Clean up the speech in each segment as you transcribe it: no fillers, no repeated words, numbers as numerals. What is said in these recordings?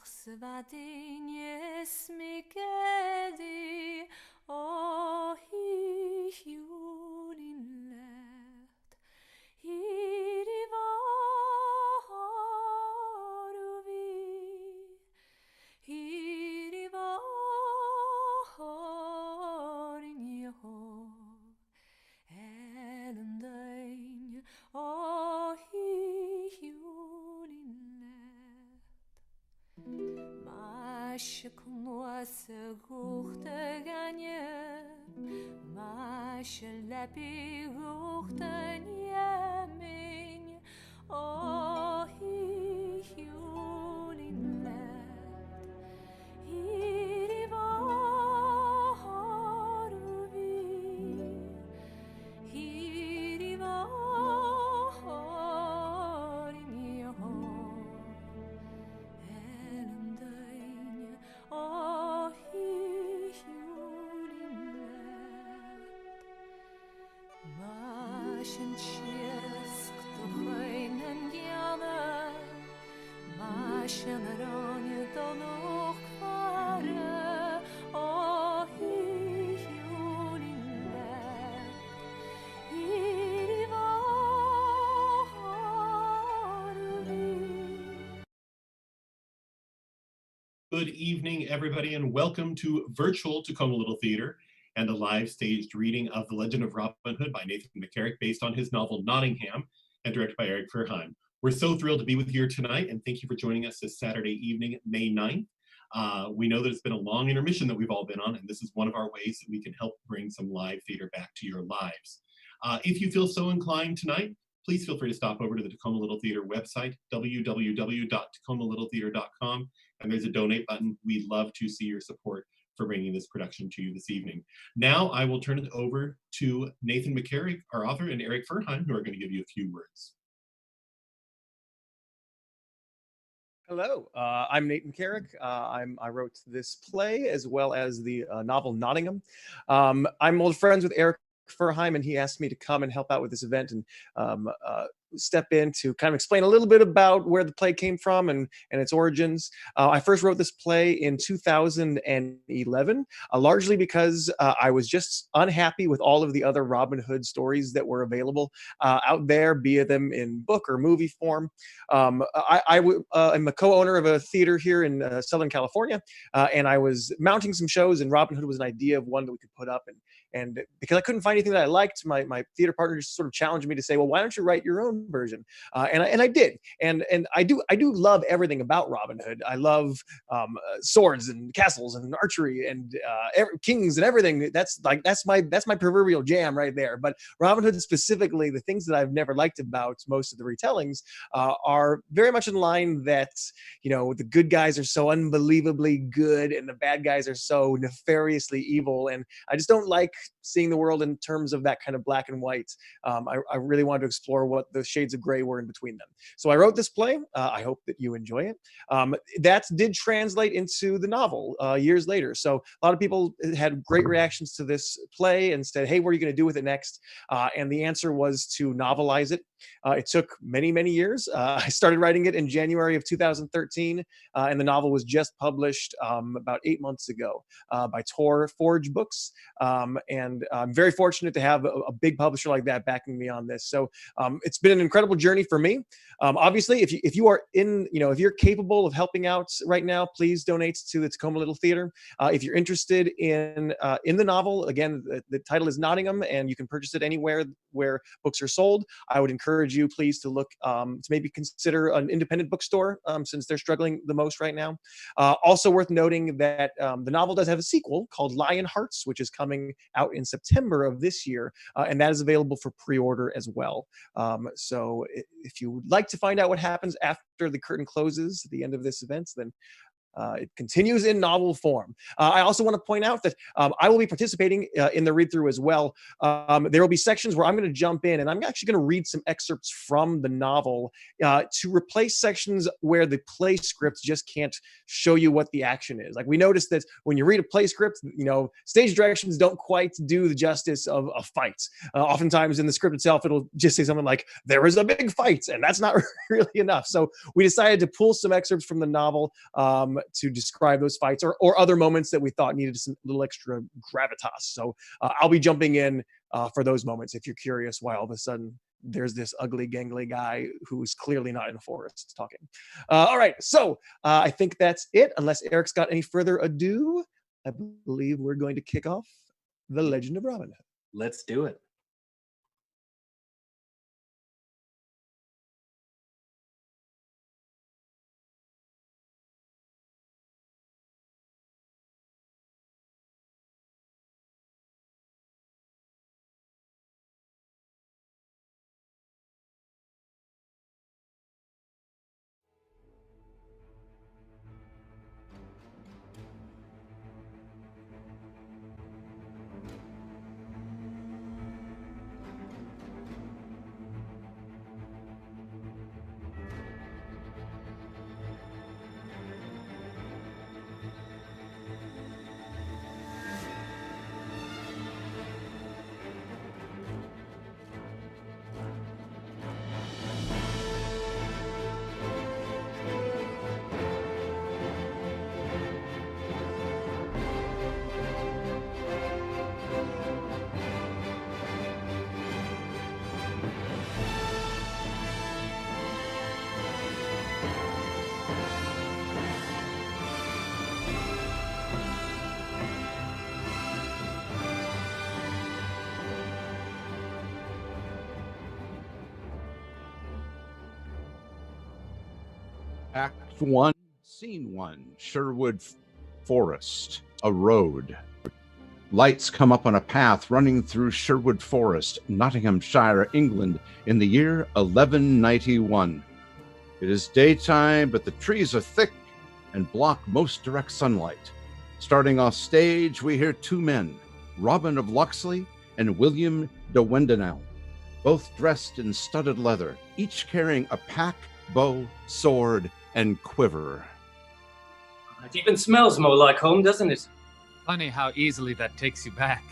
Svatinie smikedi o hiulinlet hiri varuvi hiri varin Jehov elendain o hiulinlet Mashknuas guchte ganye Mashlepi guchte nyemin Oh hiulinlet Hiri varuvi Hiri varin Jehov Elendain oh hiulinlet Mashen chiesk tochainen gyana Mashen aronye donok fare oh hiulinlet Hiri varuvi Good evening, everybody, and welcome to virtual Tacoma Little Theater and a live staged reading of The Legend of Robin Hood by Nathan Makaryk, based on his novel Nottingham and directed by Erik Furuheim. We're so thrilled to be with you here tonight, and thank you for joining us this Saturday evening, May 9th. We know that it's been a long intermission that we've all been on, and this is one of our ways that we can help bring some live theater back to your lives. If you feel so inclined tonight, please feel free to stop over to the Tacoma Little Theater website, www.tacomalittltheater.com, and there's a donate button. We'd love to see your support for bringing this production to you this evening. Now I will turn it over to Nathan Makaryk, our author, and Erik Furuheim, who are going to give you a few words. Hello, I'm Nathan Makaryk. I wrote this play as well as the novel Nottingham. I'm old friends with Erik Furuheim, and he asked me to come and help out with this event and step in to kind of explain a little bit about where the play came from and its origins. I first wrote this play in 2011, largely because I was just unhappy with all of the other Robin Hood stories that were available out there, be them in book or movie form. I'm a co-owner of a theater here in Southern California, and I was mounting some shows, and Robin Hood was an idea of one that we could put up. And because I couldn't find anything that I liked, my theater partner just sort of challenged me to say, well, why don't you write your own version? And I did. And I do love everything about Robin Hood. I love swords and castles and archery and kings and everything. That's my proverbial jam right there. But Robin Hood specifically, the things that I've never liked about most of the retellings are very much in line that, you know, the good guys are so unbelievably good and the bad guys are so nefariously evil. And I just don't like seeing the world in terms of that kind of black and white. I really wanted to explore what the shades of gray were in between them. So I wrote this play. I hope that you enjoy it. That did translate into the novel years later. So a lot of people had great reactions to this play and said, hey, what are you going to do with it next? And the answer was to novelize it. It took many, many years. I started writing it in January of 2013, and the novel was just published about 8 months ago by Tor Forge Books. And I'm very fortunate to have a big publisher like that backing me on this. So it's been an incredible journey for me. Obviously, if you are if you're capable of helping out right now, please donate to the Tacoma Little Theater. If you're interested in the novel, again, the title is Nottingham, and you can purchase it anywhere where books are sold. I would encourage you, please, to look to maybe consider an independent bookstore since they're struggling the most right now. Also worth noting that the novel does have a sequel called Lion Hearts, which is coming out in September of this year, and that is available for pre-order as well. So if you would like to find out what happens after the curtain closes at the end of this event, then It continues in novel form. I also want to point out that I will be participating in the read-through as well. There will be sections where I'm going to jump in, and I'm actually going to read some excerpts from the novel to replace sections where the play scripts just can't show you what the action is. Like, we noticed that when you read a play script, stage directions don't quite do the justice of a fight. Oftentimes in the script itself, it'll just say something like, there is a big fight, and that's not really enough. So we decided to pull some excerpts from the novel to describe those fights or other moments that we thought needed some little extra gravitas. So I'll be jumping in for those moments if you're curious why all of a sudden there's this ugly gangly guy who's clearly not in a forest talking. All right, so I think that's it. Unless Eric's got any further ado, I believe we're going to kick off The Legend of Robin Hood. Let's do it. Act 1, Scene 1, Sherwood Forest, a road. Lights come up on a path running through Sherwood Forest, Nottinghamshire, England, in the year 1191. It is daytime, but the trees are thick and block most direct sunlight. Starting off stage, we hear two men, Robin of Locksley and William de Wendenell, both dressed in studded leather, each carrying a pack, bow, sword, and quiver. It even smells more like home, doesn't it? Funny how easily that takes you back.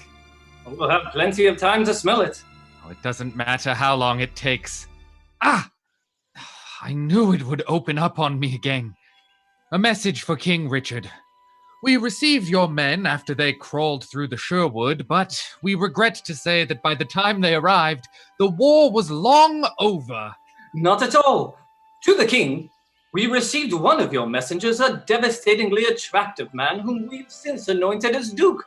We'll have plenty of time to smell it. Oh, it doesn't matter how long it takes. Ah! I knew it would open up on me again. A message for King Richard. We received your men after they crawled through the Sherwood, but we regret to say that by the time they arrived, the war was long over. Not at all. To the king, we received one of your messengers, a devastatingly attractive man whom we've since anointed as duke.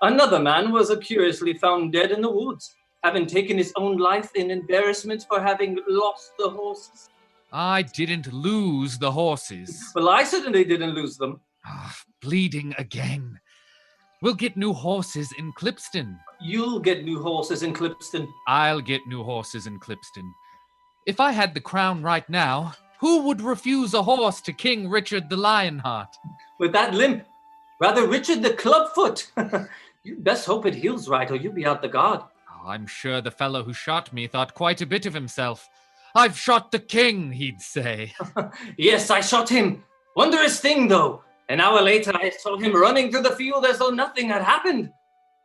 Another man was curiously found dead in the woods, having taken his own life in embarrassment for having lost the horses. I didn't lose the horses. Well, I certainly didn't lose them. Bleeding again. We'll get new horses in Clipston. You'll get new horses in Clipston. I'll get new horses in Clipston. If I had the crown right now, who would refuse a horse to King Richard the Lionheart? With that limp, rather Richard the Clubfoot. You'd best hope it heals right, or you'll be out the guard. Oh, I'm sure the fellow who shot me thought quite a bit of himself. I've shot the king, he'd say. Yes, I shot him. Wondrous thing, though. An hour later, I saw him running through the field as though nothing had happened.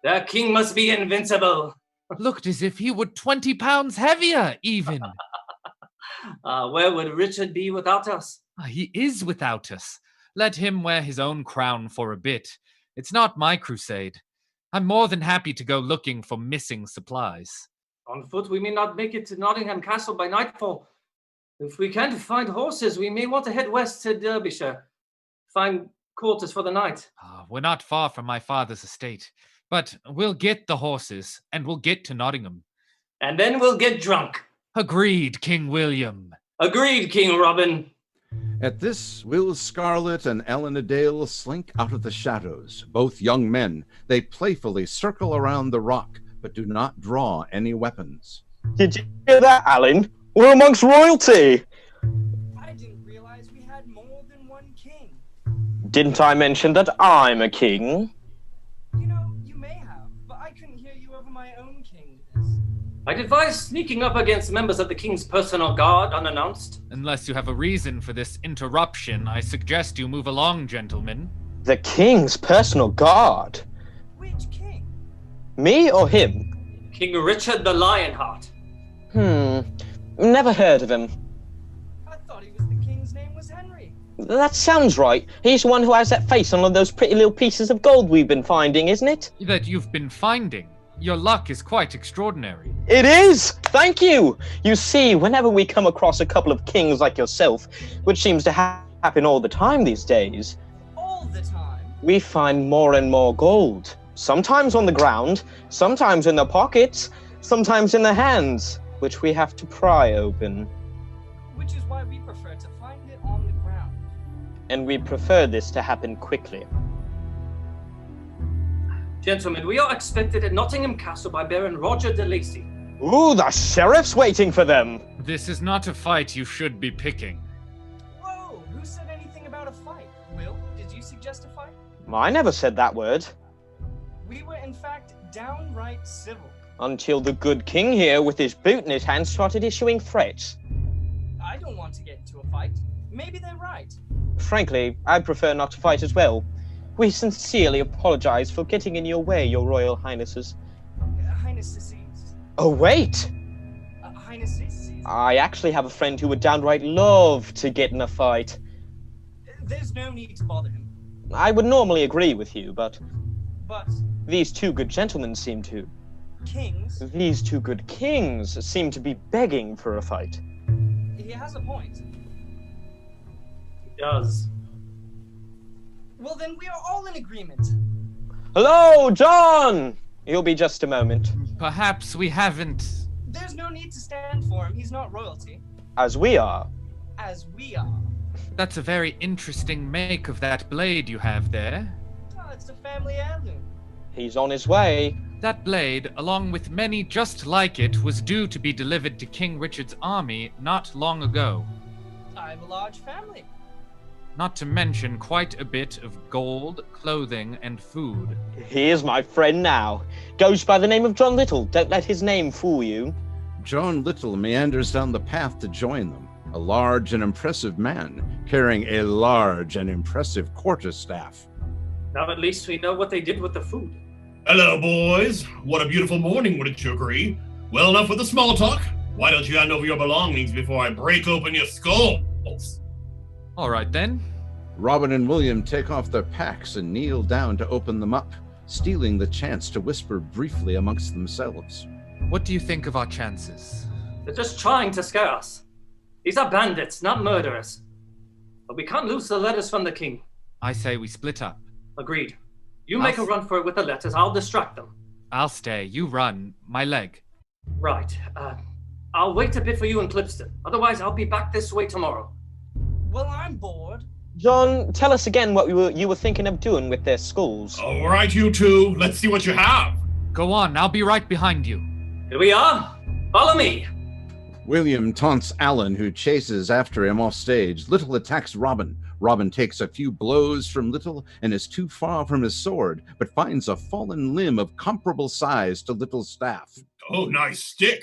The king must be invincible. Looked as if he were 20 pounds heavier, even. Where would Richard be without us? He is without us. Let him wear his own crown for a bit. It's not my crusade. I'm more than happy to go looking for missing supplies. On foot, we may not make it to Nottingham Castle by nightfall. If we can't find horses, we may want to head west to Derbyshire. Find quarters for the night. We're not far from my father's estate, but we'll get the horses, and we'll get to Nottingham. And then we'll get drunk. Agreed, King William. Agreed, King Robin. At this, Will Scarlet and Eleanor Dale slink out of the shadows. Both young men, they playfully circle around the rock, but do not draw any weapons. Did you hear that, Alan? We're amongst royalty. I didn't realize we had more than one king. Didn't I mention that I'm a king? You know, you may have, but I couldn't hear you over my own kingness. I'd advise sneaking up against members of the king's personal guard unannounced. Unless you have a reason for this interruption, I suggest you move along, gentlemen. The king's personal guard? Which king? Me or him? King Richard the Lionheart. Never heard of him. I thought the king's name was Henry. That sounds right. He's the one who has that face on all those pretty little pieces of gold we've been finding, isn't it? That you've been finding. Your luck is quite extraordinary. It is! Thank you! You see, whenever we come across a couple of kings like yourself, which seems to happen all the time these days, All the time? we find more and more gold. Sometimes on the ground, sometimes in their pockets, sometimes in their hands, which we have to pry open. Which is why we prefer to find it on the ground. And we prefer this to happen quickly. Gentlemen, we are expected at Nottingham Castle by Baron Roger de Lacy. Ooh, the sheriff's waiting for them! This is not a fight you should be picking. Whoa, who said anything about a fight? Will, did you suggest a fight? I never said that word. We were in fact downright civil. Until the good king here, with his boot in his hand, started issuing threats. I don't want to get into a fight. Maybe they're right. Frankly, I'd prefer not to fight as well. We sincerely apologize for getting in your way, your royal highnesses. Highnesses. Oh, wait! Highnesses. I actually have a friend who would downright love to get in a fight. There's no need to bother him. I would normally agree with you, but But these two good gentlemen seem to. kings, These two good kings seem to be begging for a fight. he has a point. He does. Well, then we are all in agreement. Hello, John! You'll be just a moment. Perhaps we haven't. There's no need to stand for him. He's not royalty. As we are. As we are. That's a very interesting make of that blade you have there. Oh, it's a family heirloom. He's on his way. That blade, along with many just like it, was due to be delivered to King Richard's army not long ago. I have a large family. Not to mention quite a bit of gold, clothing, and food. He is my friend now. Goes by the name of John Little. Don't let his name fool you. John Little meanders down the path to join them, a large and impressive man, carrying a large and impressive quarterstaff. Now at least we know what they did with the food. Hello, boys. What a beautiful morning, wouldn't you agree? Well, enough with the small talk. Why don't you hand over your belongings before I break open your skulls? All right then. Robin and William take off their packs and kneel down to open them up, stealing the chance to whisper briefly amongst themselves. What do you think of our chances? They're just trying to scare us. These are bandits, not murderers. But we can't lose the letters from the king. I say we split up. Agreed. You make a run for it with the letters, I'll distract them. I'll stay. You run. My leg. Right. I'll wait a bit for you in Clipston. Otherwise, I'll be back this way tomorrow. Well, I'm bored. John, tell us again what you were thinking of doing with their skulls. All right, you two. Let's see what you have. Go on. I'll be right behind you. Here we are. Follow me. William taunts Alan, who chases after him off stage. Little attacks Robin. Robin takes a few blows from Little and is too far from his sword, but finds a fallen limb of comparable size to Little's staff. Oh, nice stick.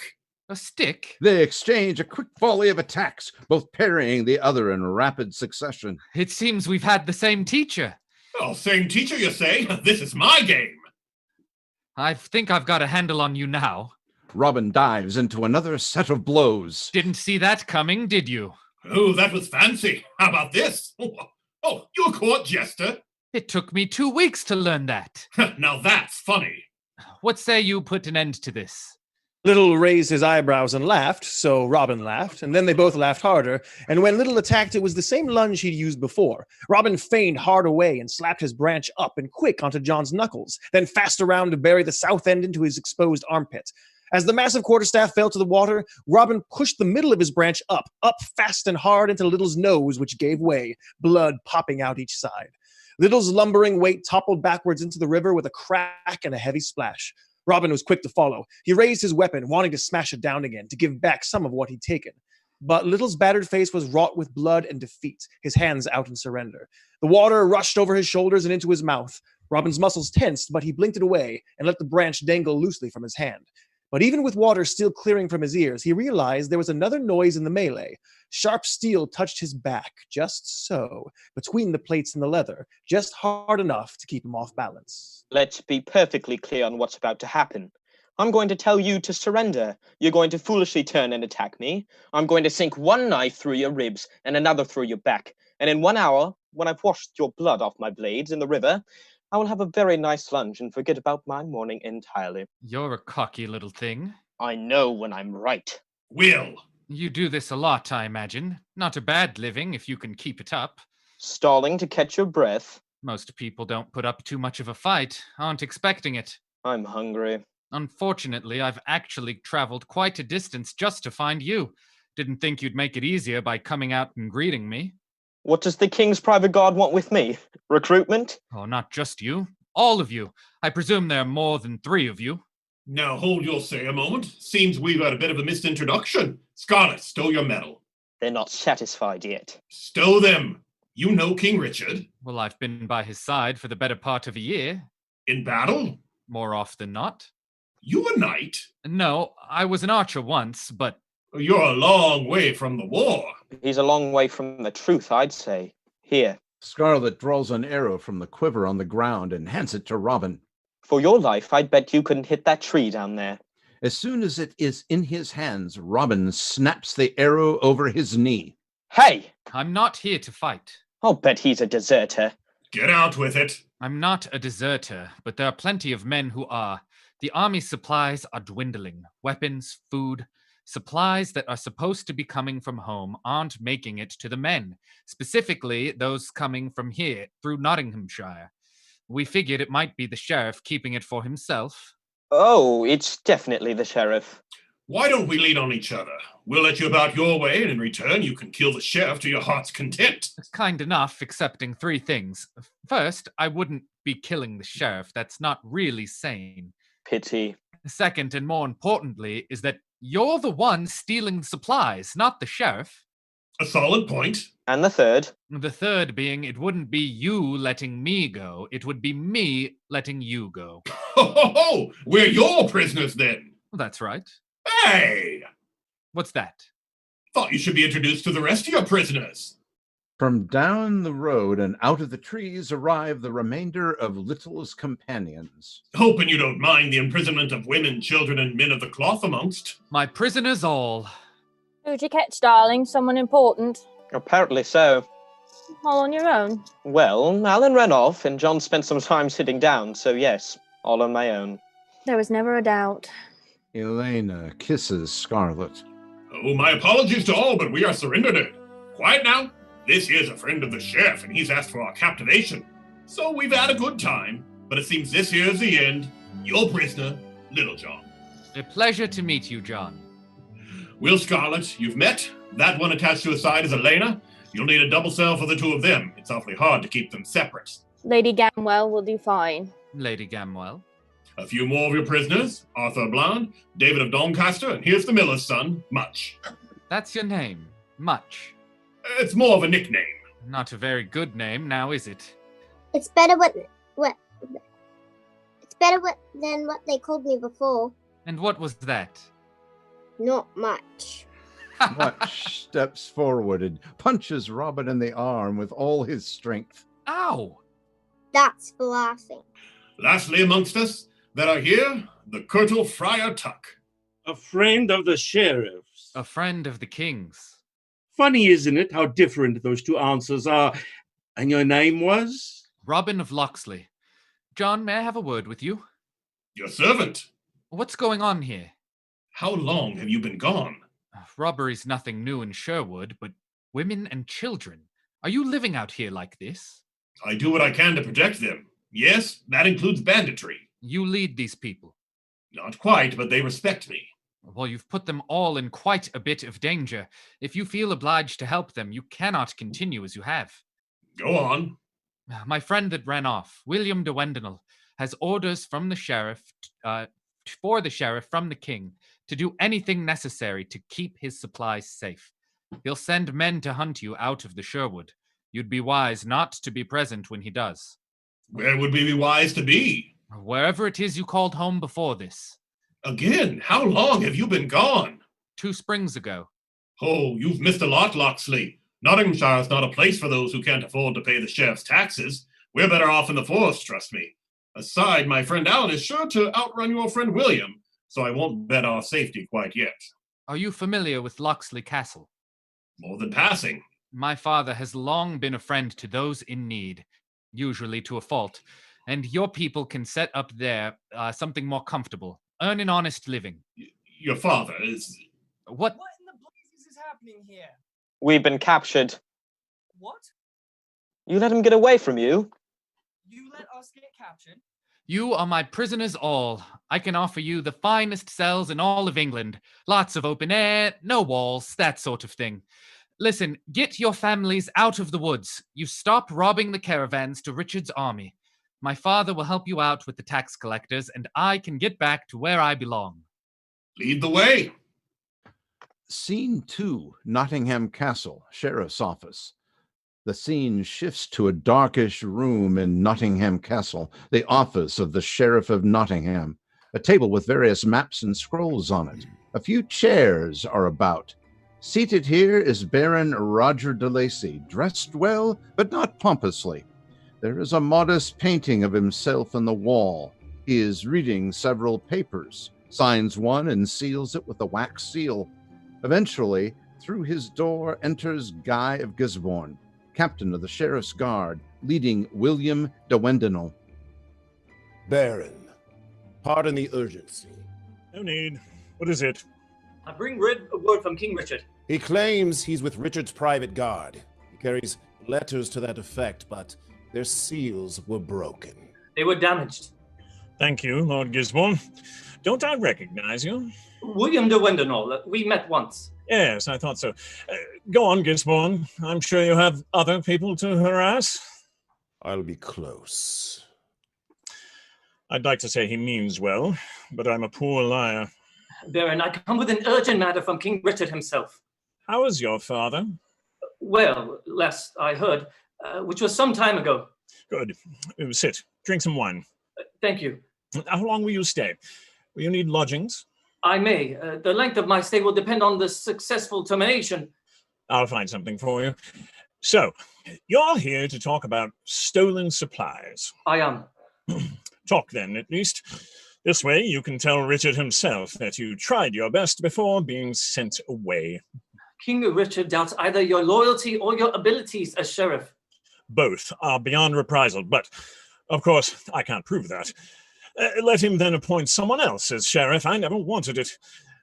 A stick? They exchange a quick volley of attacks, both parrying the other in rapid succession. It seems we've had the same teacher. Well, same teacher, you say? This is my game. I think I've got a handle on you now. Robin dives into another set of blows. Didn't see that coming, did you? Oh, that was fancy. How about this? Oh, you a court jester? It took me 2 weeks to learn that. Now that's funny. What say you put an end to this? Little raised his eyebrows and laughed, so Robin laughed, and then they both laughed harder, and when Little attacked, it was the same lunge he'd used before. Robin feigned hard away and slapped his branch up and quick onto John's knuckles, then fast around to bury the south end into his exposed armpit. As the massive quarterstaff fell to the water, Robin pushed the middle of his branch up fast and hard into Little's nose, which gave way, blood popping out each side. Little's lumbering weight toppled backwards into the river with a crack and a heavy splash. Robin was quick to follow. He raised his weapon, wanting to smash it down again, to give back some of what he'd taken. But Little's battered face was wrought with blood and defeat, his hands out in surrender. The water rushed over his shoulders and into his mouth. Robin's muscles tensed, but he blinked it away and let the branch dangle loosely from his hand. But even with water still clearing from his ears, he realized there was another noise in the melee. Sharp steel touched his back, just so, between the plates and the leather, just hard enough to keep him off balance. Let's be perfectly clear on what's about to happen. I'm going to tell you to surrender. You're going to foolishly turn and attack me. I'm going to sink one knife through your ribs and another through your back. And in 1 hour, when I've washed your blood off my blades in the river, I will have a very nice lunch and forget about my morning entirely. You're a cocky little thing. I know when I'm right. Will. You do this a lot, I imagine. Not a bad living if you can keep it up. Stalling to catch your breath. Most people don't put up too much of a fight, aren't expecting it. I'm hungry. Unfortunately, I've actually traveled quite a distance just to find you. Didn't think you'd make it easier by coming out and greeting me. What does the king's private guard want with me? Recruitment? Oh, not just you. All of you. I presume there are more than 3 of you. Now hold your say a moment. Seems we've had a bit of a misintroduction. Scarlet, stow your medal. They're not satisfied yet. Stow them. You know King Richard. Well, I've been by his side for the better part of a year. In battle? More often than not. You a knight? No, I was an archer once, but You're a long way from the war. He's a long way from the truth, I'd say. Here, Scarlet draws an arrow from the quiver on the ground and hands it to Robin. for your life, I'd bet you couldn't hit that tree down there. As soon as it is in his hands, Robin snaps the arrow over his knee. Hey! I'm not here to fight. I'll bet he's a deserter. Get out with it. I'm not a deserter, but there are plenty of men who are. The army's supplies are dwindling. Weapons, food, supplies that are supposed to be coming from home aren't making it to the men, specifically those coming from here through Nottinghamshire. We figured it might be the sheriff keeping it for himself. Oh, it's definitely the sheriff. Why don't we lean on each other? We'll let you about your way, and in return, you can kill the sheriff to your heart's content. Kind enough, accepting 3 things. First, I wouldn't be killing the sheriff. That's not really sane. Pity. Second, and more importantly, is that you're the one stealing the supplies, not the sheriff. A solid point. And the third? The third being, it wouldn't be you letting me go. It would be me letting you go. Ho, ho, ho! We're your prisoners then. That's right. Hey! What's that? Thought you should be introduced to the rest of your prisoners. From down the road and out of the trees arrive the remainder of Little's companions. Hoping you don't mind the imprisonment of women, children, and men of the cloth amongst. My prisoners all. Who'd you catch, darling? Someone important? Apparently so. All on your own? Well, Alan ran off, and John spent some time sitting down, so yes, all on my own. There was never a doubt. Elena kisses Scarlet. Oh, my apologies to all, but we are surrendered. Quiet now. This here's a friend of the sheriff, and he's asked for our captivation. So we've had a good time, but it seems this here's the end. Your prisoner, Little John. A pleasure to meet you, John. Will Scarlet, you've met. That one attached to his side is Elena. You'll need a double cell for the 2 of them. It's awfully hard to keep them separate. Lady Gamwell will do fine. Lady Gamwell. A few more of your prisoners, Arthur Bland, David of Doncaster, and here's the miller's son, Much. That's your name. Much. It's more of a nickname. Not a very good name, now is it? It's better than what they called me before. And what was that? Not much. Much steps forward and punches Robin in the arm with all his strength. Ow! That's for laughing. Lastly amongst us, there are here the Curtal Friar Tuck. A friend of the sheriff's. A friend of the king's. Funny, isn't it, how different those 2 answers are? And your name was? Robin of Locksley. John, may I have a word with you? Your servant. What's going on here? How long have you been gone? Robbery's nothing new in Sherwood, but women and children. Are you living out here like this? I do what I can to protect them. Yes, that includes banditry. You lead these people. Not quite, but they respect me. Well, you've put them all in quite a bit of danger. If you feel obliged to help them, you cannot continue as you have. Go on. My friend that ran off, William de Wendenel, has orders from the sheriff, for the sheriff from the king, to do anything necessary to keep his supplies safe. He'll send men to hunt you out of the Sherwood. You'd be wise not to be present when he does. Where would we be wise to be? Wherever it is you called home before this. Again, how long have you been gone? 2 springs ago. Oh, you've missed a lot, Locksley. Nottingshire's not a place for those who can't afford to pay the sheriff's taxes. We're better off in the forest, trust me. Aside, my friend Alan is sure to outrun your friend William, so I won't bet our safety quite yet. Are you familiar with Locksley Castle? More than passing. My father has long been a friend to those in need, usually to a fault, and your people can set up there something more comfortable, earn an honest living. Your father is... What? What in the blazes is happening here? We've been captured. What? You let him get away from you? You let us get captured? You are my prisoners all. I can offer you the finest cells in all of England. Lots of open air, no walls, that sort of thing. Listen, get your families out of the woods. You stop robbing the caravans to Richard's army. My father will help you out with the tax collectors, and I can get back to where I belong. Lead the way. Scene 2, Nottingham Castle, Sheriff's Office. The scene shifts to a darkish room in Nottingham Castle, the office of the Sheriff of Nottingham. A table with various maps and scrolls on it. A few chairs are about. Seated here is Baron Roger de Lacy, dressed well, but not pompously. There is a modest painting of himself on the wall. He is reading several papers, signs one and seals it with a wax seal. Eventually, through his door enters Guy of Gisborne, captain of the Sheriff's Guard, leading William de Wendenall. Baron, pardon the urgency. No need. What is it? I bring word from King Richard. He claims he's with Richard's private guard. He carries letters to that effect, but their seals were broken. They were damaged. Thank you, Lord Gisborne. Don't I recognize you? William de Wendenall. We met once. Yes, I thought so. Go on, Gisborne. I'm sure you have other people to harass. I'll be close. I'd like to say he means well, but I'm a poor liar. Baron, I come with an urgent matter from King Richard himself. How is your father? Well, last I heard, which was some time ago. Good. Sit. Drink some wine. Thank you. How long will you stay? Will you need lodgings? I may. The length of my stay will depend on the successful termination. I'll find something for you. So, you're here to talk about stolen supplies. I am. Talk then, at least. This way you can tell Richard himself that you tried your best before being sent away. King Richard doubts either your loyalty or your abilities as sheriff. Both are beyond reprisal, but, of course, I can't prove that. Let him then appoint someone else as sheriff. I never wanted it.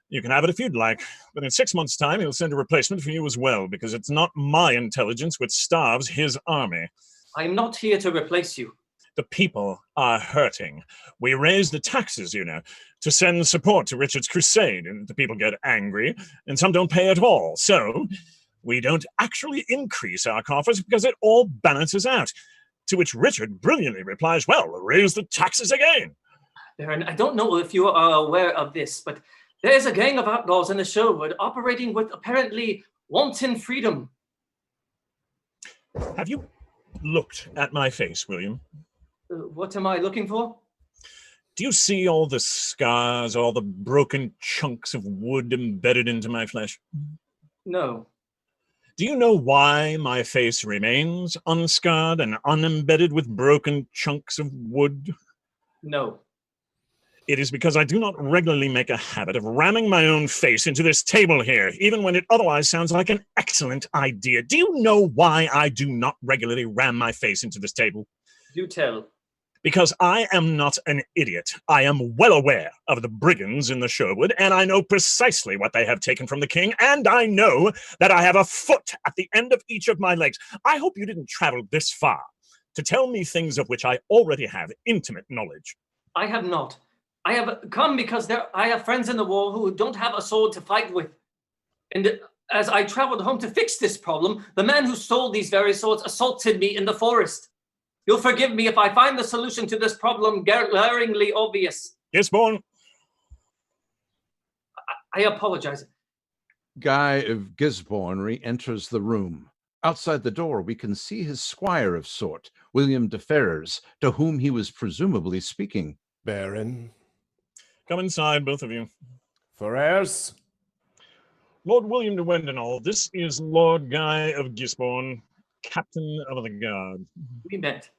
You can have it if you'd like, but in 6 months' time he'll send a replacement for you as well, because it's not my intelligence which starves his army. I am not here to replace you. The people are hurting. We raise the taxes, you know, to send support to Richard's crusade, and the people get angry, and some don't pay at all. So we don't actually increase our coffers because it all balances out. To which Richard brilliantly replies, well, raise the taxes again. Baron, I don't know if you are aware of this, but there's a gang of outlaws in the Sherwood operating with apparently wanton freedom. Have you looked at my face, William? What am I looking for? Do you see all the scars, all the broken chunks of wood embedded into my flesh? No. Do you know why my face remains unscarred and unembedded with broken chunks of wood? No. It is because I do not regularly make a habit of ramming my own face into this table here, even when it otherwise sounds like an excellent idea. Do you know why I do not regularly ram my face into this table? Do tell. Because I am not an idiot. I am well aware of the brigands in the Sherwood, and I know precisely what they have taken from the king, and I know that I have a foot at the end of each of my legs. I hope you didn't travel this far to tell me things of which I already have intimate knowledge. I have not. I have come because I have friends in the war who don't have a sword to fight with. And as I traveled home to fix this problem, the man who stole these very swords assaulted me in the forest. You'll forgive me if I find the solution to this problem glaringly obvious. Gisborne. I apologize. Guy of Gisborne re-enters the room. Outside the door, we can see his squire of sort, William de Ferrers, to whom he was presumably speaking. Baron. Come inside, both of you. Ferrers. Lord William de Wendenall, this is Lord Guy of Gisborne, Captain of the Guard. We met.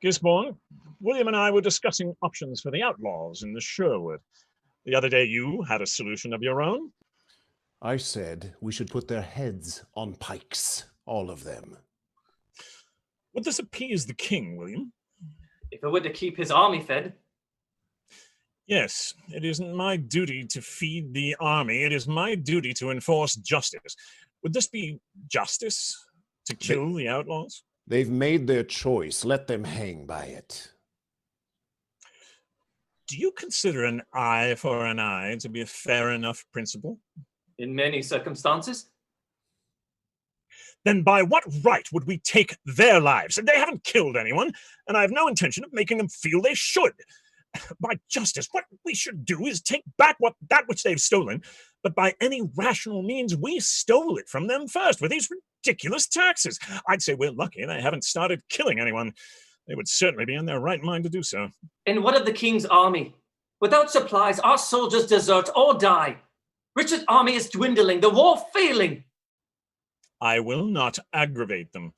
Gisborne, William and I were discussing options for the outlaws in the Sherwood. The other day you had a solution of your own. I said we should put their heads on pikes, all of them. Would this appease the king, William? If it were to keep his army fed. Yes, it isn't my duty to feed the army. It is my duty to enforce justice. Would this be justice, to kill the outlaws? They've made their choice. Let them hang by it. Do you consider an eye for an eye to be a fair enough principle? In many circumstances. Then by what right would we take their lives? They haven't killed anyone, and I have no intention of making them feel they should. By justice, what we should do is take back that which they've stolen, but by any rational means, we stole it from them first with these ridiculous taxes. I'd say we're lucky they haven't started killing anyone. They would certainly be in their right mind to do so. And what of the king's army? Without supplies, our soldiers desert or die. Richard's army is dwindling, the war failing. I will not aggravate them.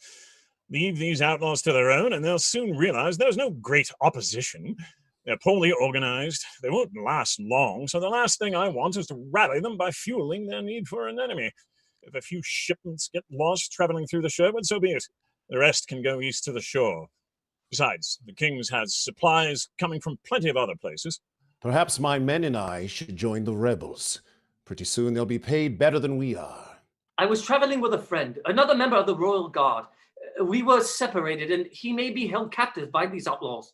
Leave these outlaws to their own, and they'll soon realize there's no great opposition. They're poorly organized. They won't last long, so the last thing I want is to rally them by fueling their need for an enemy. If a few shipments get lost traveling through the Sherwood, so be it. The rest can go east to the shore. Besides, the King's has supplies coming from plenty of other places. Perhaps my men and I should join the rebels. Pretty soon they'll be paid better than we are. I was traveling with a friend, another member of the Royal Guard. We were separated, and he may be held captive by these outlaws.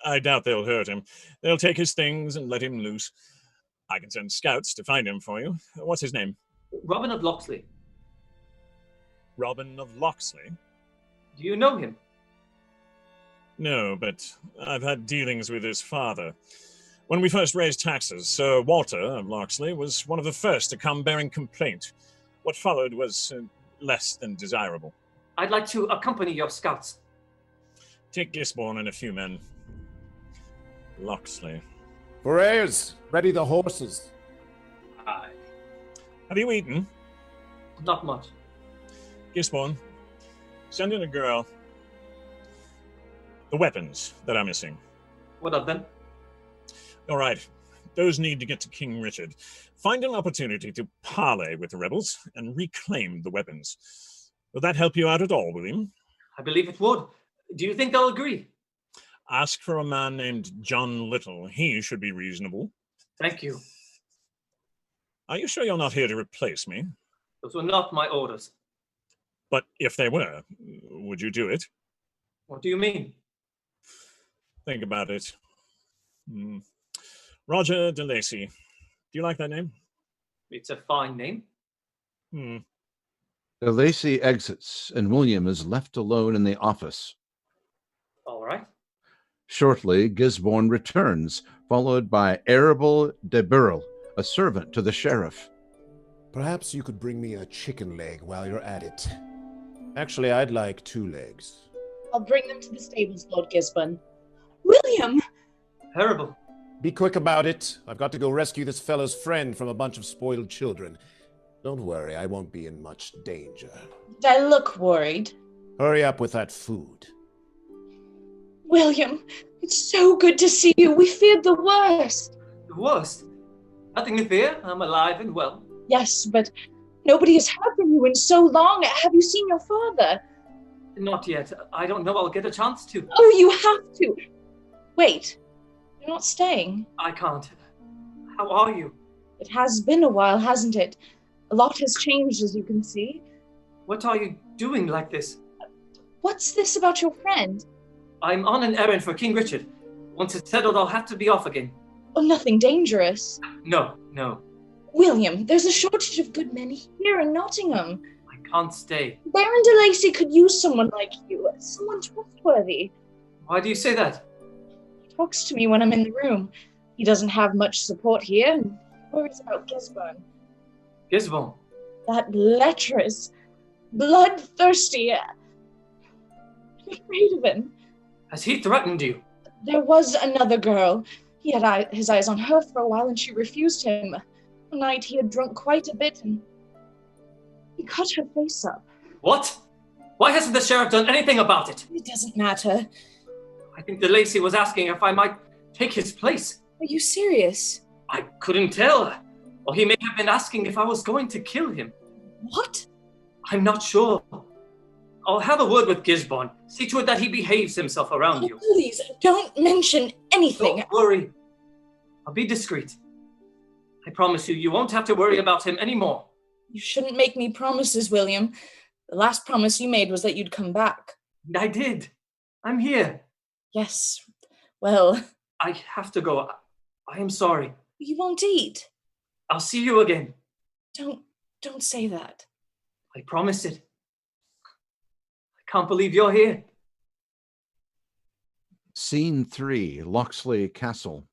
I doubt they'll hurt him. They'll take his things and let him loose. I can send scouts to find him for you. What's his name? Robin of Locksley. Robin of Locksley? Do you know him? No, but I've had dealings with his father. When we first raised taxes, Sir Walter of Locksley was one of the first to come bearing complaint. What followed was less than desirable. I'd like to accompany your scouts. Take Gisborne and a few men. Locksley. Ferrers, ready the horses. Aye. Have you eaten? Not much. Gisborne, send in a girl. The weapons that are missing. What of them? All right. Those need to get to King Richard. Find an opportunity to parley with the rebels and reclaim the weapons. Will that help you out at all, William? I believe it would. Do you think they'll agree? Ask for a man named John Little. He should be reasonable. Thank you. Are you sure you're not here to replace me? Those were not my orders. But if they were, would you do it? What do you mean? Think about it. Roger de Lacy. Do you like that name? It's a fine name. De Lacy exits, and William is left alone in the office. All right. Shortly, Gisborne returns, followed by Arable de Burrell, a servant to the sheriff. Perhaps you could bring me a chicken leg while you're at it. Actually, I'd like 2 legs. I'll bring them to the stables, Lord Gisborne. William! Terrible. Be quick about it. I've got to go rescue this fellow's friend from a bunch of spoiled children. Don't worry, I won't be in much danger. Did I look worried? Hurry up with that food. William, it's so good to see you. We feared the worst. The worst? Nothing to fear. I'm alive and well. Yes, but nobody has heard from you in so long. Have you seen your father? Not yet. I don't know I'll get a chance to. Oh, you have to. Wait, you're not staying. I can't. How are you? It has been a while, hasn't it? A lot has changed, as you can see. What are you doing like this? What's this about your friend? I'm on an errand for King Richard. Once it's settled, I'll have to be off again. Oh, nothing dangerous. No. William, there's a shortage of good men here in Nottingham. I can't stay. Baron de Lacy could use someone like you, someone trustworthy. Why do you say that? He talks to me when I'm in the room. He doesn't have much support here, and worries about Gisborne. Gisborne? That lecherous, bloodthirsty. I'm afraid of him. Has he threatened you? There was another girl. He had his eyes on her for a while and she refused him. One night he had drunk quite a bit and he cut her face up. What? Why hasn't the sheriff done anything about it? It doesn't matter. I think the Lacey was asking if I might take his place. Are you serious? I couldn't tell. Or he may have been asking if I was going to kill him. What? I'm not sure. I'll have a word with Gisborne. See to it that he behaves himself around you. Please, don't mention anything. Don't worry. I'll be discreet. I promise you, you won't have to worry about him anymore. You shouldn't make me promises, William. The last promise you made was that you'd come back. I did. I'm here. Yes. Well, I have to go. I am sorry. you won't eat. I'll see you again. Don't say that. I promise it. I can't believe you're here. Scene 3, Locksley Castle.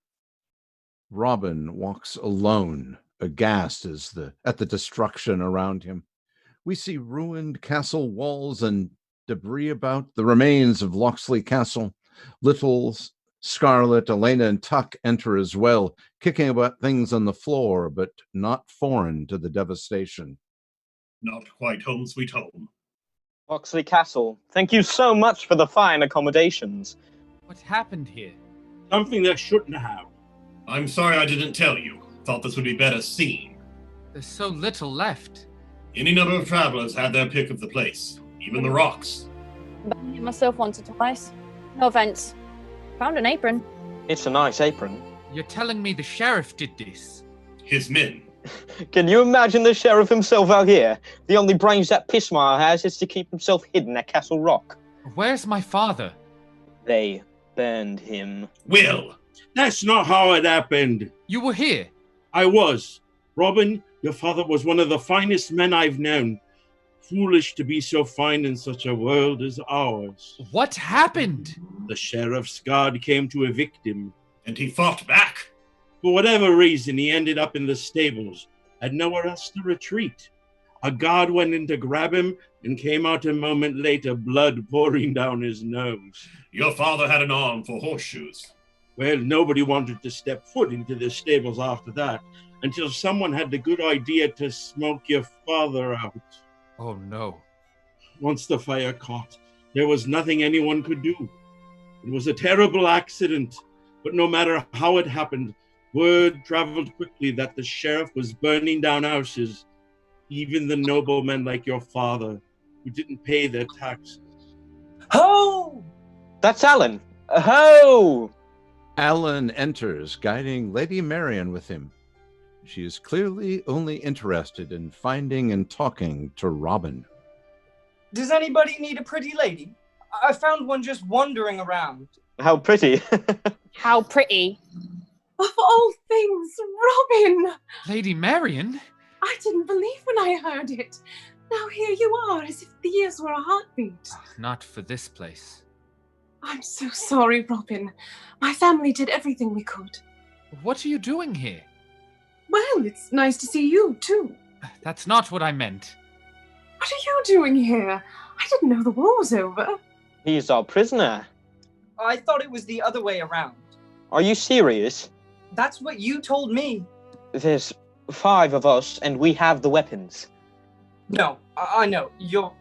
Robin walks alone, aghast at the destruction around him. We see ruined castle walls and debris about, the remains of Locksley Castle. Little Scarlet, Elena, and Tuck enter as well, kicking about things on the floor, but not foreign to the devastation. Not quite home sweet home. Locksley Castle, thank you so much for the fine accommodations. What happened here? Something that shouldn't have. I'm sorry I didn't tell you. Thought this would be better seen. There's so little left. Any number of travelers had their pick of the place, even the rocks. Banged it myself once or twice. No offense. Found an apron. It's a nice apron. You're telling me the sheriff did this? His men. Can you imagine the sheriff himself out here? The only brains that Pissmire has is to keep himself hidden at Castle Rock. Where's my father? They burned him. Will! That's not how it happened. You were here. I was. Robin, your father was one of the finest men I've known. Foolish to be so fine in such a world as ours. What happened? The sheriff's guard came to evict him. And he fought back. For whatever reason, he ended up in the stables, had nowhere else to retreat. A guard went in to grab him and came out a moment later, blood pouring down his nose. Your father had an arm for horseshoes. Well, nobody wanted to step foot into the stables after that, until someone had the good idea to smoke your father out. Oh no. Once the fire caught, there was nothing anyone could do. It was a terrible accident, but no matter how it happened, word traveled quickly that the sheriff was burning down houses, even the noblemen like your father, who didn't pay their taxes. Ho! That's Alan. Ho! Alan enters, guiding Lady Marian with him. She is clearly only interested in finding and talking to Robin. Does anybody need a pretty lady? I found one just wandering around. How pretty. How pretty. Of all things, Robin! Lady Marian? I didn't believe when I heard it. Now here you are, as if the years were a heartbeat. Not for this place. I'm so sorry, Robin. My family did everything we could. What are you doing here? Well, it's nice to see you, too. That's not what I meant. What are you doing here? I didn't know the war was over. He's our prisoner. I thought it was the other way around. Are you serious? That's what you told me. There's 5 of us, and we have the weapons. No, I know. You're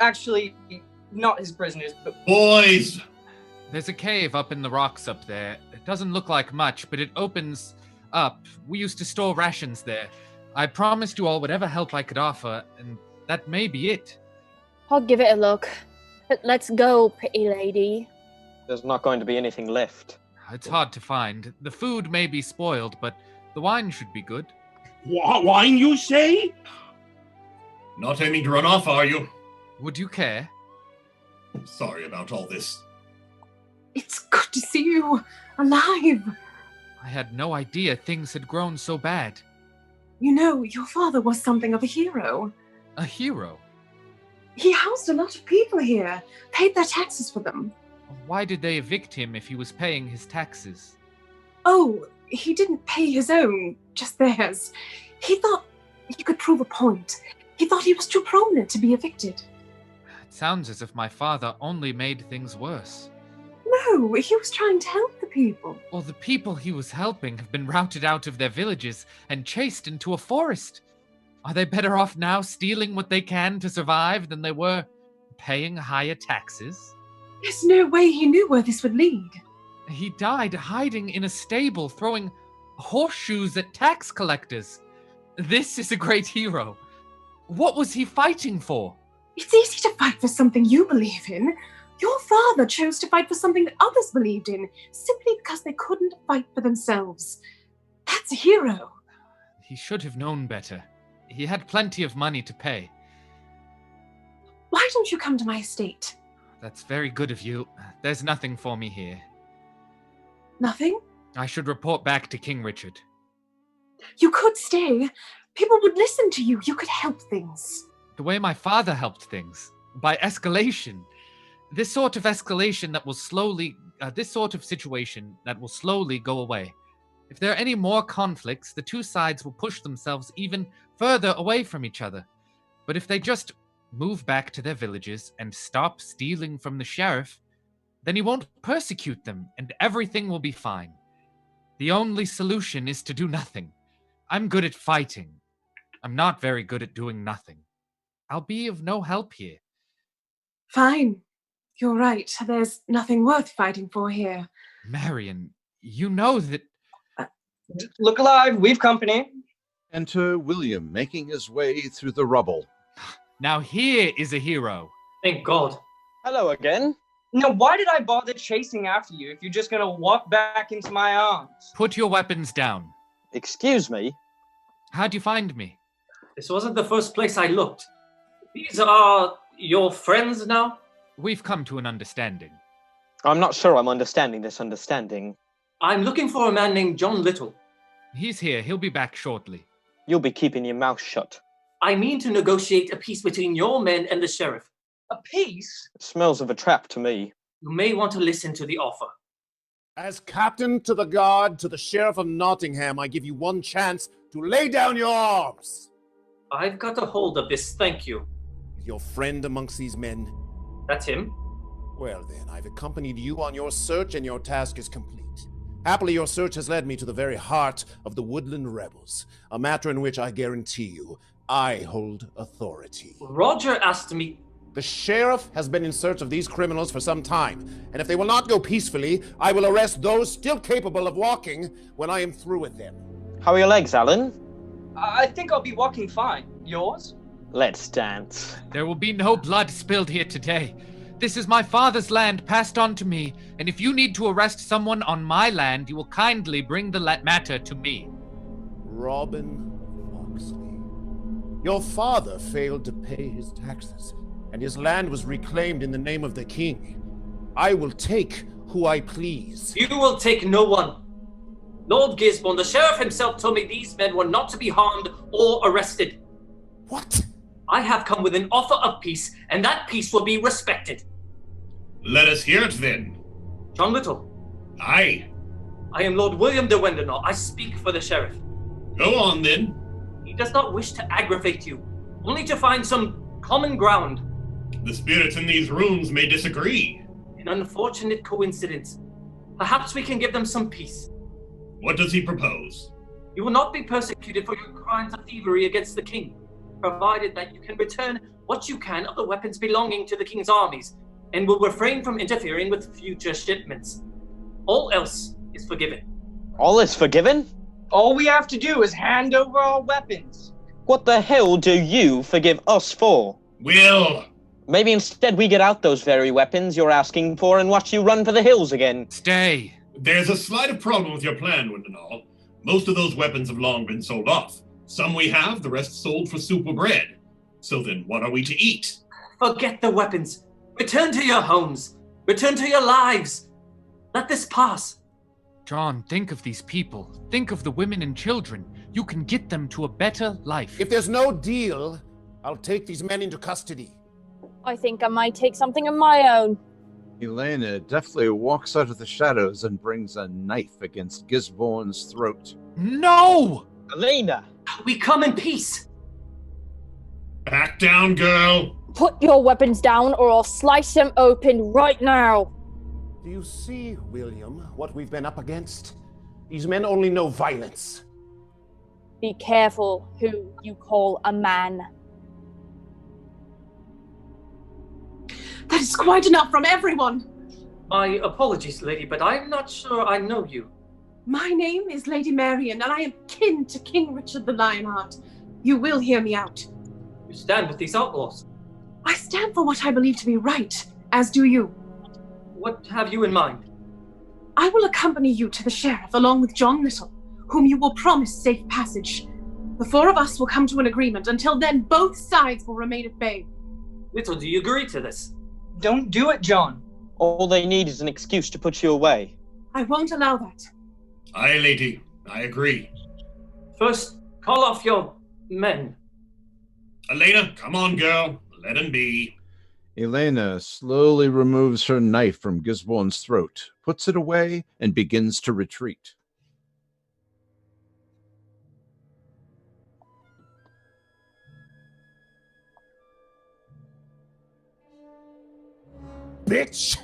actually not his prisoners, but... Boys! There's a cave up in the rocks up there. It doesn't look like much, but it opens up. We used to store rations there. I promised you all whatever help I could offer, and that may be it. I'll give it a look. But let's go, pretty lady. There's not going to be anything left. It's hard to find. The food may be spoiled, but the wine should be good. What wine, you say? Not aiming to run off, are you? Would you care? Sorry about all this. It's good to see you alive. I had no idea things had grown so bad. You know, your father was something of a hero. A hero? He housed a lot of people here, paid their taxes for them. Why did they evict him if he was paying his taxes? Oh, he didn't pay his own, just theirs. He thought he could prove a point. He thought he was too prominent to be evicted. It sounds as if my father only made things worse. No, he was trying to help the people. Well, the people he was helping have been routed out of their villages and chased into a forest. Are they better off now stealing what they can to survive than they were paying higher taxes? There's no way he knew where this would lead. He died hiding in a stable, throwing horseshoes at tax collectors. This is a great hero. What was he fighting for? It's easy to fight for something you believe in. Your father chose to fight for something that others believed in, simply because they couldn't fight for themselves. That's a hero. He should have known better. He had plenty of money to pay. Why don't you come to my estate? That's very good of you. There's nothing for me here. Nothing? I should report back to King Richard. You could stay. People would listen to you. You could help things. The way my father helped things. By escalation. This sort of escalation that will slowly... this sort of situation that will slowly go away. If there are any more conflicts, the two sides will push themselves even further away from each other. But if they just move back to their villages and stop stealing from the sheriff, then he won't persecute them and everything will be fine. The only solution is to do nothing. I'm good at fighting. I'm not very good at doing nothing. I'll be of no help here. Fine. You're right. There's nothing worth fighting for here. Marion, you know that... Look alive, we've company. Enter William, making his way through the rubble. Now here is a hero. Thank God. Hello again. Now, why did I bother chasing after you if you're just gonna walk back into my arms? Put your weapons down. Excuse me? How'd you find me? This wasn't the first place I looked. These are your friends now? We've come to an understanding. I'm not sure I'm understanding this understanding. I'm looking for a man named John Little. He's here. He'll be back shortly. You'll be keeping your mouth shut. I mean to negotiate a peace between your men and the sheriff. A peace? It smells of a trap to me. You may want to listen to the offer. As captain to the guard to the Sheriff of Nottingham, I give you one chance to lay down your arms. I've got a hold of this, thank you. Your friend amongst these men? That's him. Well then, I've accompanied you on your search and your task is complete. Happily, your search has led me to the very heart of the Woodland Rebels, a matter in which I guarantee you, I hold authority. Roger asked me... The sheriff has been in search of these criminals for some time, and if they will not go peacefully, I will arrest those still capable of walking when I am through with them. How are your legs, Alan? I think I'll be walking fine. Yours? Let's dance. There will be no blood spilled here today. This is my father's land passed on to me, and if you need to arrest someone on my land, you will kindly bring the matter to me. Robin Foxley. Your father failed to pay his taxes, and his land was reclaimed in the name of the king. I will take who I please. You will take no one. Lord Gisborne, the sheriff himself told me these men were not to be harmed or arrested. What? I have come with an offer of peace, and that peace will be respected. Let us hear it then. John Little. Aye. I am Lord William de Wendenau. I speak for the sheriff. Go on then. He does not wish to aggravate you, only to find some common ground. The spirits in these rooms may disagree. An unfortunate coincidence. Perhaps we can give them some peace. What does he propose? You will not be persecuted for your crimes of thievery against the king, provided that you can return what you can of the weapons belonging to the king's armies, and will refrain from interfering with future shipments. All else is forgiven. All is forgiven? All we have to do is hand over our weapons. What the hell do you forgive us for? Will! Maybe instead we get out those very weapons you're asking for and watch you run for the hills again. Stay. There's a slight problem with your plan, Windenall. Most of those weapons have long been sold off. Some we have, the rest sold for soup or bread. So then what are we to eat? Forget the weapons. Return to your homes. Return to your lives. Let this pass. John, think of these people. Think of the women and children. You can get them to a better life. If there's no deal, I'll take these men into custody. I think I might take something of my own. Elena deftly walks out of the shadows and brings a knife against Gisborne's throat. No! Elena! We come in peace. Back down, girl! Put your weapons down or I'll slice them open right now. Do you see, William, what we've been up against? These men only know violence. Be careful who you call a man. That is quite enough from everyone. My apologies, lady, but I'm not sure I know you. My name is Lady Marian, and I am kin to King Richard the Lionheart. You will hear me out. You stand with these outlaws. I stand for what I believe to be right, as do you. What have you in mind? I will accompany you to the sheriff along with John Little, whom you will promise safe passage. The four of us will come to an agreement. Until then, both sides will remain at bay. Little, do you agree to this? Don't do it, John. All they need is an excuse to put you away. I won't allow that. Aye, lady. I agree. First, call off your men. Elena, come on, girl. Let him be. Elena slowly removes her knife from Gisborne's throat, puts it away, and begins to retreat. Bitch!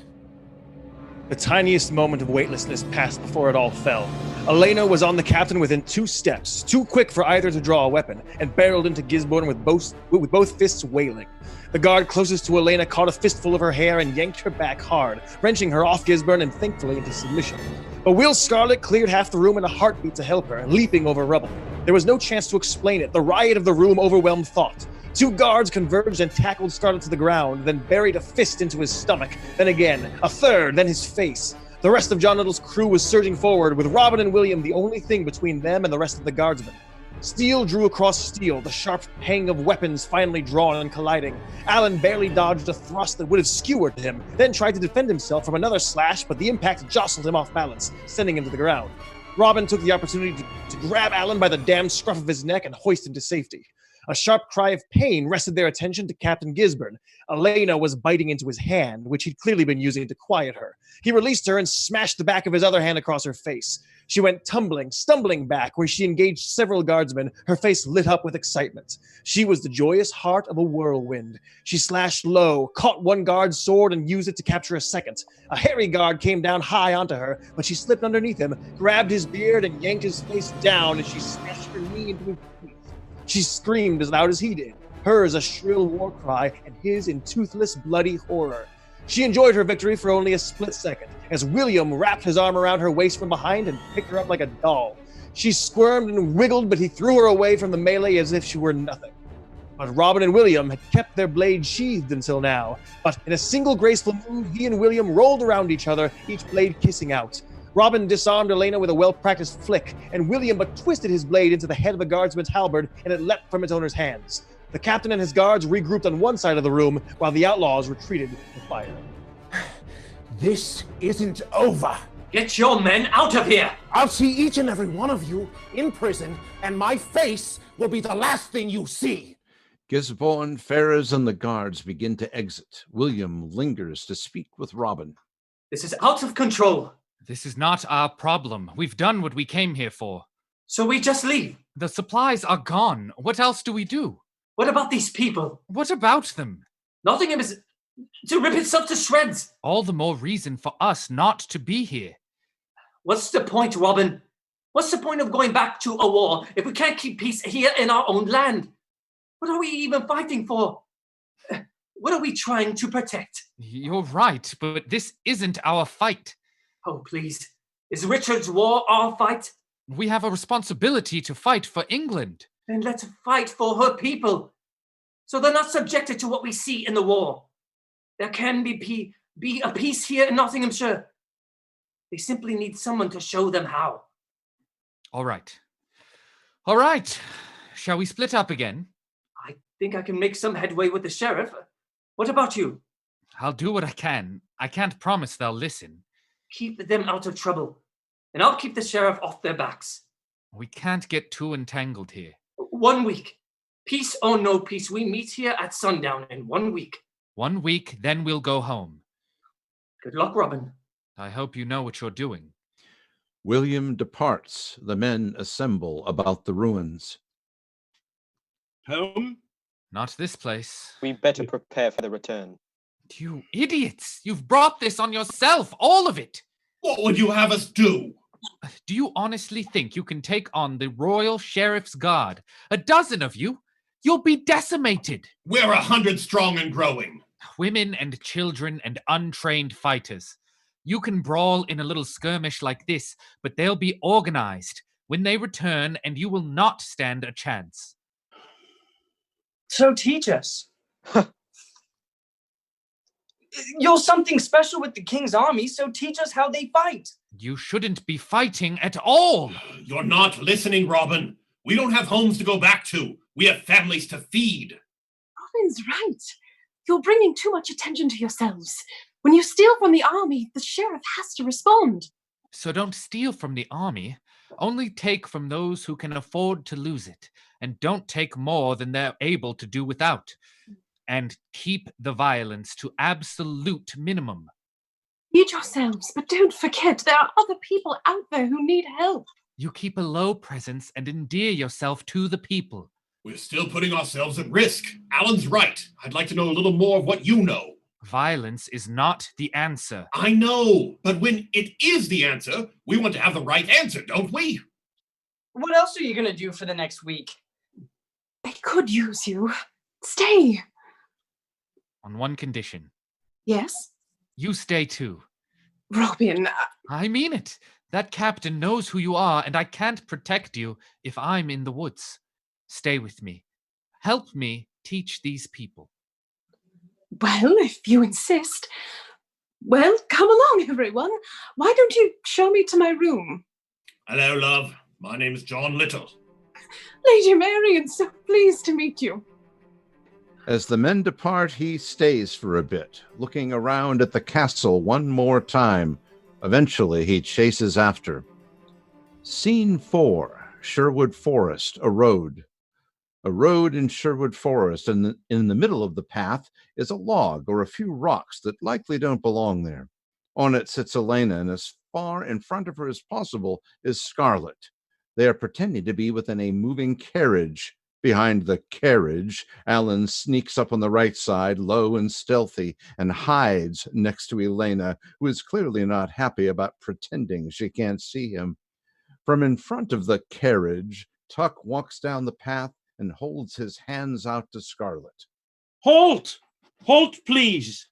The tiniest moment of weightlessness passed before it all fell. Elena was on the captain within 2 steps, too quick for either to draw a weapon, and barreled into Gisborne with both fists wailing. The guard closest to Elena caught a fistful of her hair and yanked her back hard, wrenching her off Gisborne and thankfully into submission. But Will Scarlet cleared half the room in a heartbeat to help her, leaping over rubble. There was no chance to explain it. The riot of the room overwhelmed thought. 2 guards converged and tackled Scarlet to the ground, then buried a fist into his stomach, then again, a third, then his face. The rest of John Little's crew was surging forward, with Robin and William the only thing between them and the rest of the guardsmen. Steel drew across steel, the sharp pang of weapons finally drawn and colliding. Alan barely dodged a thrust that would have skewered him, then tried to defend himself from another slash, but the impact jostled him off balance, sending him to the ground. Robin took the opportunity to grab Alan by the damned scruff of his neck and hoist him to safety. A sharp cry of pain rested their attention to Captain Gisborne. Elena was biting into his hand, which he'd clearly been using to quiet her. He released her and smashed the back of his other hand across her face. She went tumbling, stumbling back, where she engaged several guardsmen, her face lit up with excitement. She was the joyous heart of a whirlwind. She slashed low, caught one guard's sword, and used it to capture a second. A hairy guard came down high onto her, but she slipped underneath him, grabbed his beard, and yanked his face down as she smashed her knee into his face. She screamed as loud as he did, hers a shrill war cry, and his in toothless, bloody horror. She enjoyed her victory for only a split second, as William wrapped his arm around her waist from behind and picked her up like a doll. She squirmed and wriggled, but he threw her away from the melee as if she were nothing. But Robin and William had kept their blades sheathed until now, but in a single graceful move, he and William rolled around each other, each blade kissing out. Robin disarmed Elena with a well-practiced flick, and William but twisted his blade into the head of a guardsman's halberd, and it leapt from its owner's hands. The captain and his guards regrouped on one side of the room, while the outlaws retreated to fire. This isn't over. Get your men out of here! I'll see each and every one of you in prison, and my face will be the last thing you see. Gisborne, Ferrers, and the guards begin to exit. William lingers to speak with Robin. This is out of control. This is not our problem. We've done what we came here for. So we just leave? The supplies are gone. What else do we do? What about these people? What about them? Nottingham is to rip itself to shreds. All the more reason for us not to be here. What's the point, Robin? What's the point of going back to a war if we can't keep peace here in our own land? What are we even fighting for? What are we trying to protect? You're right, but this isn't our fight. Oh, please. Is Richard's war our fight? We have a responsibility to fight for England. Then let's fight for her people, so they're not subjected to what we see in the war. There can be a peace here in Nottinghamshire. They simply need someone to show them how. All right. All right. Shall we split up again? I think I can make some headway with the sheriff. What about you? I'll do what I can. I can't promise they'll listen. Keep them out of trouble, and I'll keep the sheriff off their backs. We can't get too entangled here. 1 week. Peace or no peace, we meet here at sundown in 1 week. 1 week, then we'll go home. Good luck, Robin. I hope you know what you're doing. William departs. The men assemble about the ruins. Home? Not this place. We better prepare for the return. You idiots! You've brought this on yourself, all of it! What would you have us do? Do you honestly think you can take on the Royal Sheriff's Guard? A dozen of you? You'll be decimated! We're 100 strong and growing. Women and children and untrained fighters. You can brawl in a little skirmish like this, but they'll be organized when they return, and you will not stand a chance. So teach us. You're something special with the king's army, so teach us how they fight. You shouldn't be fighting at all. You're not listening, Robin. We don't have homes to go back to. We have families to feed. Robin's right. You're bringing too much attention to yourselves. When you steal from the army, the sheriff has to respond. So don't steal from the army. Only take from those who can afford to lose it, and don't take more than they're able to do without. And keep the violence to absolute minimum. Feed yourselves, but don't forget there are other people out there who need help. You keep a low presence and endear yourself to the people. We're still putting ourselves at risk. Alan's right. I'd like to know a little more of what you know. Violence is not the answer. I know, but when it is the answer, we want to have the right answer, don't we? What else are you going to do for the next week? They could use you. Stay. On one condition. Yes? You stay too. Robin. I mean it. That captain knows who you are, and I can't protect you if I'm in the woods. Stay with me. Help me teach these people. Well, if you insist. Well, come along, everyone. Why don't you show me to my room? Hello, love. My name is John Little. Lady Marian, so pleased to meet you. As the men depart, he stays for a bit, looking around at the castle one more time. Eventually, he chases after. Scene 4, Sherwood Forest, a road. A road in Sherwood Forest, and in the middle of the path is a log or a few rocks that likely don't belong there. On it sits Elena, and as far in front of her as possible is Scarlet. They are pretending to be within a moving carriage. Behind the carriage, Alan sneaks up on the right side, low and stealthy, and hides next to Elena, who is clearly not happy about pretending she can't see him. From in front of the carriage, Tuck walks down the path and holds his hands out to Scarlet. Halt! Halt, please!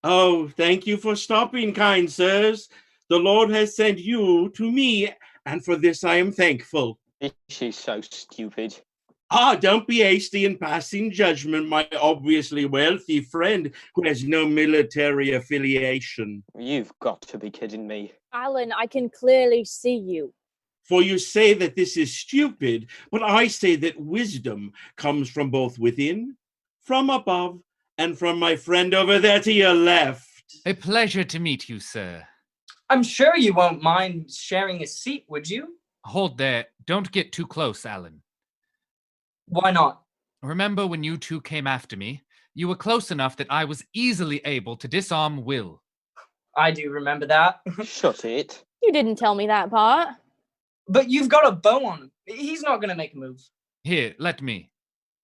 Oh, thank you for stopping, kind sirs. The Lord has sent you to me, and for this I am thankful. She's so stupid. Ah, don't be hasty in passing judgment, my obviously wealthy friend who has no military affiliation. You've got to be kidding me. Alan, I can clearly see you. For you say that this is stupid, but I say that wisdom comes from both within, from above, and from my friend over there to your left. A pleasure to meet you, sir. I'm sure you won't mind sharing a seat, would you? Hold there. Don't get too close, Alan. Why not? Remember when you two came after me? You were close enough that I was easily able to disarm Will. I do remember that. Shut it. You didn't tell me that part. But you've got a bow on him. He's not going to make a move. Here, let me.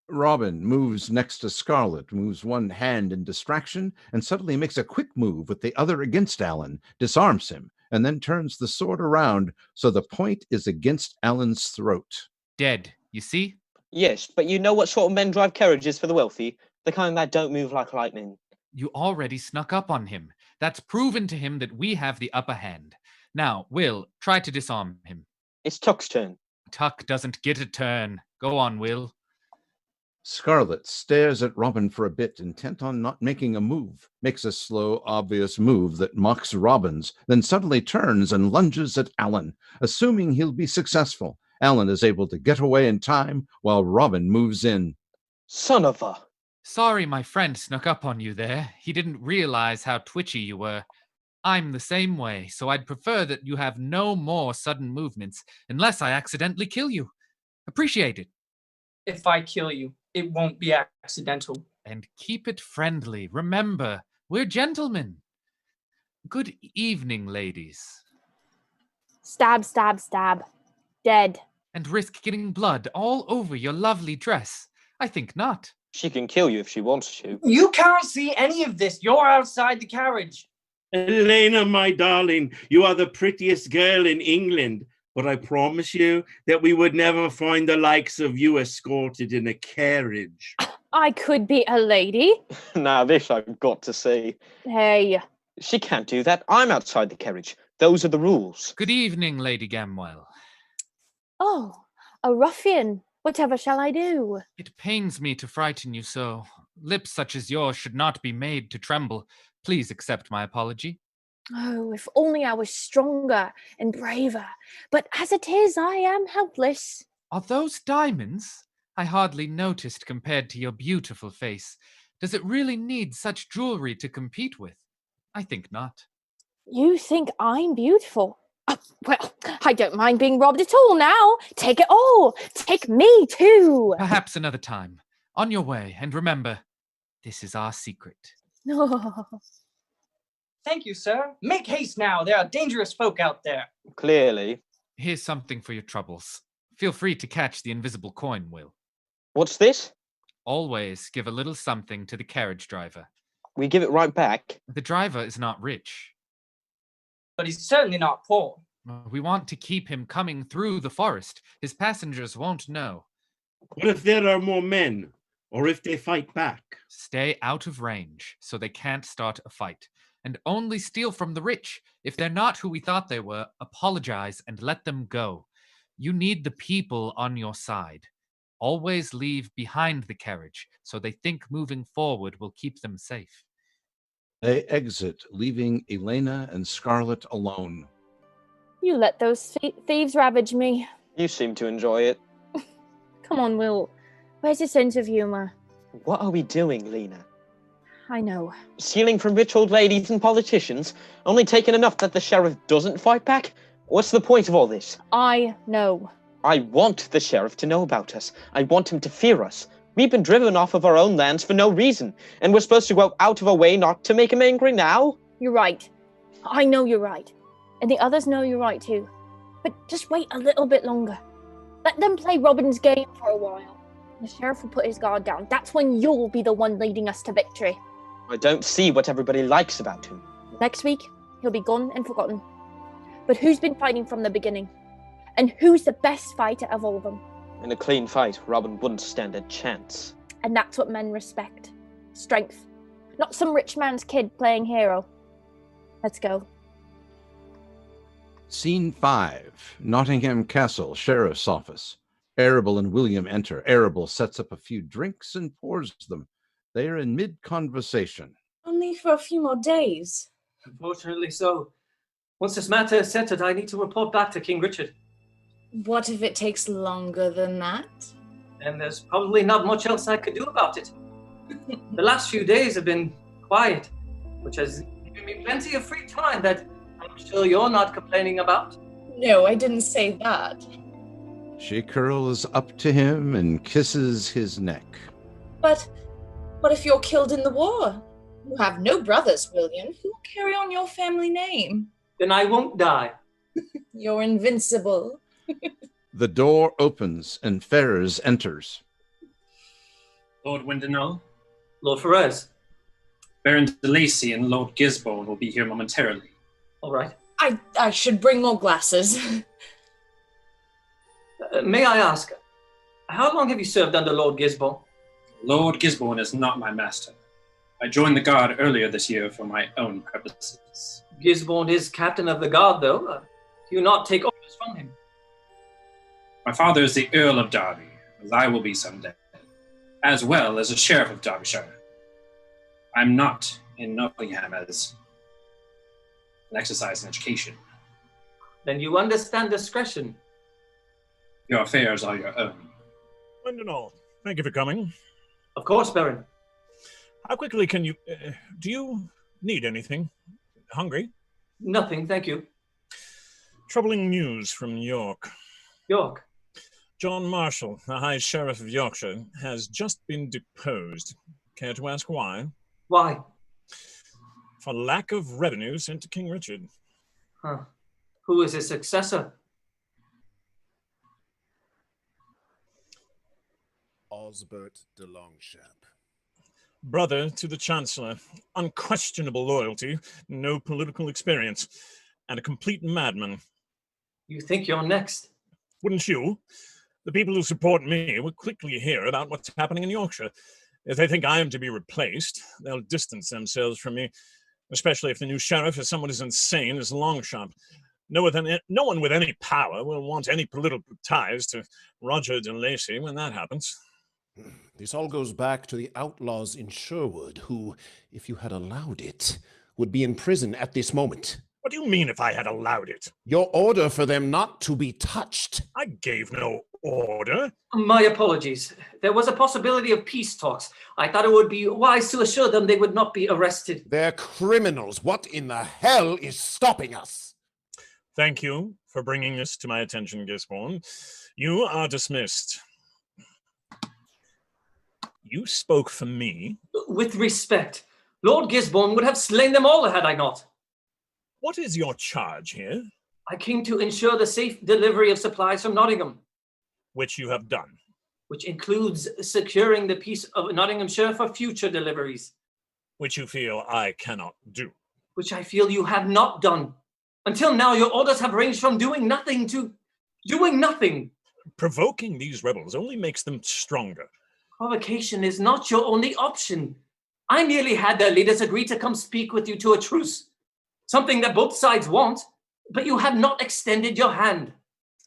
Robin moves next to Scarlet, moves one hand in distraction, and suddenly makes a quick move with the other against Alan, disarms him, and then turns the sword around so the point is against Alan's throat. Dead, you see? Yes, but you know what sort of men drive carriages for the wealthy? The kind that don't move like lightning. You already snuck up on him. That's proven to him that we have the upper hand. Now, Will, try to disarm him. It's Tuck's turn. Tuck doesn't get a turn. Go on, Will. Scarlet stares at Robin for a bit, intent on not making a move, makes a slow, obvious move that mocks Robin's, then suddenly turns and lunges at Alan, assuming he'll be successful. Alan is able to get away in time while Robin moves in. Son of a... Sorry my friend snuck up on you there. He didn't realize how twitchy you were. I'm the same way, so I'd prefer that you have no more sudden movements unless I accidentally kill you. Appreciate it. If I kill you, it won't be accidental. And keep it friendly. Remember, we're gentlemen. Good evening, ladies. Stab, stab, stab. Dead. And risk getting blood all over your lovely dress? I think not. She can kill you if she wants to. You can't see any of this. You're outside the carriage. Elena, my darling, you are the prettiest girl in England, but I promise you that we would never find the likes of you escorted in a carriage. I could be a lady. Now this I've got to see. Hey. She can't do that. I'm outside the carriage. Those are the rules. Good evening, Lady Gamwell. Oh, a ruffian. Whatever shall I do? It pains me to frighten you so. Lips such as yours should not be made to tremble. Please accept my apology. Oh, if only I was stronger and braver. But as it is, I am helpless. Are those diamonds? I hardly noticed compared to your beautiful face. Does it really need such jewelry to compete with? I think not. You think I'm beautiful? Well, I don't mind being robbed at all now. Take it all. Take me too. Perhaps another time. On your way, and remember, this is our secret. No. Thank you, sir. Make haste now. There are dangerous folk out there. Clearly. Here's something for your troubles. Feel free to catch the invisible coin, Will. What's this? Always give a little something to the carriage driver. We give it right back. The driver is not rich. But he's certainly not poor. We want to keep him coming through the forest. His passengers won't know. What if there are more men? Or if they fight back? Stay out of range so they can't start a fight. And only steal from the rich. If they're not who we thought they were, apologize and let them go. You need the people on your side. Always leave behind the carriage so they think moving forward will keep them safe. They exit, leaving Elena and Scarlet alone. You let those thieves ravage me. You seem to enjoy it. Come on, Will. Where's your sense of humor? What are we doing, Lena? I know. Stealing from rich old ladies and politicians? Only taking enough that the sheriff doesn't fight back? What's the point of all this? I know. I want the sheriff to know about us. I want him to fear us. We've been driven off of our own lands for no reason, and we're supposed to go out of our way not to make him angry now? You're right. I know you're right. And the others know you're right too. But just wait a little bit longer. Let them play Robin's game for a while. The sheriff will put his guard down. That's when you'll be the one leading us to victory. I don't see what everybody likes about him. Next week, he'll be gone and forgotten. But who's been fighting from the beginning? And who's the best fighter of all of them? In a clean fight, Robin wouldn't stand a chance. And that's what men respect. Strength. Not some rich man's kid playing hero. Let's go. Scene 5, Nottingham Castle, Sheriff's Office. Arable and William enter. Arable sets up a few drinks and pours them. They are in mid-conversation. Only for a few more days. Unfortunately so. Once this matter is settled, I need to report back to King Richard. What if it takes longer than that? And there's probably not much else I could do about it. The last few days have been quiet, which has given me plenty of free time that I'm sure you're not complaining about. No, I didn't say that. She curls up to him and kisses his neck. But what if you're killed in the war? You have no brothers, William. Who will carry on your family name? Then I won't die. You're invincible. The door opens and Ferrers enters. Lord Windenall, Lord Ferrers. Baron de Lacy and Lord Gisborne will be here momentarily. All right. I should bring more glasses. May I ask, how long have you served under Lord Gisborne? Lord Gisborne is not my master. I joined the guard earlier this year for my own purposes. Gisborne is captain of the guard, though. Do you not take orders from him? My father is the Earl of Derby, as I will be someday, as well as a sheriff of Derbyshire. I'm not in Nottingham as an exercise in education. Then you understand discretion. Your affairs are your own. Windenall, thank you for coming. Of course, Baron. How quickly can you... do you need anything? Hungry? Nothing, thank you. Troubling news from York. York? John Marshall, the High Sheriff of Yorkshire, has just been deposed. Care to ask why? Why? For lack of revenue sent to King Richard. Huh. Who is his successor? Osbert de Longchamp. Brother to the Chancellor, unquestionable loyalty, no political experience, and a complete madman. You think you're next? Wouldn't you? The people who support me will quickly hear about what's happening in Yorkshire. If they think I am to be replaced, they'll distance themselves from me, especially if the new sheriff is someone as insane as Longchamp. No one with any power will want any political ties to Roger de Lacy when that happens. This all goes back to the outlaws in Sherwood, who, if you had allowed it, would be in prison at this moment. What do you mean if I had allowed it? Your order for them not to be touched. I gave no order. My apologies. There was a possibility of peace talks. I thought it would be wise to assure them they would not be arrested. They're criminals. What in the hell is stopping us? Thank you for bringing this to my attention, Gisborne. You are dismissed. You spoke for me. With respect, Lord Gisborne would have slain them all had I not. What is your charge here? I came to ensure the safe delivery of supplies from Nottingham. Which you have done. Which includes securing the peace of Nottinghamshire for future deliveries. Which you feel I cannot do. Which I feel you have not done. Until now, your orders have ranged from doing nothing to doing nothing. Provoking these rebels only makes them stronger. Provocation is not your only option. I nearly had their leaders agree to come speak with you to a truce. Something that both sides want, but you have not extended your hand.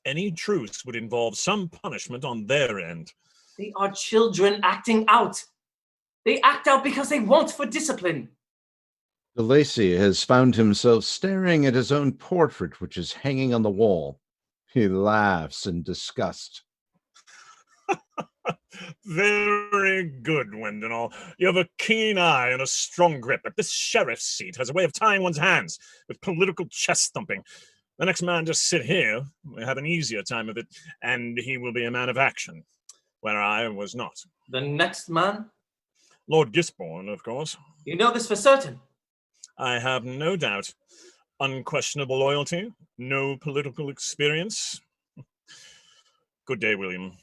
Any truce would involve some punishment on their end. They are children acting out. They act out because they want for discipline. De Lacy has found himself staring at his own portrait, which is hanging on the wall. He laughs in disgust. Very good, Wendenall. You have a keen eye and a strong grip, but this sheriff's seat has a way of tying one's hands with political chest thumping. The next man to sit here will have an easier time of it, and he will be a man of action, where I was not. The next man? Lord Gisborne, of course. You know this for certain? I have no doubt. Unquestionable loyalty, no political experience. Good day, William.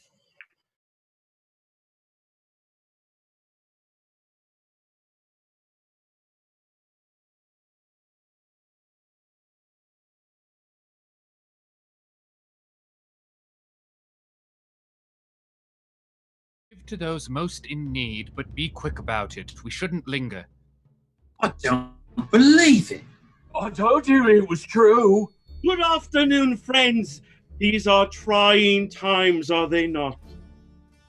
Give to those most in need, but be quick about it. We shouldn't linger. I don't believe it. I told you it was true. Good afternoon, friends. These are trying times, are they not?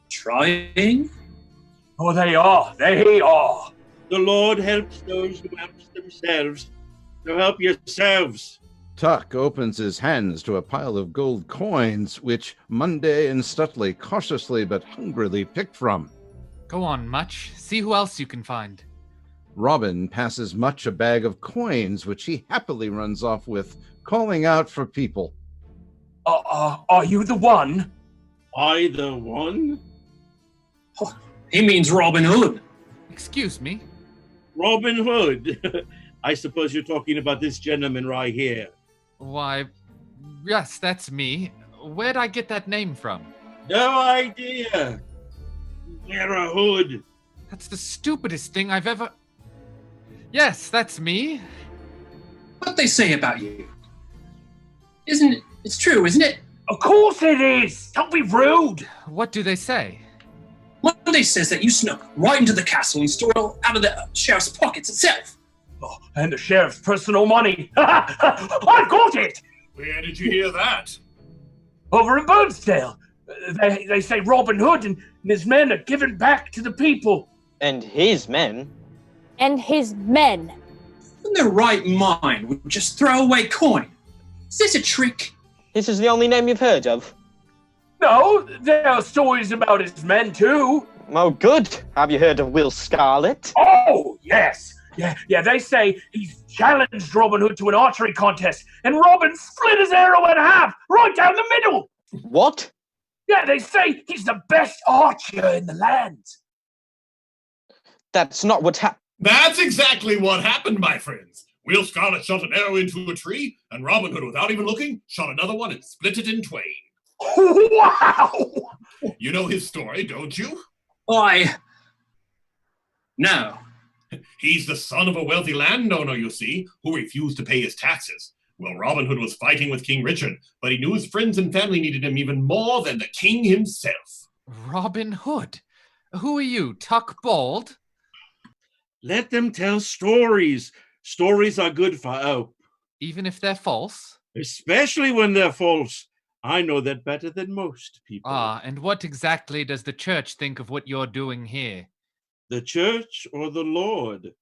Trying? Oh, they are. They are. The Lord helps those who help themselves. So help yourselves. Tuck opens his hands to a pile of gold coins, which Monday and Stutley cautiously but hungrily pick from. Go on, Much. See who else you can find. Robin passes Much a bag of coins, which he happily runs off with, calling out for people. Are you the one? I the one? Oh, he means Robin Hood. Excuse me? Robin Hood? I suppose you're talking about this gentleman right here. Why, yes, that's me. Where'd I get that name from? No idea. Wear a hood. That's the stupidest thing I've ever... Yes, that's me. What they say about you? Isn't it? It's true, isn't it? Of course it is. Don't be rude. What do they say? Monday says that you snuck right into the castle and stole it all out of the sheriff's pockets itself. Oh, and the sheriff's personal money. I've got it. Where did you hear that? Over in Burnsdale. They say Robin Hood and his men are giving back to the people. And his men? And his men. In their right mind would just throw away coin. Is this a trick? This is the only name you've heard of? No, there are stories about his men too. Oh, good. Have you heard of Will Scarlet? Oh, yes. Yeah, they say he's challenged Robin Hood to an archery contest, and Robin split his arrow in half, right down the middle. What? Yeah, they say he's the best archer in the land. That's not what That's exactly what happened, my friends. Will Scarlet shot an arrow into a tree, and Robin Hood, without even looking, shot another one and split it in twain. Wow! You know his story, don't you? Why? No. He's the son of a wealthy landowner, you see, who refused to pay his taxes. Well, Robin Hood was fighting with King Richard, but he knew his friends and family needed him even more than the king himself. Robin Hood? Who are you, Tuck Bald? Let them tell stories. Stories are good for hope. Even if they're false? Especially when they're false. I know that better than most people. Ah, and what exactly does the church think of what you're doing here? The church or the Lord?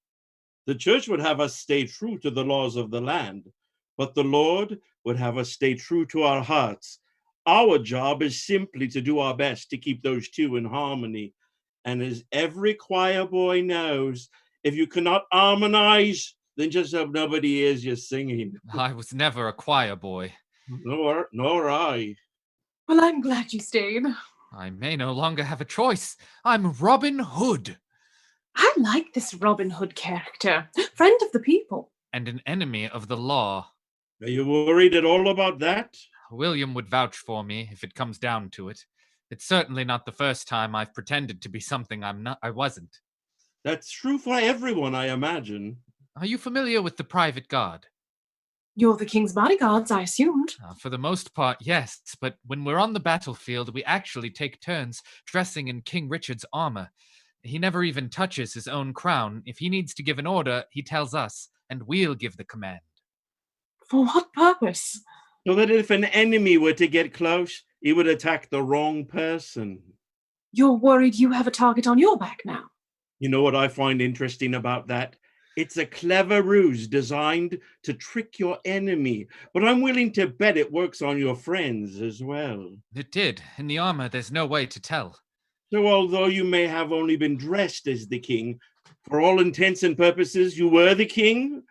The church would have us stay true to the laws of the land, but the Lord would have us stay true to our hearts. Our job is simply to do our best to keep those two in harmony. And as every choir boy knows, if you cannot harmonize, then just hope nobody hears you singing. I was never a choir boy. Nor I. Well, I'm glad you stayed. I may no longer have a choice. I'm Robin Hood. I like this Robin Hood character. Friend of the people. And an enemy of the law. Are you worried at all about that? William would vouch for me if it comes down to it. It's certainly not the first time I've pretended to be something I wasn't. That's true for everyone, I imagine. Are you familiar with the private guard? You're the king's bodyguards, I assumed. For the most part, yes, but when we're on the battlefield, we actually take turns dressing in King Richard's armor. He never even touches his own crown. If he needs to give an order, he tells us, and we'll give the command. For what purpose? So that if an enemy were to get close, he would attack the wrong person. You're worried you have a target on your back now. You know what I find interesting about that? It's a clever ruse designed to trick your enemy, but I'm willing to bet it works on your friends as well. It did. In the armor, there's no way to tell. So although you may have only been dressed as the king, for all intents and purposes, you were the king?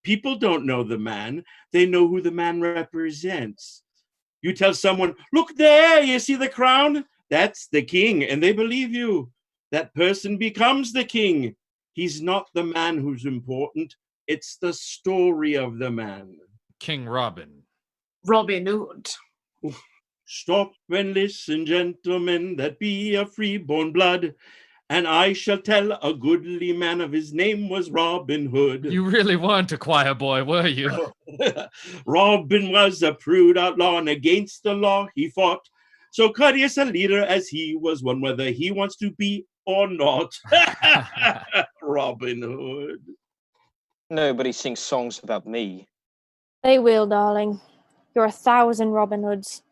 People don't know the man. They know who the man represents. You tell someone, look there, you see the crown? That's the king, and they believe you. That person becomes the king. He's not the man who's important. It's the story of the man. King Robin. Robin Hood. Stop and listen, gentlemen, that be of free-born blood, and I shall tell a goodly man of his name was Robin Hood. You really weren't a choir boy, were you? Robin was a prude outlaw, and against the law he fought. So courteous a leader as he was one, whether he wants to be or not. Robin Hood. Nobody sings songs about me. They will, darling. You're 1,000 Robin Hoods.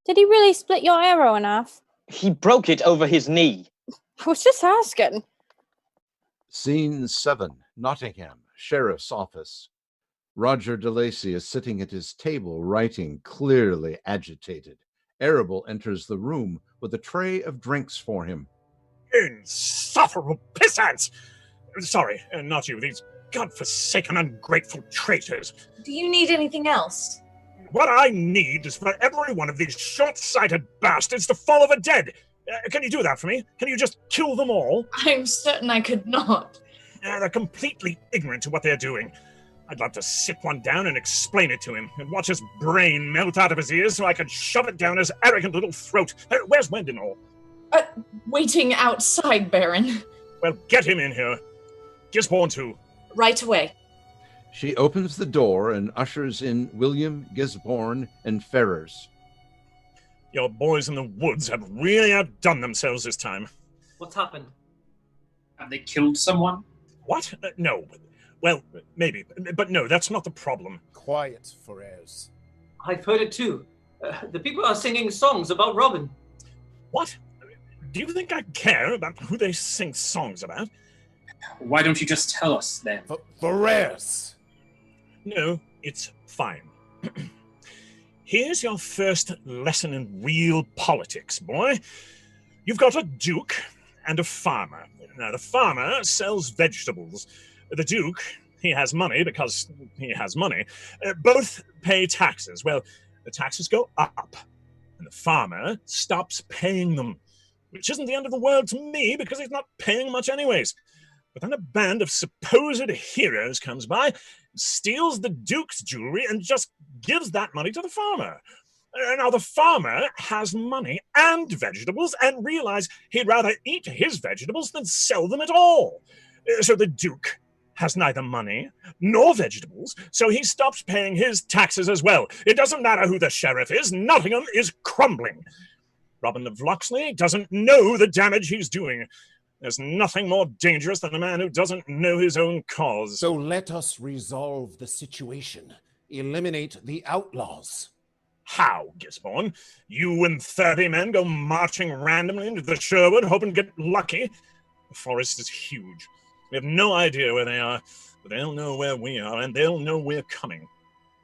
Did he really split your arrow in half? He broke it over his knee. I was just asking. Scene 7, Nottingham, Sheriff's Office. Roger de Lacy is sitting at his table, writing, clearly agitated. Arable enters the room with a tray of drinks for him. Insufferable pissants! Sorry, not you, these godforsaken, ungrateful traitors. Do you need anything else? What I need is for every one of these short-sighted bastards to fall over dead. Can you do that for me? Can you just kill them all? I'm certain I could not. They're completely ignorant to what they're doing. I'd love to sit one down and explain it to him, and watch his brain melt out of his ears so I could shove it down his arrogant little throat. Where's Wendenall? Waiting outside, Baron. Well, get him in here. Gisborne too. Right away. She opens the door and ushers in William, Gisborne, and Ferrers. Your boys in the woods have really outdone themselves this time. What's happened? Have they killed someone? What? No. Well, maybe. But no, that's not the problem. Quiet, Ferrers. I've heard it too. The people are singing songs about Robin. What? Do you think I care about who they sing songs about? Why don't you just tell us then? Ferrers! No, it's fine. Here's your first lesson in real politics, boy. You've got a duke and a farmer. Now, the farmer sells vegetables. The duke, he has money because he has money. Both pay taxes. Well, the taxes go up, and the farmer stops paying them, which isn't the end of the world to me because he's not paying much anyways. But then a band of supposed heroes comes by, steals the Duke's jewelry, and just gives that money to the farmer. Now, the farmer has money and vegetables and realized he'd rather eat his vegetables than sell them at all. So the Duke has neither money nor vegetables, so he stops paying his taxes as well. It doesn't matter who the sheriff is, Nottingham is crumbling. Robin of Locksley doesn't know the damage he's doing. There's nothing more dangerous than a man who doesn't know his own cause. So let us resolve the situation. Eliminate the outlaws. How, Gisborne? You and 30 men go marching randomly into the Sherwood, hoping to get lucky? The forest is huge. We have no idea where they are, but they'll know where we are, and they'll know we're coming.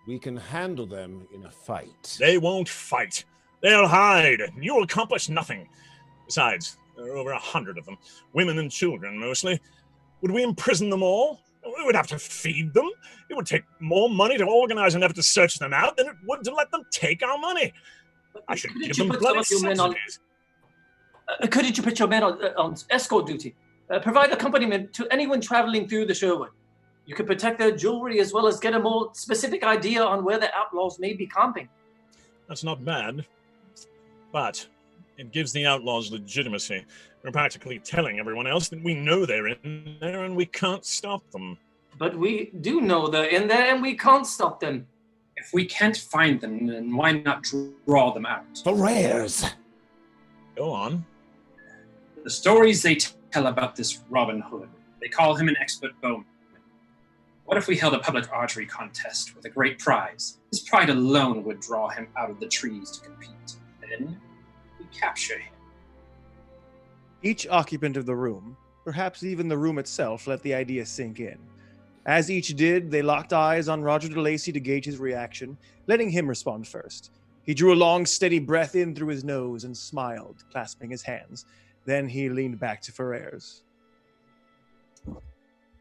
We can handle them in a fight. They won't fight. They'll hide. You'll accomplish nothing. Besides, there are over 100 of them, women and children mostly. Would we imprison them all? We would have to feed them. It would take more money to organize an effort to search them out than it would to let them take our money. I should give them bloody subsidies. Couldn't you put your men on escort duty? Provide accompaniment to anyone traveling through the Sherwood. You could protect their jewelry as well as get a more specific idea on where the outlaws may be camping. That's not bad, but it gives the outlaws legitimacy. We're practically telling everyone else that we know they're in there and we can't stop them. But we do know they're in there and we can't stop them. If we can't find them, then why not draw them out? The rares! Go on. The stories they tell about this Robin Hood, they call him an expert bowman. What if we held a public archery contest with a great prize? His pride alone would draw him out of the trees to compete. Then we capture him. Each occupant of the room, perhaps even the room itself, let the idea sink in. As each did, they locked eyes on Roger de Lacy to gauge his reaction, letting him respond first. He drew a long, steady breath in through his nose and smiled, clasping his hands. Then he leaned back to Ferrers.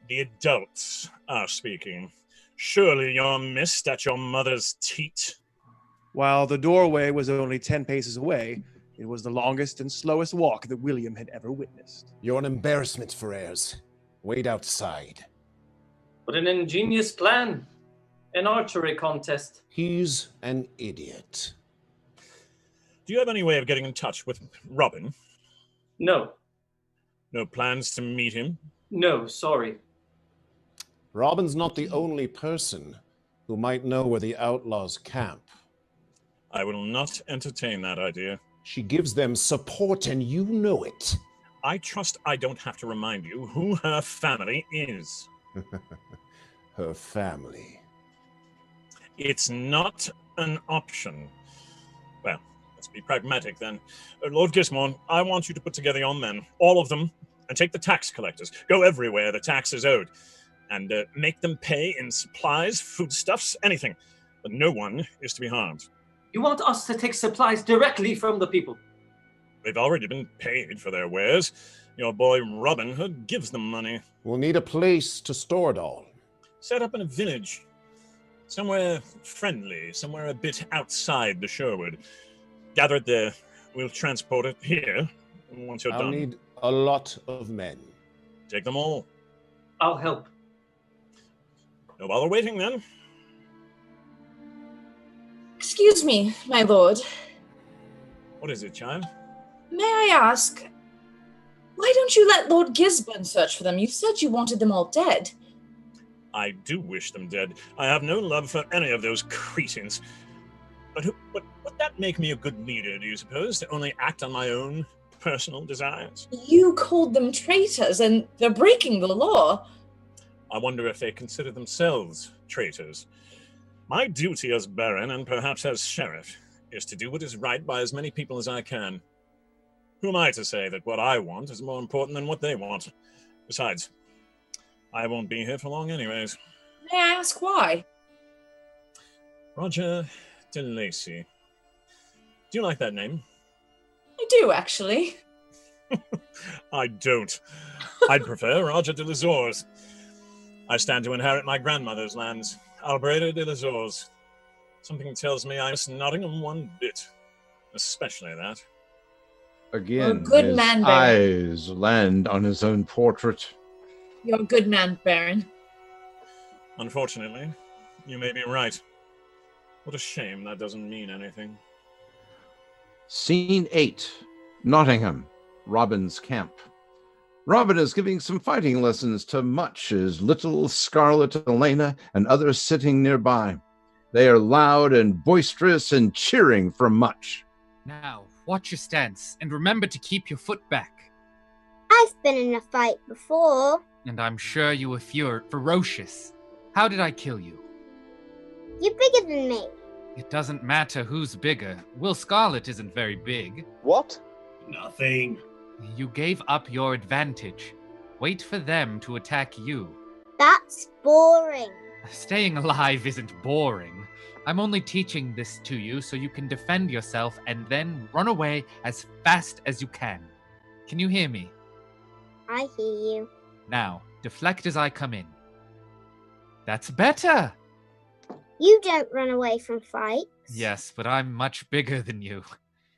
The adults are speaking. Surely you're missed at your mother's teat. While the doorway was only 10 paces away, it was the longest and slowest walk that William had ever witnessed. You're an embarrassment, Ferrers. Wait outside. What an ingenious plan. An archery contest. He's an idiot. Do you have any way of getting in touch with Robin? No. No plans to meet him? No, sorry. Robin's not the only person who might know where the outlaws camp. I will not entertain that idea. She gives them support, and you know it. I trust I don't have to remind you who her family is. Her family. It's not an option. Well, let's be pragmatic then. Lord Gisborne, I want you to put together your men, all of them, and take the tax collectors. Go everywhere the tax is owed. And make them pay in supplies, foodstuffs, anything. But no one is to be harmed. You want us to take supplies directly from the people? They've already been paid for their wares. Your boy Robin Hood gives them money. We'll need a place to store it all. Set up in a village. Somewhere friendly, somewhere a bit outside the Sherwood. Gather it there. We'll transport it here once you're done. I'll need a lot of men. Take them all. I'll help. No bother waiting then. Excuse me, my lord. What is it, child? May I ask, why don't you let Lord Gisborne search for them? You said you wanted them all dead. I do wish them dead. I have no love for any of those cretins. But would that make me a good leader, do you suppose, to only act on my own personal desires? You called them traitors, and they're breaking the law. I wonder if they consider themselves traitors. My duty as Baron, and perhaps as Sheriff, is to do what is right by as many people as I can. Who am I to say that what I want is more important than what they want? Besides, I won't be here for long anyways. May I ask why? Roger de Lacy. Do you like that name? I do, actually. I don't. I'd prefer Roger de Lizors. I stand to inherit my grandmother's lands, Albreda de Lizors. Something tells me I miss Nottingham one bit. Especially that. Again, good his man, Baron. eyes land on his own portrait. You're a good man, Baron. Unfortunately, you may be right. What a shame that doesn't mean anything. Scene 8, Nottingham, Robin's camp. Robin is giving some fighting lessons to Much, his little Scarlet Elena, and others sitting nearby. They are loud and boisterous and cheering for Much. Now, watch your stance, and remember to keep your foot back. I've been in a fight before. And I'm sure you were ferocious. How did I kill you? You're bigger than me. It doesn't matter who's bigger. Will Scarlet isn't very big. What? Nothing. You gave up your advantage. Wait for them to attack you. That's boring. Staying alive isn't boring. I'm only teaching this to you so you can defend yourself and then run away as fast as you can. Can you hear me? I hear you. Now, deflect as I come in. That's better! You don't run away from fights. Yes, but I'm much bigger than you.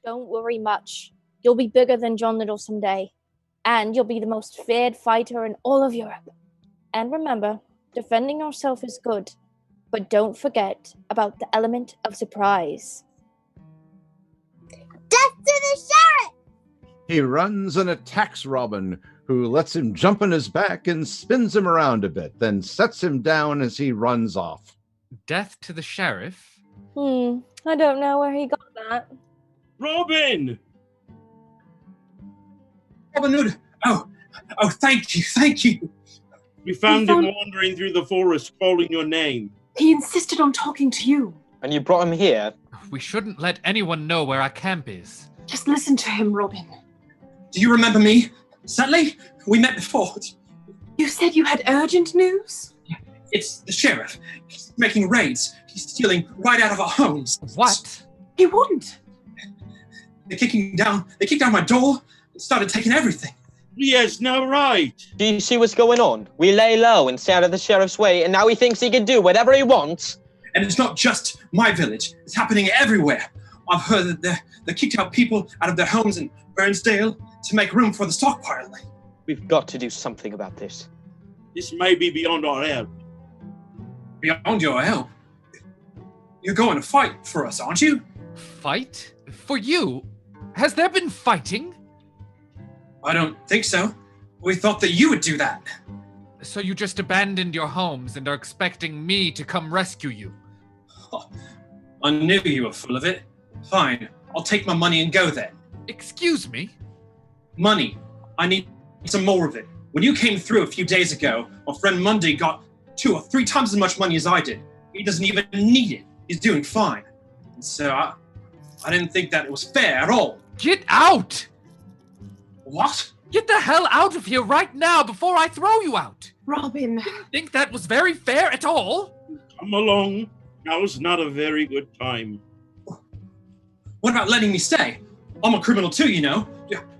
Don't worry much. You'll be bigger than John Little someday. And you'll be the most feared fighter in all of Europe. And remember, defending yourself is good. But don't forget about the element of surprise. Death to the sheriff! He runs and attacks Robin, who lets him jump on his back and spins him around a bit, then sets him down as he runs off. Death to the sheriff? I don't know where he got that. Robin! Robin Hood! Oh, thank you. We found him wandering through the forest, calling your name. He insisted on talking to you. And you brought him here? We shouldn't let anyone know where our camp is. Just listen to him, Robin. Do you remember me? Sadly, we met before. You said you had urgent news? It's the sheriff. He's making raids. He's stealing right out of our homes. What? He wouldn't. They kicked down my door and started taking everything. Yes, no, right. Do you see what's going on? We lay low and stay out of the sheriff's way, and now he thinks he can do whatever he wants. And it's not just my village. It's happening everywhere. I've heard that they kicked out people out of their homes in Burnsdale to make room for the stockpiling. We've got to do something about this. This may be beyond our help. Beyond your help? You're going to fight for us, aren't you? Fight? For you? Has there been fighting? I don't think so. We thought that you would do that. So you just abandoned your homes and are expecting me to come rescue you? Oh, I knew you were full of it. Fine, I'll take my money and go then. Excuse me? Money. I need some more of it. When you came through a few days ago, my friend Monday got 2 or 3 times as much money as I did. He doesn't even need it. He's doing fine. And so I didn't think that it was fair at all. Get out! What? Get the hell out of here right now before I throw you out! Robin. Didn't think that was very fair at all? Come along. Now's not a very good time. What about letting me stay? I'm a criminal too, you know.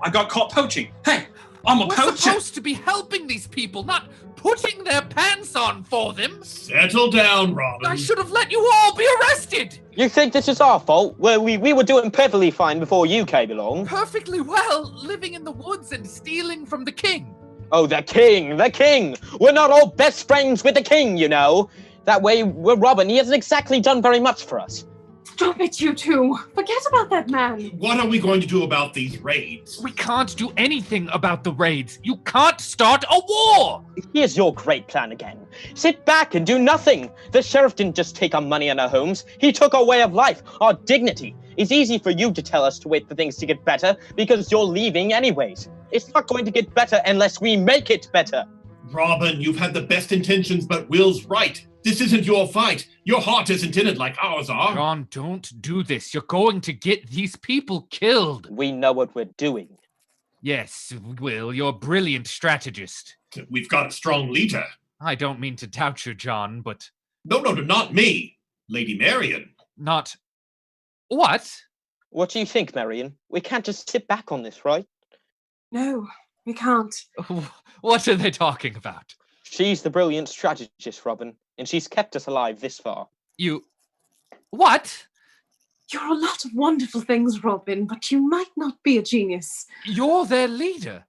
I got caught poaching. Hey, I'm a We're poacher. supposed to be helping these people, not putting their pants on for them. Settle down, Robin. I should have let you all be arrested. You think this is our fault? Well, we were doing perfectly fine before you came along. Perfectly well, living in the woods and stealing from the king. Oh, the king, the king! We're not all best friends with the king, you know. That way, we're Robin. He hasn't exactly done very much for us. Stop it, you two. Forget about that man. What are we going to do about these raids? We can't do anything about the raids. You can't start a war! Here's your great plan again. Sit back and do nothing. The sheriff didn't just take our money and our homes. He took our way of life, our dignity. It's easy for you to tell us to wait for things to get better because you're leaving anyways. It's not going to get better unless we make it better. Robin, you've had the best intentions, but Will's right. This isn't your fight. Your heart isn't in it like ours are. John, don't do this. You're going to get these people killed. We know what we're doing. Yes, Will, you're a brilliant strategist. We've got a strong leader. I don't mean to doubt you, John, but... No, not me. Lady Marion. Not... What? What do you think, Marion? We can't just sit back on this, right? No, we can't. What are they talking about? She's the brilliant strategist, Robin, and she's kept us alive this far. You... What? You're a lot of wonderful things, Robin, but you might not be a genius. You're their leader.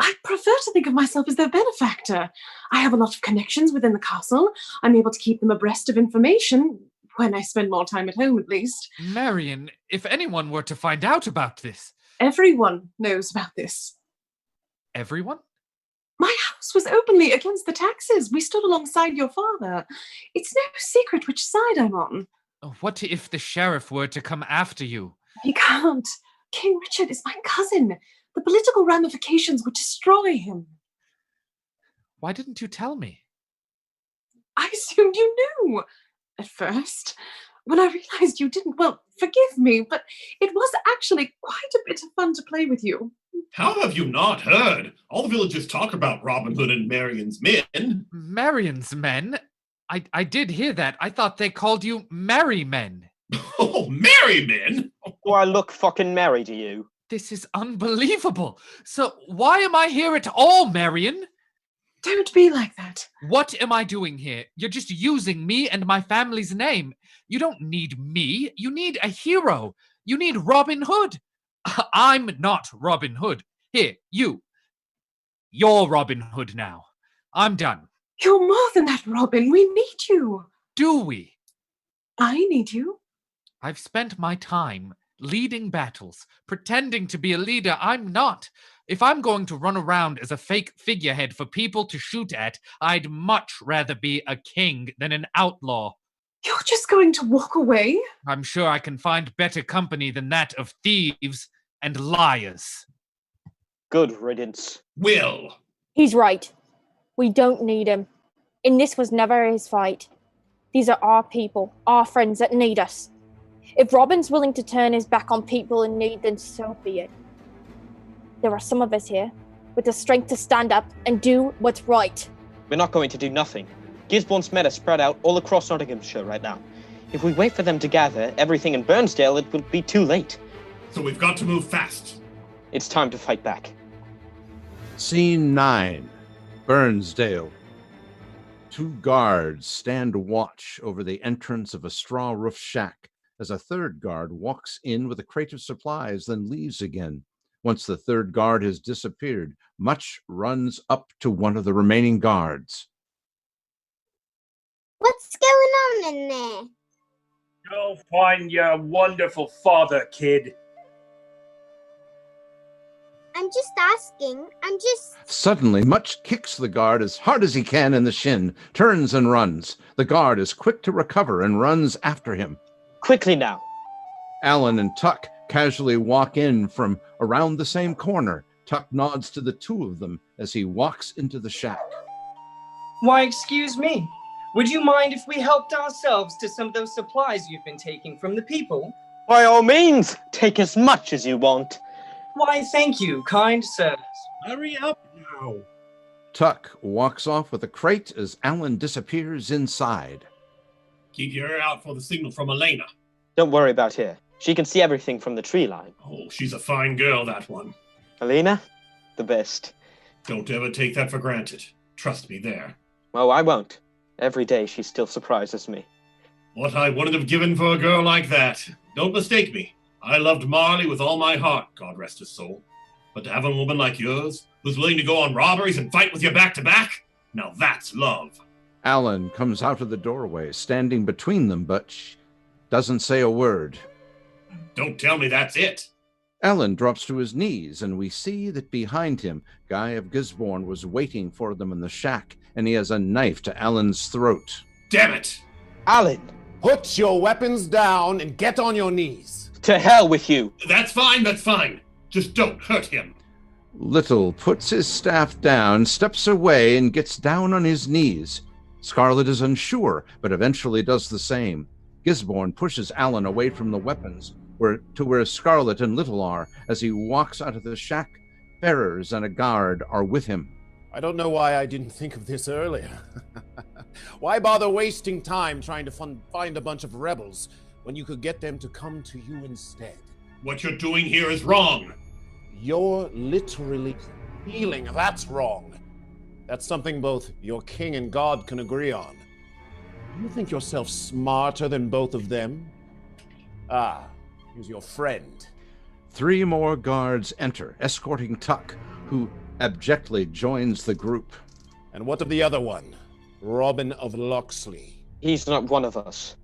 I prefer to think of myself as their benefactor. I have a lot of connections within the castle. I'm able to keep them abreast of information, when I spend more time at home, at least. Marion, if anyone were to find out about this... Everyone knows about this. Everyone? My house was openly against the taxes. We stood alongside your father. It's no secret which side I'm on. What if the sheriff were to come after you? He can't. King Richard is my cousin. The political ramifications would destroy him. Why didn't you tell me? I assumed you knew. At first. When I realized you didn't, well, forgive me, but it was actually quite a bit of fun to play with you. How have you not heard? All the villagers talk about Robin Hood and Marion's men. Marion's men? I did hear that. I thought they called you merry men. Oh, merry men? Do I look fucking merry to you? This is unbelievable. So why am I here at all, Marion? Don't be like that. What am I doing here? You're just using me and my family's name. You don't need me. You need a hero. You need Robin Hood. I'm not Robin Hood. Here, you. You're Robin Hood now. I'm done. You're more than that, Robin. We need you. Do we? I need you. I've spent my time leading battles, pretending to be a leader I'm not. If I'm going to run around as a fake figurehead for people to shoot at, I'd much rather be a king than an outlaw. You're just going to walk away? I'm sure I can find better company than that of thieves and liars. Good riddance. Will. He's right. We don't need him. And this was never his fight. These are our people, our friends that need us. If Robin's willing to turn his back on people in need, then so be it. There are some of us here with the strength to stand up and do what's right. We're not going to do nothing. Gisborne's men are spread out all across Nottinghamshire right now. If we wait for them to gather everything in Burnsdale, it will be too late. So we've got to move fast. It's time to fight back. Scene 9. Burnsdale. 2 guards stand watch over the entrance of a straw-roofed shack as a 3rd guard walks in with a crate of supplies, then leaves again. Once the 3rd guard has disappeared, Much runs up to one of the remaining guards. What's going on in there? Go find your wonderful father, kid. I'm just asking. Suddenly, Much kicks the guard as hard as he can in the shin, turns and runs. The guard is quick to recover and runs after him. Quickly now. Alan and Tuck casually walk in from around the same corner. Tuck nods to the 2 of them as he walks into the shack. Why, excuse me. Would you mind if we helped ourselves to some of those supplies you've been taking from the people? By all means, take as much as you want. Why, thank you, kind sirs. Hurry up now. Tuck walks off with a crate as Alan disappears inside. Keep your ear out for the signal from Elena. Don't worry about her. She can see everything from the tree line. Oh, she's a fine girl, that one. Elena? The best. Don't ever take that for granted. Trust me there. Oh, I won't. Every day she still surprises me. What I wouldn't have given for a girl like that. Don't mistake me. I loved Marley with all my heart, God rest his soul. But to have a woman like yours, who's willing to go on robberies and fight with you back to back, now that's love. Alan comes out of the doorway, standing between them, but doesn't say a word. Don't tell me that's it. Alan drops to his knees, and we see that behind him, Guy of Gisborne was waiting for them in the shack, and he has a knife to Alan's throat. Damn it! Alan! Put your weapons down and get on your knees. To hell with you! That's fine, that's fine. Just don't hurt him. Little puts his staff down, steps away, and gets down on his knees. Scarlet is unsure, but eventually does the same. Gisborne pushes Alan away from the weapons, to where Scarlet and Little are. As he walks out of the shack, bearers and a guard are with him. I don't know why I didn't think of this earlier. Why bother wasting time trying to find a bunch of rebels when you could get them to come to you instead? What you're doing here is wrong. You're literally stealing. That's wrong. That's something both your king and God can agree on. You think yourself smarter than both of them? Ah, here's your friend. 3 more guards enter, escorting Tuck, who, abjectly joins the group. And what of the other one? Robin of Locksley. He's not one of us.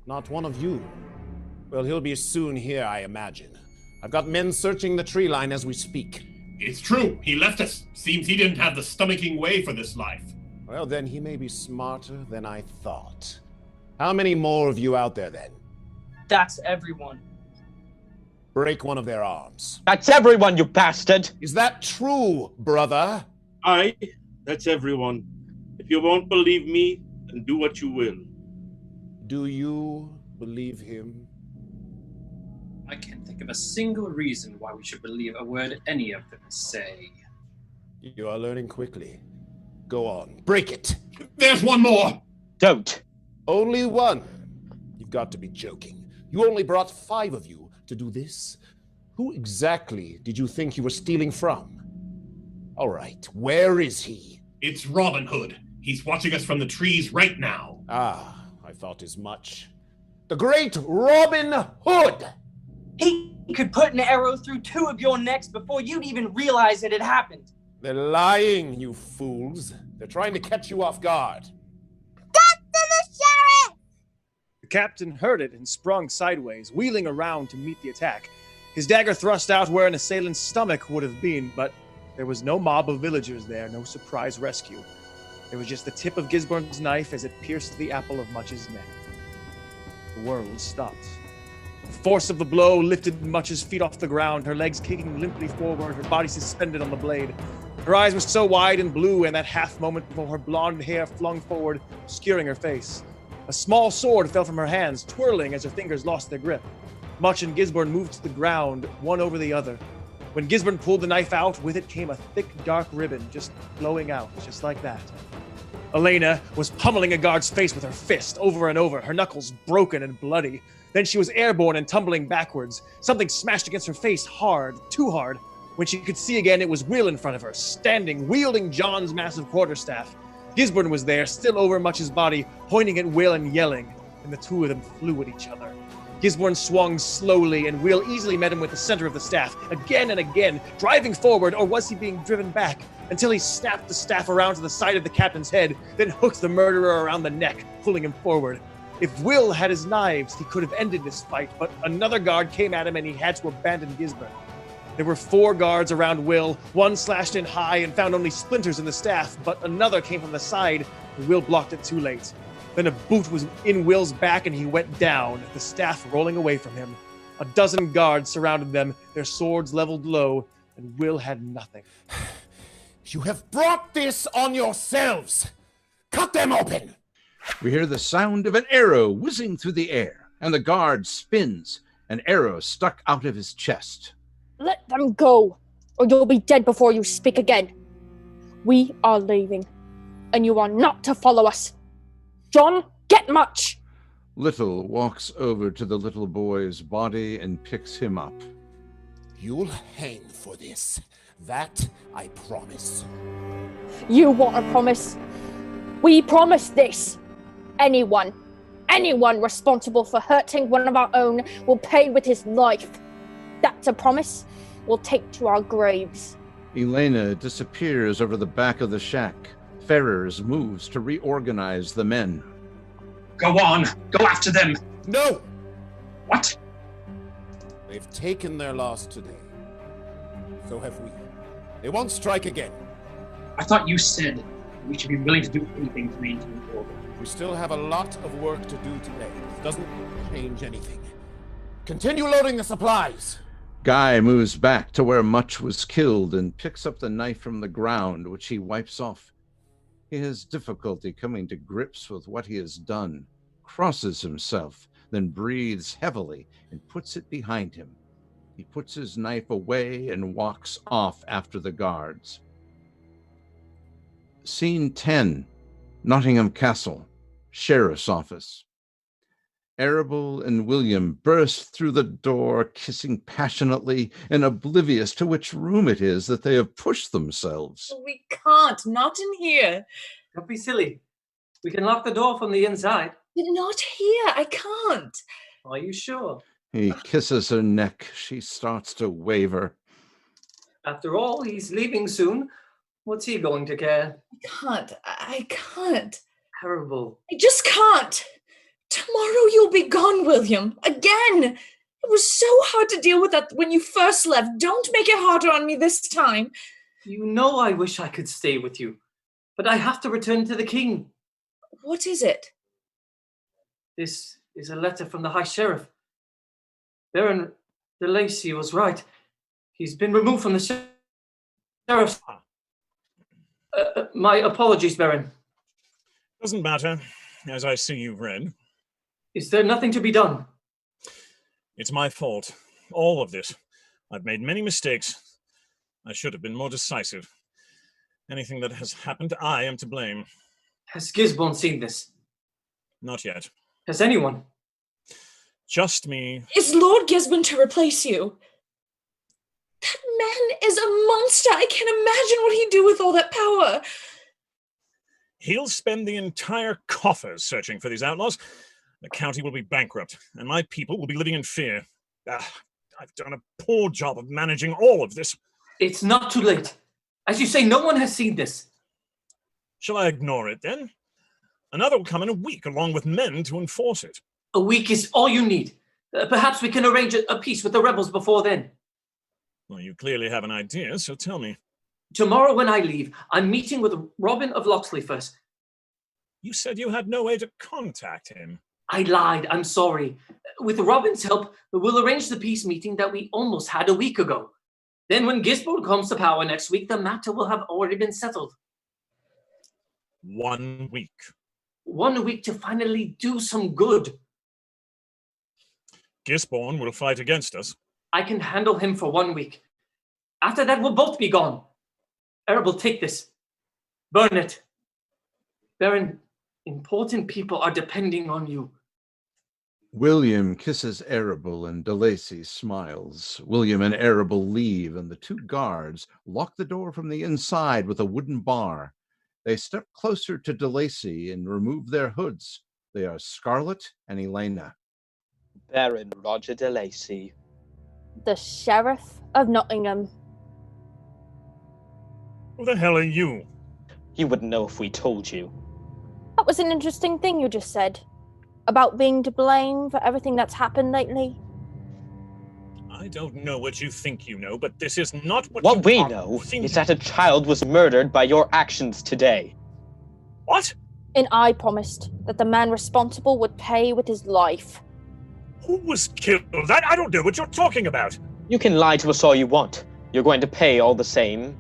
Not one of you? Well, he'll be soon here, I imagine. I've got men searching the tree line as we speak. It's true. He left us. Seems he didn't have the stomaching way for this life. Well, then he may be smarter than I thought. How many more of you out there, then? That's everyone. Break one of their arms. That's everyone, you bastard! Is that true, brother? Aye, that's everyone. If you won't believe me, then do what you will. Do you believe him? I can't think of a single reason why we should believe a word any of them say. You are learning quickly. Go on, break it! There's one more! Don't. Only one? You've got to be joking. You only brought 5 of you to do this? Who exactly did you think you were stealing from? All right, where is he? It's Robin Hood. He's watching us from the trees right now. Ah, I thought as much. The great Robin Hood! He could put an arrow through 2 of your necks before you'd even realize it had happened. They're lying, you fools. They're trying to catch you off guard. Get to the sheriff! The captain heard it and sprung sideways, wheeling around to meet the attack. His dagger thrust out where an assailant's stomach would have been, but there was no mob of villagers there, no surprise rescue. There was just the tip of Gisborne's knife as it pierced the apple of Much's neck. The world stopped. The force of the blow lifted Much's feet off the ground, her legs kicking limply forward, her body suspended on the blade. Her eyes were so wide and blue in that half moment before her blonde hair flung forward, obscuring her face. A small sword fell from her hands, twirling as her fingers lost their grip. Much and Gisborne moved to the ground, one over the other. When Gisborne pulled the knife out, with it came a thick, dark ribbon, just flowing out, just like that. Elena was pummeling a guard's face with her fist, over and over, her knuckles broken and bloody. Then she was airborne and tumbling backwards. Something smashed against her face hard, too hard. When she could see again, it was Will in front of her, standing, wielding John's massive quarterstaff. Gisborne was there, still over Much's body, pointing at Will and yelling, and the two of them flew at each other. Gisborne swung slowly, and Will easily met him with the center of the staff, again and again, driving forward, or was he being driven back, until he snapped the staff around to the side of the captain's head, then hooked the murderer around the neck, pulling him forward. If Will had his knives, he could have ended this fight, but another guard came at him and he had to abandon Gisborne. There were 4 guards around Will, one slashed in high and found only splinters in the staff, but another came from the side, and Will blocked it too late. Then a boot was in Will's back and he went down, the staff rolling away from him. A dozen guards surrounded them, their swords leveled low, and Will had nothing. You have brought this on yourselves! Cut them open! We hear the sound of an arrow whizzing through the air, and the guard spins, an arrow stuck out of his chest. Let them go, or you'll be dead before you speak again. We are leaving, and you are not to follow us. John, get Much! Little walks over to the little boy's body and picks him up. You'll hang for this. That I promise. You want a promise? We promise this. Anyone responsible for hurting one of our own will pay with his life. That's a promise we'll take to our graves. Elena disappears over the back of the shack. Ferrers moves to reorganize the men. Go on! Go after them! No! What? They've taken their loss today. So have we. They won't strike again. I thought you said we should be willing to do anything to maintain order. We still have a lot of work to do today. It doesn't change anything. Continue loading the supplies! Guy moves back to where Much was killed and picks up the knife from the ground, which he wipes off. He has difficulty coming to grips with what he has done, crosses himself, then breathes heavily and puts it behind him. He puts his knife away and walks off after the guards. Scene 10, Nottingham Castle, Sheriff's Office. Arable and William burst through the door, kissing passionately and oblivious to which room it is that they have pushed themselves. We can't, not in here. Don't be silly. We can lock the door from the inside. Not here, I can't. Are you sure? He kisses her neck. She starts to waver. After all, he's leaving soon. What's he going to care? I can't. Terrible. I just can't. Tomorrow you'll be gone, William. Again. It was so hard to deal with that when you first left. Don't make it harder on me this time. You know I wish I could stay with you, but I have to return to the king. What is it? This is a letter from the High Sheriff. Baron de Lacy was right. He's been removed from the sheriff's... my apologies, Baron. Doesn't matter, as I see you've read. Is there nothing to be done? It's my fault. All of this. I've made many mistakes. I should have been more decisive. Anything that has happened, I am to blame. Has Gisborne seen this? Not yet. Has anyone? Just me. Is Lord Gisborne to replace you? That man is a monster. I can't imagine what he'd do with all that power. He'll spend the entire coffers searching for these outlaws. The county will be bankrupt, and my people will be living in fear. I've done a poor job of managing all of this. It's not too late. As you say, no one has seen this. Shall I ignore it, then? Another will come in a week, along with men to enforce it. A week is all you need. Perhaps we can arrange a peace with the rebels before then. Well, you clearly have an idea, so tell me. Tomorrow when I leave, I'm meeting with Robin of Locksley first. You said you had no way to contact him. I lied. I'm sorry. With Robin's help, we'll arrange the peace meeting that we almost had a week ago. Then when Gisborne comes to power next week, the matter will have already been settled. 1 week. 1 week to finally do some good. Gisborne will fight against us. I can handle him for 1 week. After that, we'll both be gone. Arable, take this. Burn it. Baron, important people are depending on you. William kisses Arable and de Lacy smiles. William and Arable leave, and the two guards lock the door from the inside with a wooden bar. They step closer to de Lacy and remove their hoods. They are Scarlet and Elena. Baron Roger de Lacy. The Sheriff of Nottingham. Who the hell are you? You wouldn't know if we told you. That was an interesting thing you just said. About being to blame for everything that's happened lately. I don't know what you think you know, but this is not what we know is that a child was murdered by your actions today. What? And I promised that the man responsible would pay with his life. Who was killed? I don't know what you're talking about. You can lie to us all you want. You're going to pay all the same.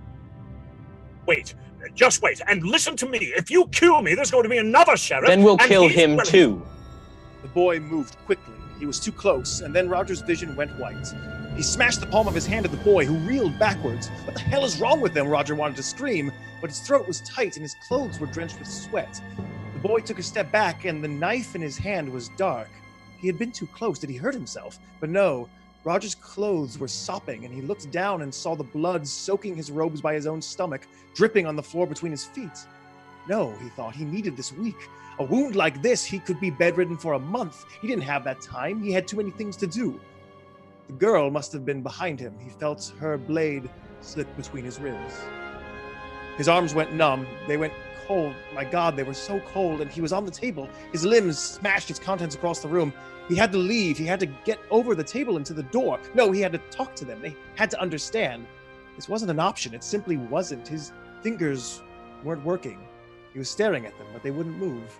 Wait. Just wait and listen to me. If you kill me, there's going to be another sheriff. Then we'll kill him too. The boy moved quickly. He was too close, and then Roger's vision went white. He smashed the palm of his hand at the boy, who reeled backwards. What the hell is wrong with him? Roger wanted to scream, but his throat was tight and his clothes were drenched with sweat. The boy took a step back, and the knife in his hand was dark. He had been too close. Did he hurt himself? But no. Roger's clothes were sopping, and he looked down and saw the blood soaking his robes by his own stomach, dripping on the floor between his feet. No, he thought, he needed this week. A wound like this, he could be bedridden for a month. He didn't have that time. He had too many things to do. The girl must have been behind him. He felt her blade slip between his ribs. His arms went numb. They went cold. My God, they were so cold, and he was on the table. His limbs smashed its contents across the room. He had to leave. He had to get over the table and to the door. No, he had to talk to them. They had to understand. This wasn't an option. It simply wasn't. His fingers weren't working. He was staring at them, but they wouldn't move.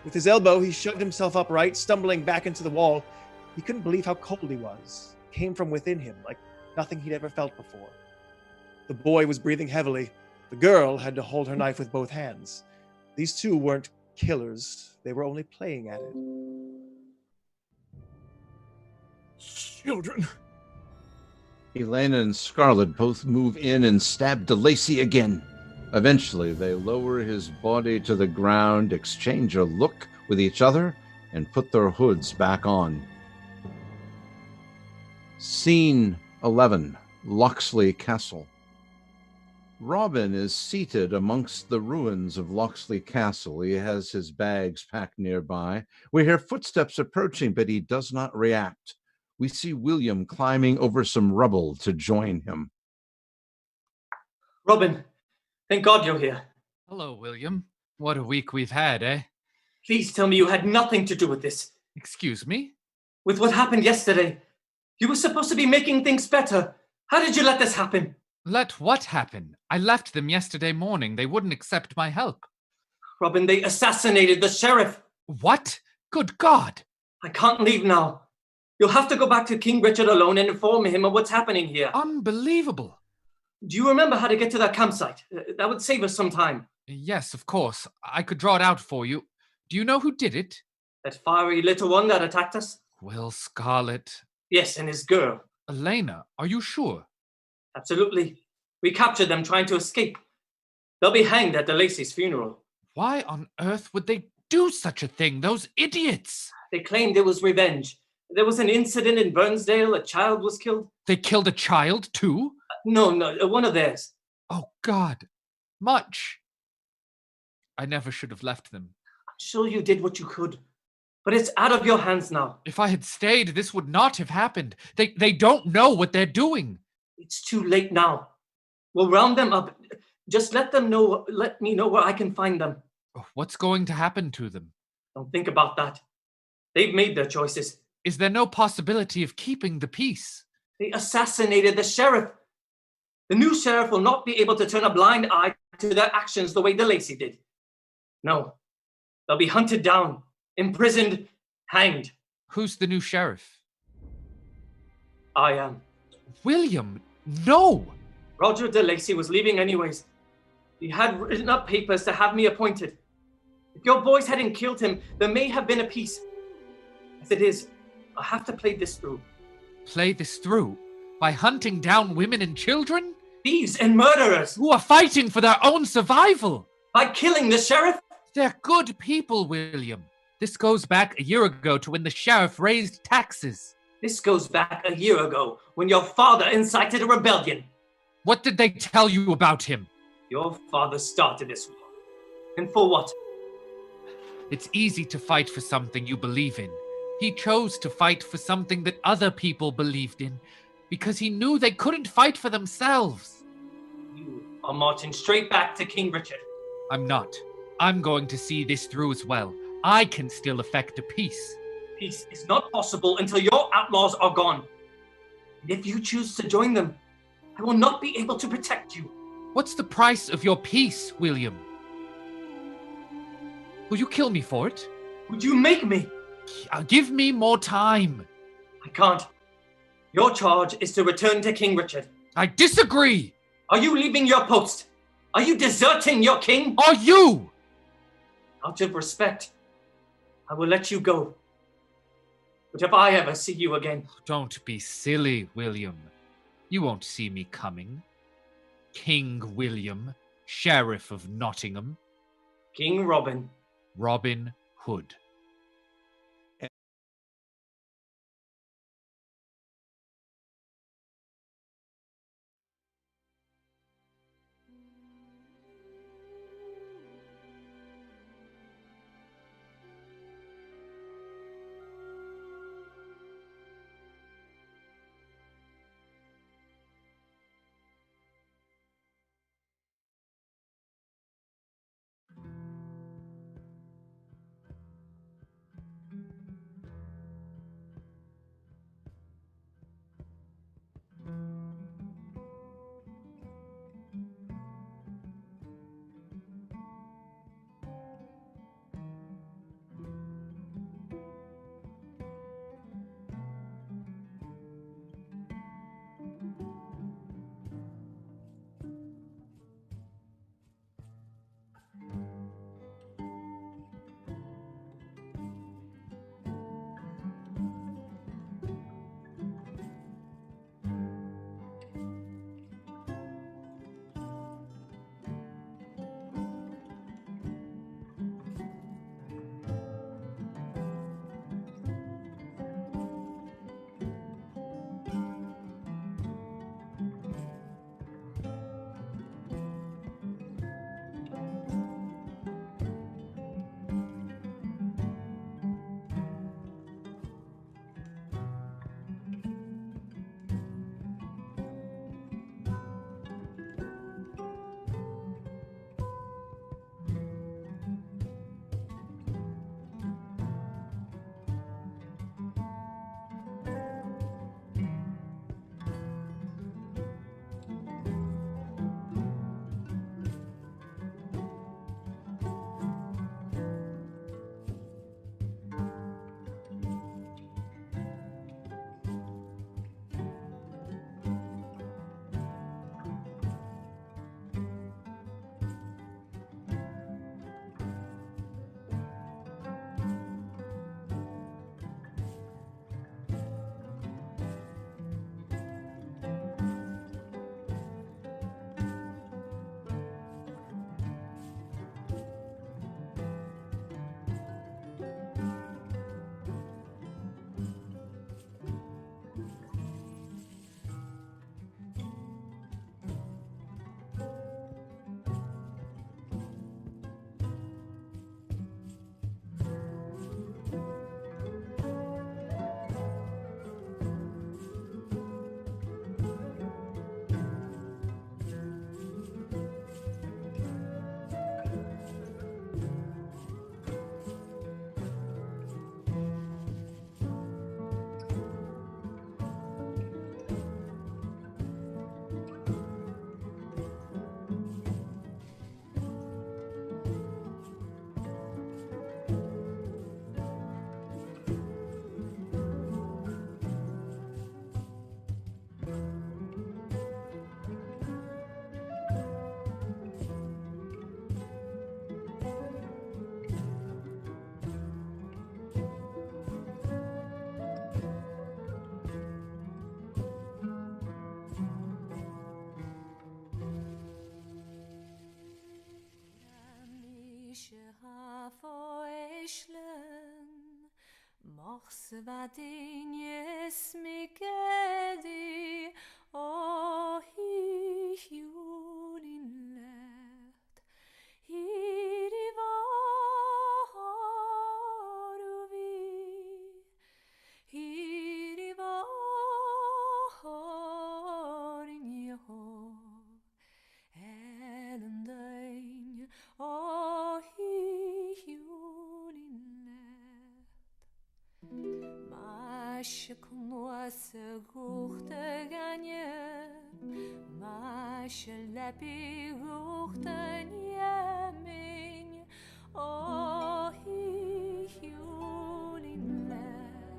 With his elbow, he shoved himself upright, stumbling back into the wall. He couldn't believe how cold he was. It came from within him, like nothing he'd ever felt before. The boy was breathing heavily. The girl had to hold her knife with both hands. These two weren't killers. They were only playing at it. Children. Elena and Scarlet both move in and stab de Lacy again. Eventually, they lower his body to the ground, exchange a look with each other, and put their hoods back on. Scene 11, Locksley Castle. Robin is seated amongst the ruins of Locksley Castle. He has his bags packed nearby. We hear footsteps approaching, but he does not react. We see William climbing over some rubble to join him. Robin, Thank God you're here. Hello, William. What a week we've had, eh? Please tell me you had nothing to do with this. Excuse me? With what happened yesterday. You were supposed to be making things better. How did you let this happen? Let what happen? I left them yesterday morning. They wouldn't accept my help. Robin, they assassinated the sheriff. What? Good God! I can't leave now. You'll have to go back to King Richard alone and inform him of what's happening here. Unbelievable. Do you remember how to get to that campsite? That would save us some time. Yes, of course. I could draw it out for you. Do you know who did it? That fiery little one that attacked us? Will Scarlet. Yes, and his girl. Elena, are you sure? Absolutely. We captured them trying to escape. They'll be hanged at the Lacey's funeral. Why on earth would they do such a thing? Those idiots! They claimed it was revenge. There was an incident in Burnsdale. A child was killed. They killed a child, too? No, one of theirs. Oh, God. Much. I never should have left them. I'm sure you did what you could. But it's out of your hands now. If I had stayed, this would not have happened. They don't know what they're doing. It's too late now. We'll round them up. Just let me know where I can find them. What's going to happen to them? Don't think about that. They've made their choices. Is there no possibility of keeping the peace? They assassinated the sheriff. The new sheriff will not be able to turn a blind eye to their actions the way the Lacey did. No. They'll be hunted down, imprisoned, hanged. Who's the new sheriff? I am. William, no! Roger de Lacey was leaving anyways. He had written up papers to have me appointed. If your boys hadn't killed him, there may have been a peace. As it is, I'll have to play this through. Play this through? By hunting down women and children? Thieves and murderers! Who are fighting for their own survival! By killing the sheriff? They're good people, William. This goes back a year ago to when the sheriff raised taxes. This goes back a year ago when your father incited a rebellion. What did they tell you about him? Your father started this war. And for what? It's easy to fight for something you believe in. He chose to fight for something that other people believed in because he knew they couldn't fight for themselves. You are marching straight back to King Richard. I'm not. I'm going to see this through as well. I can still effect a peace. Peace is not possible until your outlaws are gone. And if you choose to join them, I will not be able to protect you. What's the price of your peace, William? Will you kill me for it? Would you make me? Give me more time. I can't. Your charge is to return to King Richard. I disagree. Are you leaving your post? Are you deserting your king? Are you? Out of respect, I will let you go. But if I ever see you again... Don't be silly, William. You won't see me coming. King William, Sheriff of Nottingham. King Robin. Robin Hood. Svatinje smikedi, o ich julin lärt. Hiri varu vi, hiri varin jeho, elendein, o ich julin lärt. Maşıknuas guchtaganye, maşlepi guchtanyaming, o ich julin lärt.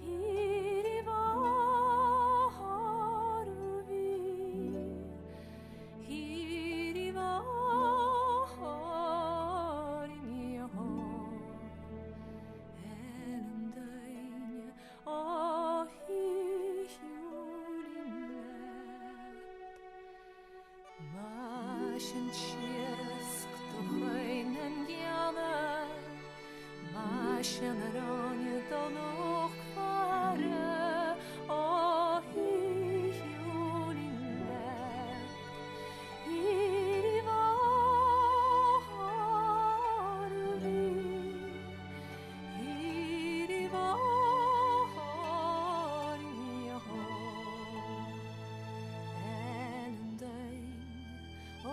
Hiri varu vi, hiri varin jeho, elendein, o ich julin lärt. Maschen tjesk tocheinen gjane, maschen ronje to nog kvare, o ich julin lärt. Hiri varu vi, hiri varin jeho, elendein, o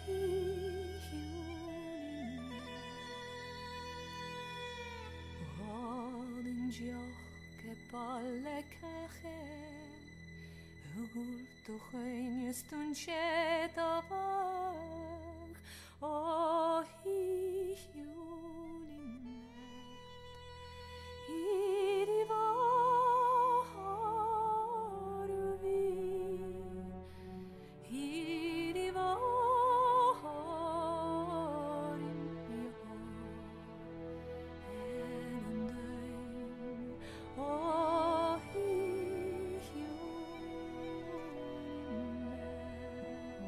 ich julin lärt. Rodin joch palle kache, hugul tochein jestun chetavach, o ich julin lärt. Hiri varu vi, hiri varin jeho, elendein, o ich julin lärt.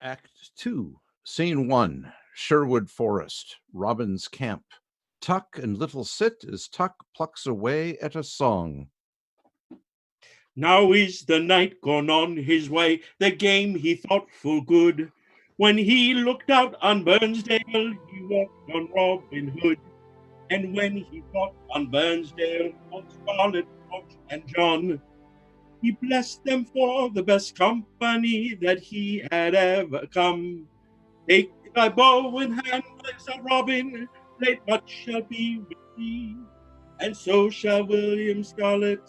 Act 2, Scene 1, Sherwood Forest, Robin's Camp. Tuck and little sit as Tuck plucks away at a song. Now is the knight gone on his way, the game he thought full good. When he looked out on Burnsdale, he walked on Robin Hood. And when he thought on Burnsdale, on Scarlet, George, and John, he blessed them for the best company that he had ever come. Take thy bow in hand, my son Robin, late much shall be with thee, and so shall William Scarlet,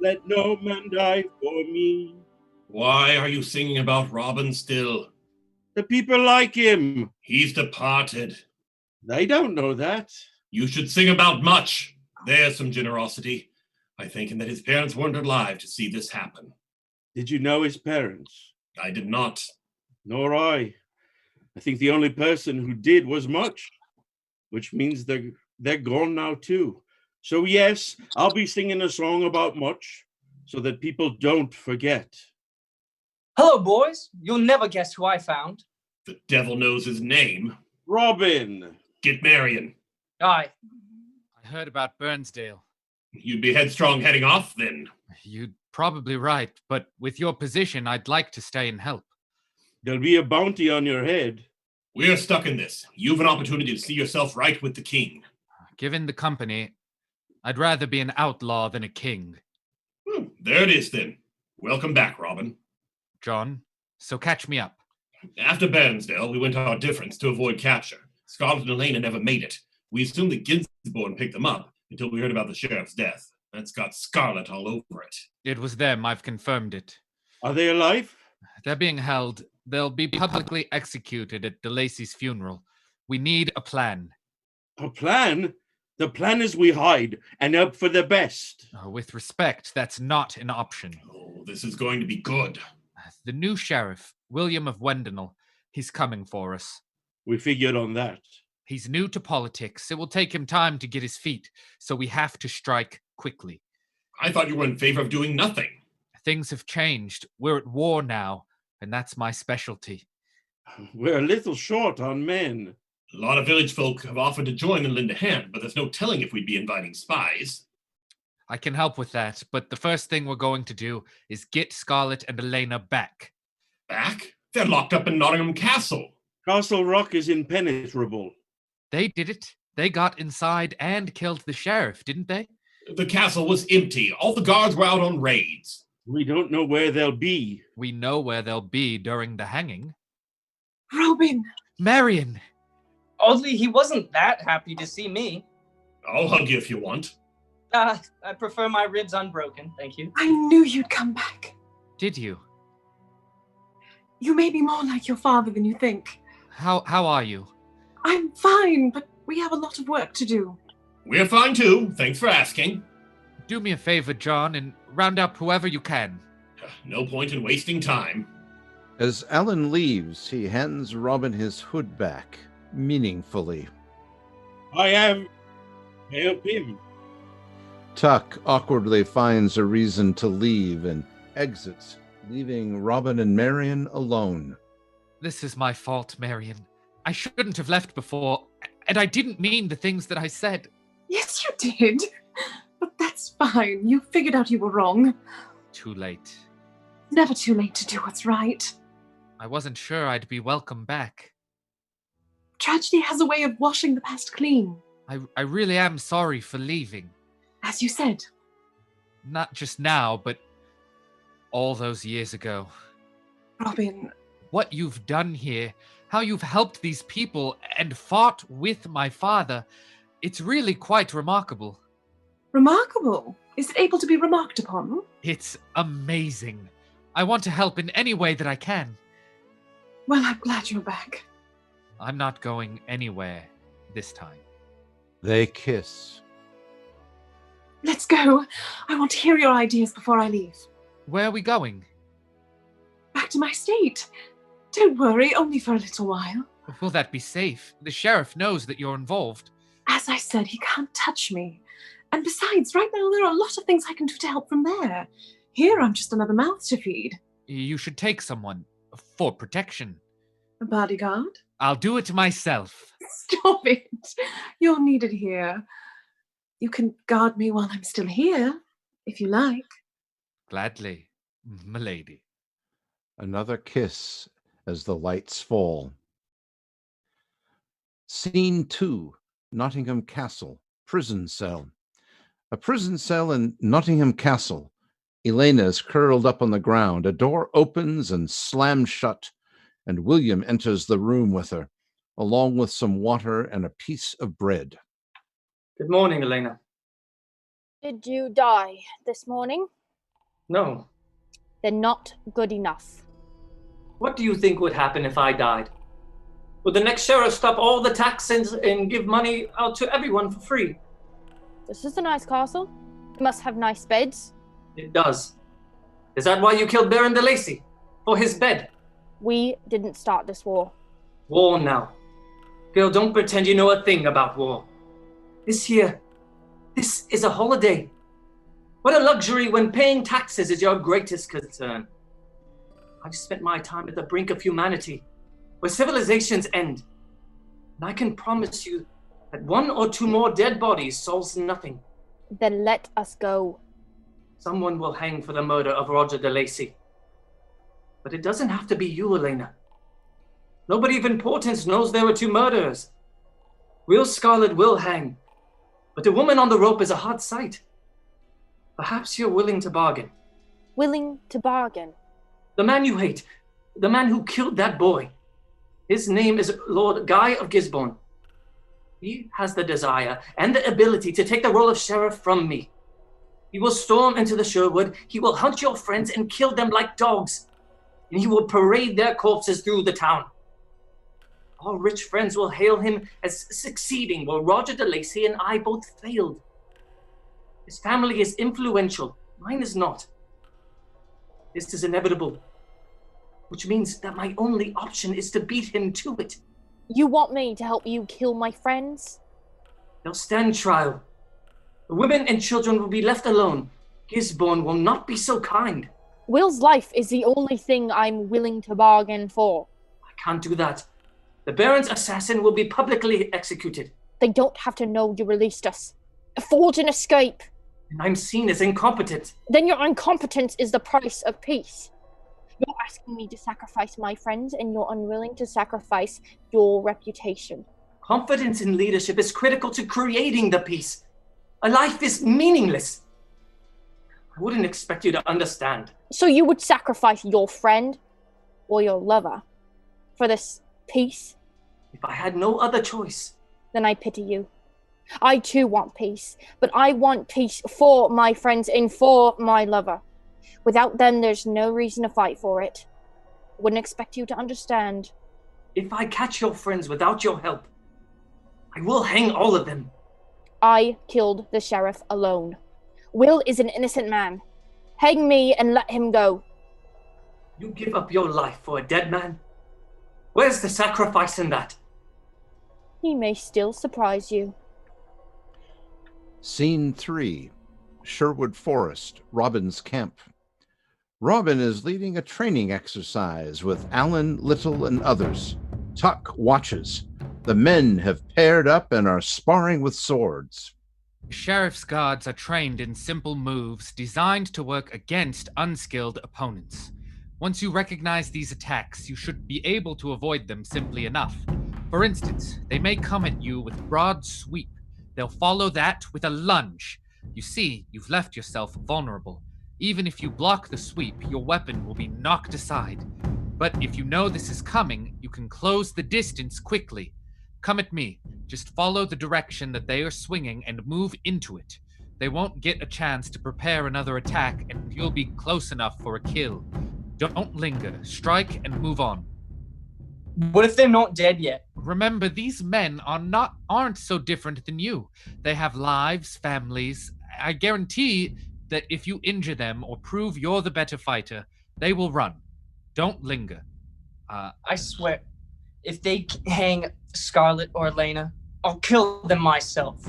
let no man die for me. Why are you singing about Robin still? The people like him. He's departed. They don't know that. You should sing about much. There's some generosity. I think, and that his parents weren't alive to see this happen. Did you know his parents? I did not. Nor I. I think the only person who did was Much, which means they're gone now too. So yes, I'll be singing a song about Much so that people don't forget. Hello, boys. You'll never guess who I found. The devil knows his name. Robin. Get Marion. Aye. I heard about Burnsdale. You'd be headstrong heading off, then. You're probably right, but with your position, I'd like to stay and help. There'll be a bounty on your head. We're stuck in this. You've an opportunity to see yourself right with the king. Given the company, I'd rather be an outlaw than a king. There it is, then. Welcome back, Robin. John, so catch me up. After Bairnsdale, we went our difference to avoid capture. Scarlet and Elena never made it. We assumed that Ginsborn picked them up until we heard about the sheriff's death. That's got Scarlet all over it. It was them, I've confirmed it. Are they alive? They're being held. They'll be publicly executed at DeLacy's funeral. We need a plan. A plan? The plan is we hide and hope for the best. With respect, that's not an option. Oh, this is going to be good. The new sheriff, William of Wendenall, he's coming for us. We figured on that. He's new to politics. It will take him time to get his feet, so we have to strike quickly. I thought you were in favor of doing nothing. Things have changed. We're at war now, and that's my specialty. We're a little short on men. A lot of village folk have offered to join and lend a hand, but there's no telling if we'd be inviting spies. I can help with that, but the first thing we're going to do is get Scarlet and Elena back. Back? They're locked up in Nottingham Castle. Castle Rock is impenetrable. They did it. They got inside and killed the sheriff, didn't they? The castle was empty. All the guards were out on raids. We don't know where they'll be. We know where they'll be during the hanging. Robin! Marion! Oddly, he wasn't that happy to see me. I'll hug you if you want. I prefer my ribs unbroken, thank you. I knew you'd come back. Did you? You may be more like your father than you think. How are you? I'm fine, but we have a lot of work to do. We're fine too. Thanks for asking. Do me a favor, John, and round up whoever you can. No point in wasting time. As Alan leaves, he hands Robin his hood back, meaningfully. I have help him. Tuck awkwardly finds a reason to leave and exits, leaving Robin and Marion alone. This is my fault, Marion. I shouldn't have left before, and I didn't mean the things that I said. Yes, you did. But that's fine. You figured out you were wrong. Too late. Never too late to do what's right. I wasn't sure I'd be welcome back. Tragedy has a way of washing the past clean. I really am sorry for leaving. As you said. Not just now, but all those years ago. Robin. What you've done here, how you've helped these people and fought with my father, it's really quite remarkable. Remarkable? Is it able to be remarked upon? It's amazing. I want to help in any way that I can. Well, I'm glad you're back. I'm not going anywhere this time. They kiss. Let's go. I want to hear your ideas before I leave. Where are we going? Back to my state. Don't worry, only for a little while. Will that be safe? The sheriff knows that you're involved. As I said, he can't touch me. And besides, right now there are a lot of things I can do to help from there. Here, I'm just another mouth to feed. You should take someone for protection. A bodyguard? I'll do it myself. Stop it. You're needed here. You can guard me while I'm still here, if you like. Gladly, milady. Another kiss as the lights fall. Scene 2, Nottingham Castle, prison cell. A prison cell in Nottingham Castle. Elena is curled up on the ground. A door opens and slams shut, and William enters the room with her, along with some water and a piece of bread. Good morning, Elena. Did you die this morning? No. Then not good enough. What do you think would happen if I died? Would the next sheriff stop all the taxes and give money out to everyone for free? This is a nice castle. It must have nice beds. It does. Is that why you killed Baron de Lacy? For his bed? We didn't start this war. War now. Girl, don't pretend you know a thing about war. This is a holiday. What a luxury when paying taxes is your greatest concern. I've spent my time at the brink of humanity, where civilizations end. And I can promise you that 1 or 2 more dead bodies solves nothing. Then let us go. Someone will hang for the murder of Roger de Lacy. But it doesn't have to be you, Elena. Nobody of importance knows there were 2 murderers. Will Scarlet will hang, but a woman on the rope is a hard sight. Perhaps you're willing to bargain. Willing to bargain? The man you hate, the man who killed that boy. His name is Lord Guy of Gisborne. He has the desire and the ability to take the role of sheriff from me. He will storm into the Sherwood, he will hunt your friends and kill them like dogs, and he will parade their corpses through the town. Our rich friends will hail him as succeeding while Roger de Lacy and I both failed. His family is influential, mine is not. This is inevitable, which means that my only option is to beat him to it. You want me to help you kill my friends? They'll stand trial. The women and children will be left alone. Gisborne will not be so kind. Will's life is the only thing I'm willing to bargain for. I can't do that. The Baron's assassin will be publicly executed. They don't have to know you released us. Forge an escape. And I'm seen as incompetent. Then your incompetence is the price of peace. You're asking me to sacrifice my friends, and you're unwilling to sacrifice your reputation. Confidence in leadership is critical to creating the peace. A life is meaningless. I wouldn't expect you to understand. So you would sacrifice your friend or your lover for this peace? If I had no other choice. Then I pity you. I too want peace, but I want peace for my friends and for my lover. Without them, there's no reason to fight for it. I wouldn't expect you to understand. If I catch your friends without your help, I will hang all of them. I killed the sheriff alone. Will is an innocent man. Hang me and let him go. You give up your life for a dead man? Where's the sacrifice in that? He may still surprise you. Scene 3, Sherwood Forest, Robin's camp. Robin is leading a training exercise with Alan, Little, and others. Tuck watches. The men have paired up and are sparring with swords. Sheriff's guards are trained in simple moves designed to work against unskilled opponents. Once you recognize these attacks, you should be able to avoid them simply enough. For instance, they may come at you with broad sweep. They'll follow that with a lunge. You see, you've left yourself vulnerable. Even if you block the sweep, your weapon will be knocked aside. But if you know this is coming, you can close the distance quickly. Come at me. Just follow the direction that they are swinging and move into it. They won't get a chance to prepare another attack, and you'll be close enough for a kill. Don't linger. Strike and move on. What if they're not dead yet? Remember, these men aren't so different than you. They have lives, families. I guarantee that if you injure them or prove you're the better fighter, they will run. Don't linger. I swear, if they hang Scarlet or Elena, I'll kill them myself.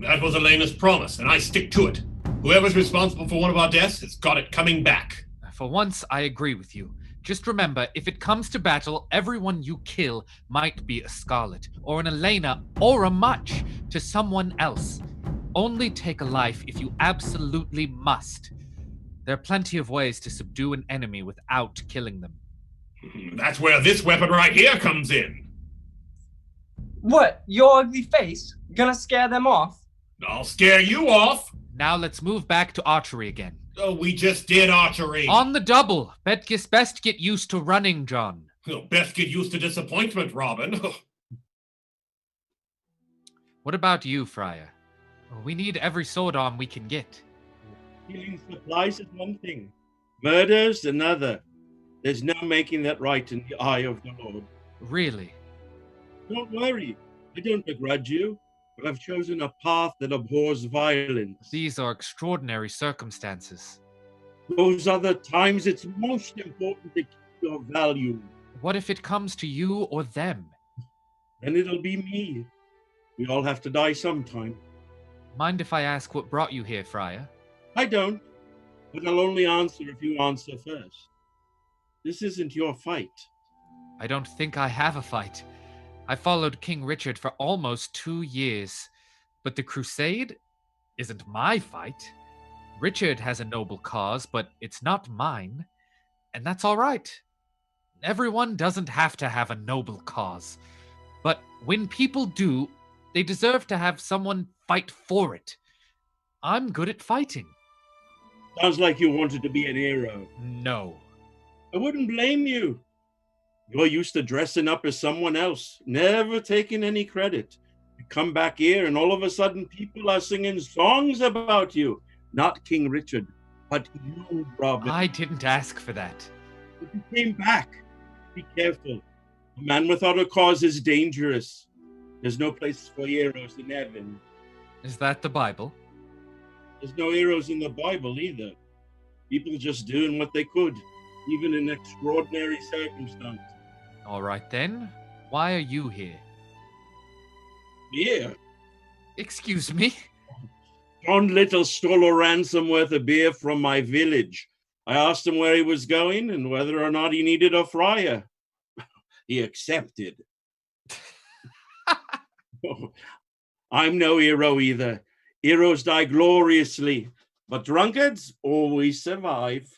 That was Elena's promise, and I stick to it. Whoever's responsible for one of our deaths has got it coming back. For once, I agree with you. Just remember, if it comes to battle, everyone you kill might be a Scarlet, or an Elena, or a Much to someone else. Only take a life if you absolutely must. There are plenty of ways to subdue an enemy without killing them. That's where this weapon right here comes in. What? Your ugly face? Gonna scare them off? I'll scare you off. Now let's move back to archery again. Oh, we just did archery. On the double. Best get used to running, John. Oh, best get used to disappointment, Robin. What about you, Friar? We need every sword arm we can get. Stealing supplies is one thing. Murder's another. There's no making that right in the eye of the Lord. Really? Don't worry. I don't begrudge you. But I've chosen a path that abhors violence. These are extraordinary circumstances. Those are the times it's most important to keep your value. What if it comes to you or them? Then it'll be me. We all have to die sometime. Mind if I ask what brought you here, Friar? I don't. But I'll only answer if you answer first. This isn't your fight. I don't think I have a fight. I followed King Richard for almost 2 years, but the crusade isn't my fight. Richard has a noble cause, but it's not mine, and that's all right. Everyone doesn't have to have a noble cause, but when people do, they deserve to have someone fight for it. I'm good at fighting. Sounds like you wanted to be an hero. No. I wouldn't blame you. You're used to dressing up as someone else, never taking any credit. You come back here and all of a sudden people are singing songs about you. Not King Richard, but you, Robin. I didn't ask for that. But you came back. Be careful. A man without a cause is dangerous. There's no place for heroes in heaven. Is that the Bible? There's no heroes in the Bible either. People just doing what they could, even in extraordinary circumstances. All right then. Why are you here? Beer? Excuse me? John Little stole a ransom worth of beer from my village. I asked him where he was going and whether or not he needed a friar. He accepted. I'm no hero either. Heroes die gloriously, but drunkards always survive.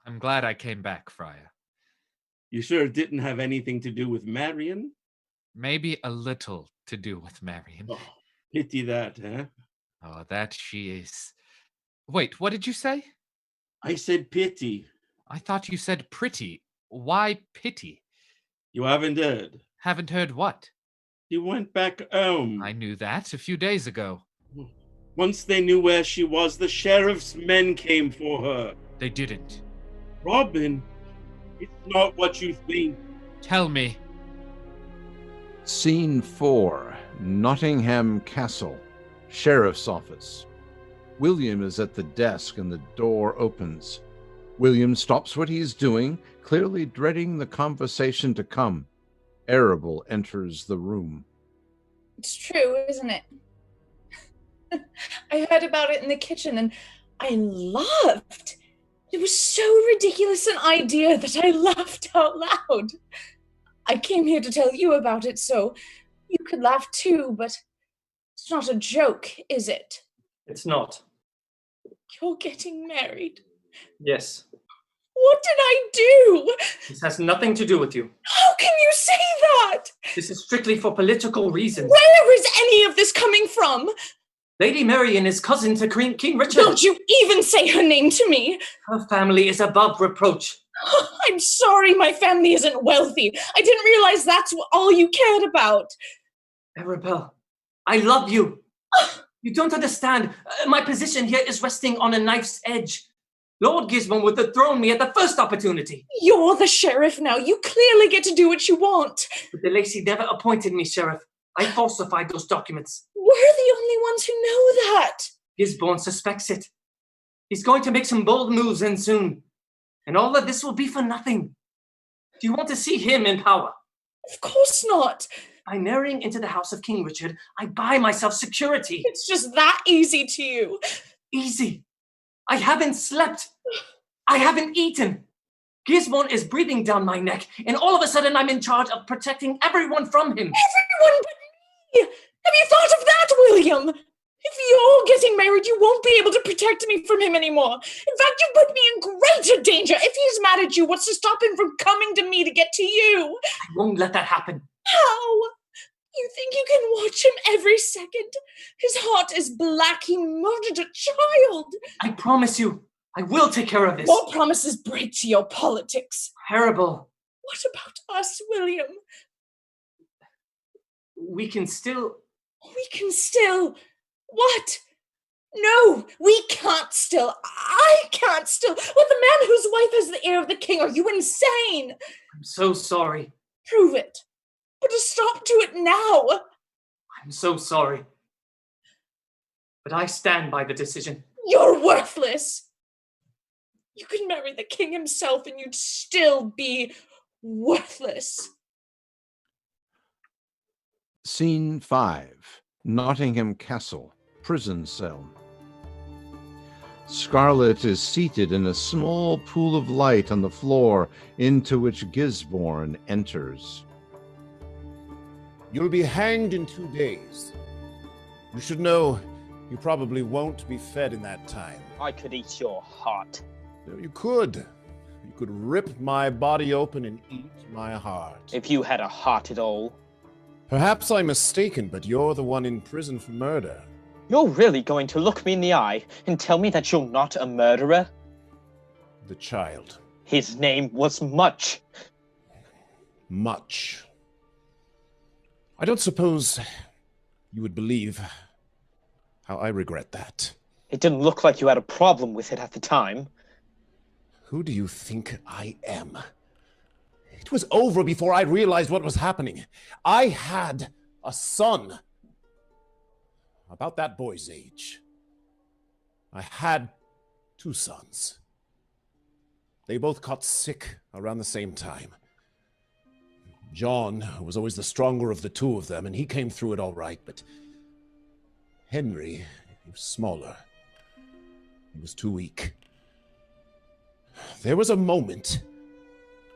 I'm glad I came back, Friar. You sure it didn't have anything to do with Marion? Maybe a little to do with Marion. Oh, pity that, huh? Oh, that she is. Wait, what did you say? I said pity. I thought you said pretty. Why pity? You haven't heard. Haven't heard what? She went back home. I knew that a few days ago. Once they knew where she was, the sheriff's men came for her. They didn't. Robin, it's not what you think. Tell me. Scene 4, Nottingham Castle, Sheriff's Office. William is at the desk and the door opens. William stops what he's doing, clearly dreading the conversation to come. Arable enters the room. It's true, isn't it? I heard about it in the kitchen and I laughed. It was so ridiculous an idea that I laughed out loud. I came here to tell you about it so you could laugh too, but it's not a joke, is it? It's not. You're getting married. Yes. What did I do? This has nothing to do with you. How can you say that? This is strictly for political reasons. Where is any of this coming from? Lady Marion is cousin to King Richard. Don't you even say her name to me. Her family is above reproach. I'm sorry my family isn't wealthy. I didn't realize that's all you cared about. Arabelle, I love you. You don't understand. My position here is resting on a knife's edge. Lord Gisborne would have thrown me at the first opportunity. You're the sheriff now. You clearly get to do what you want. But de Lacy never appointed me sheriff. I falsified those documents. We're the only ones who know that. Gisborne suspects it. He's going to make some bold moves and soon. And all of this will be for nothing. Do you want to see him in power? Of course not. By marrying into the house of King Richard, I buy myself security. It's just that easy to you. Easy. I haven't slept. I haven't eaten. Gisborne is breathing down my neck, and all of a sudden I'm in charge of protecting everyone from him. Everyone but me! Have you thought of that, William? If you're getting married, you won't be able to protect me from him anymore. In fact, you put me in greater danger. If he's mad at you, what's to stop him from coming to me to get to you? I won't let that happen. How? You think you can watch him every second? His heart is black. He murdered a child. I promise you, I will take care of this. What promises break to your politics? Terrible. What about us, William? We can still... What? No, we can't still. I can't still. With the man whose wife has the ear of the king. Are you insane? I'm so sorry. Prove it. Put a stop to it now. I'm so sorry. But I stand by the decision. You're worthless. You could marry the king himself and you'd still be worthless. Scene 5. Nottingham Castle, prison cell. Scarlet is seated in a small pool of light on the floor into which Gisborne enters. You'll be hanged in 2 days. You should know you probably won't be fed in that time. I could eat your heart. No, you could. You could rip my body open and eat my heart. If you had a heart at all. Perhaps I'm mistaken, but you're the one in prison for murder. You're really going to look me in the eye and tell me that you're not a murderer? The child. His name was Much. Much. I don't suppose you would believe how I regret that. It didn't look like you had a problem with it at the time. Who do you think I am? It was over before I realized what was happening. I had a son. About that boy's age. I had 2 sons. They both caught sick around the same time. John was always the stronger of the 2 of them, and he came through it all right, but Henry, he was smaller. He was too weak. There was a moment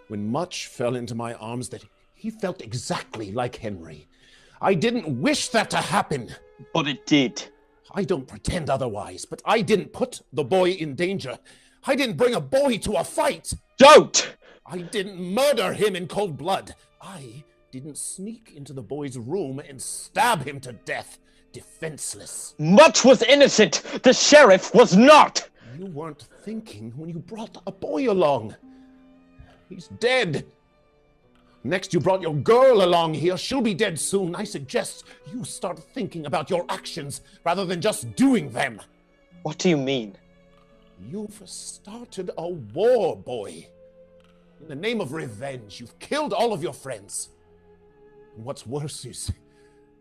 when Much fell into my arms that he felt exactly like Henry. I didn't wish that to happen. But it did. I don't pretend otherwise, but I didn't put the boy in danger. I didn't bring a boy to a fight. Don't! I didn't murder him in cold blood. I didn't sneak into the boy's room and stab him to death, defenseless. Much was innocent. The sheriff was not. You weren't thinking when you brought a boy along. He's dead. Next, you brought your girl along here. She'll be dead soon. I suggest you start thinking about your actions rather than just doing them. What do you mean? You've started a war, boy. In the name of revenge, you've killed all of your friends. And what's worse is,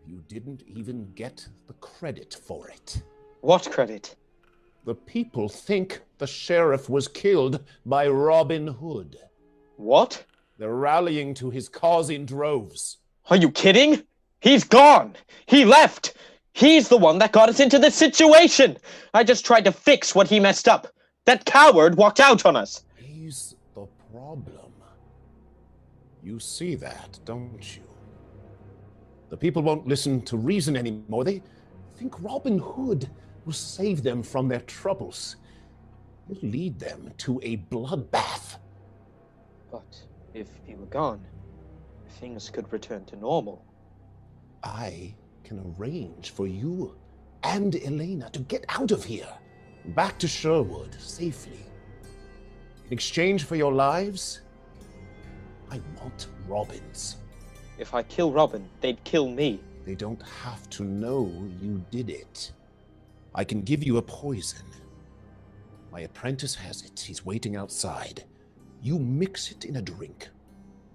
you didn't even get the credit for it. What credit? The people think the sheriff was killed by Robin Hood. What? They're rallying to his cause in droves. Are you kidding? He's gone. He left. He's the one that got us into this situation. I just tried to fix what he messed up. That coward walked out on us. He's the problem. You see that, don't you? The people won't listen to reason anymore. They think Robin Hood will save them from their troubles. He'll lead them to a bloodbath. But if he were gone, things could return to normal. I can arrange for you and Elena to get out of here, back to Sherwood, safely. In exchange for your lives, I want Robin's. If I kill Robin, they'd kill me. They don't have to know you did it. I can give you a poison. My apprentice has it. He's waiting outside. You mix it in a drink.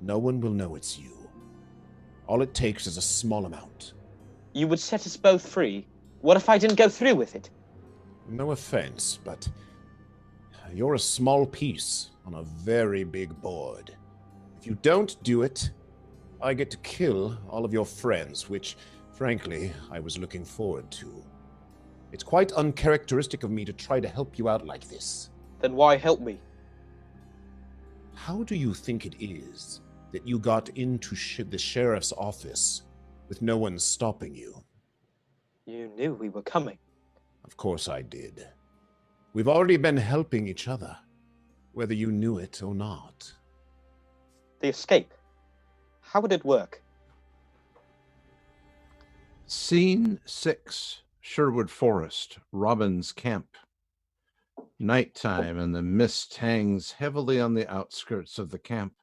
No one will know it's you. All it takes is a small amount. You would set us both free? What if I didn't go through with it? No offense, but you're a small piece on a very big board. If you don't do it, I get to kill all of your friends, which, frankly, I was looking forward to. It's quite uncharacteristic of me to try to help you out like this. Then why help me? How do you think it is that you got into the sheriff's office with no one stopping you? You knew we were coming. Of course I did. We've already been helping each other, whether you knew it or not. The escape. How would it work? Scene 6, Sherwood Forest, Robin's camp. Nighttime, and the mist hangs heavily on the outskirts of the camp.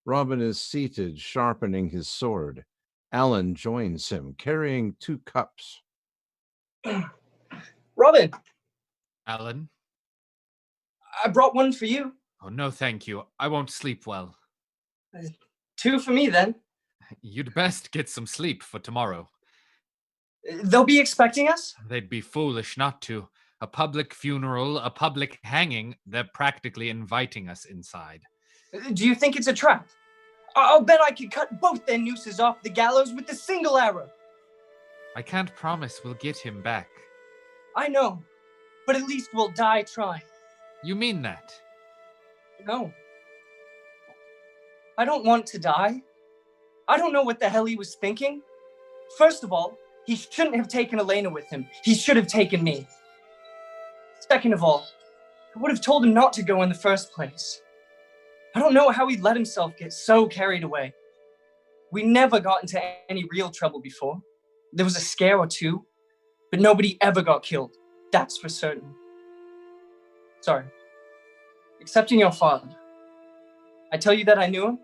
Robin is seated, sharpening his sword. Alan joins him, carrying 2 cups. Robin, Alan? I brought one for you. Oh, no, thank you. I won't sleep well. 2 for me, then. You'd best get some sleep for tomorrow. They'll be expecting us? They'd be foolish not to. A public funeral, a public hanging, they're practically inviting us inside. Do you think it's a trap? I'll bet I could cut both their nooses off the gallows with a single arrow. I can't promise we'll get him back. I know, but at least we'll die trying. You mean that? No. I don't want to die. I don't know what the hell he was thinking. First of all, he shouldn't have taken Elena with him. He should have taken me. Second of all, I would have told him not to go in the first place. I don't know how he let himself get so carried away. We never got into any real trouble before. There was a scare or 2, but nobody ever got killed. That's for certain. Sorry. Excepting your father. I tell you that I knew him?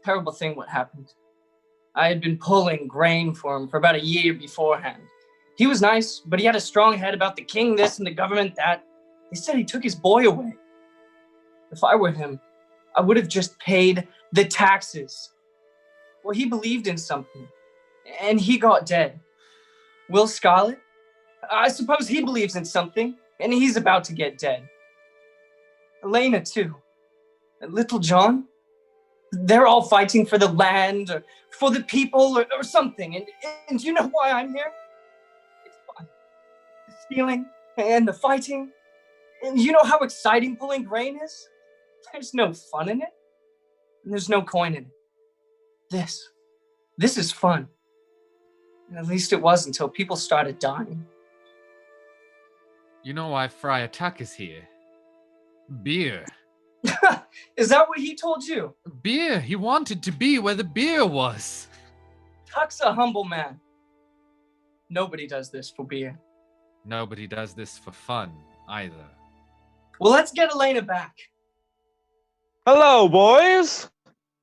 Terrible thing what happened. I had been pulling grain for him for about a year beforehand. He was nice, but he had a strong head about the king this and the government that. They said he took his boy away. If I were him, I would have just paid the taxes. Well, he believed in something, and he got dead. Will Scarlet? I suppose he believes in something, and he's about to get dead. Elena, too. And Little John? They're all fighting for the land, or for the people, or something. And you know why I'm here? It's fun. The stealing and the fighting. And you know how exciting pulling grain is? There's no fun in it. And there's no coin in it. This is fun. And at least it was until people started dying. You know why Friar Tuck is here? Beer. Is that what he told you? Beer. He wanted to be where the beer was. Tuck's a humble man. Nobody does this for beer. Nobody does this for fun, either. Well, let's get Elena back. Hello, boys.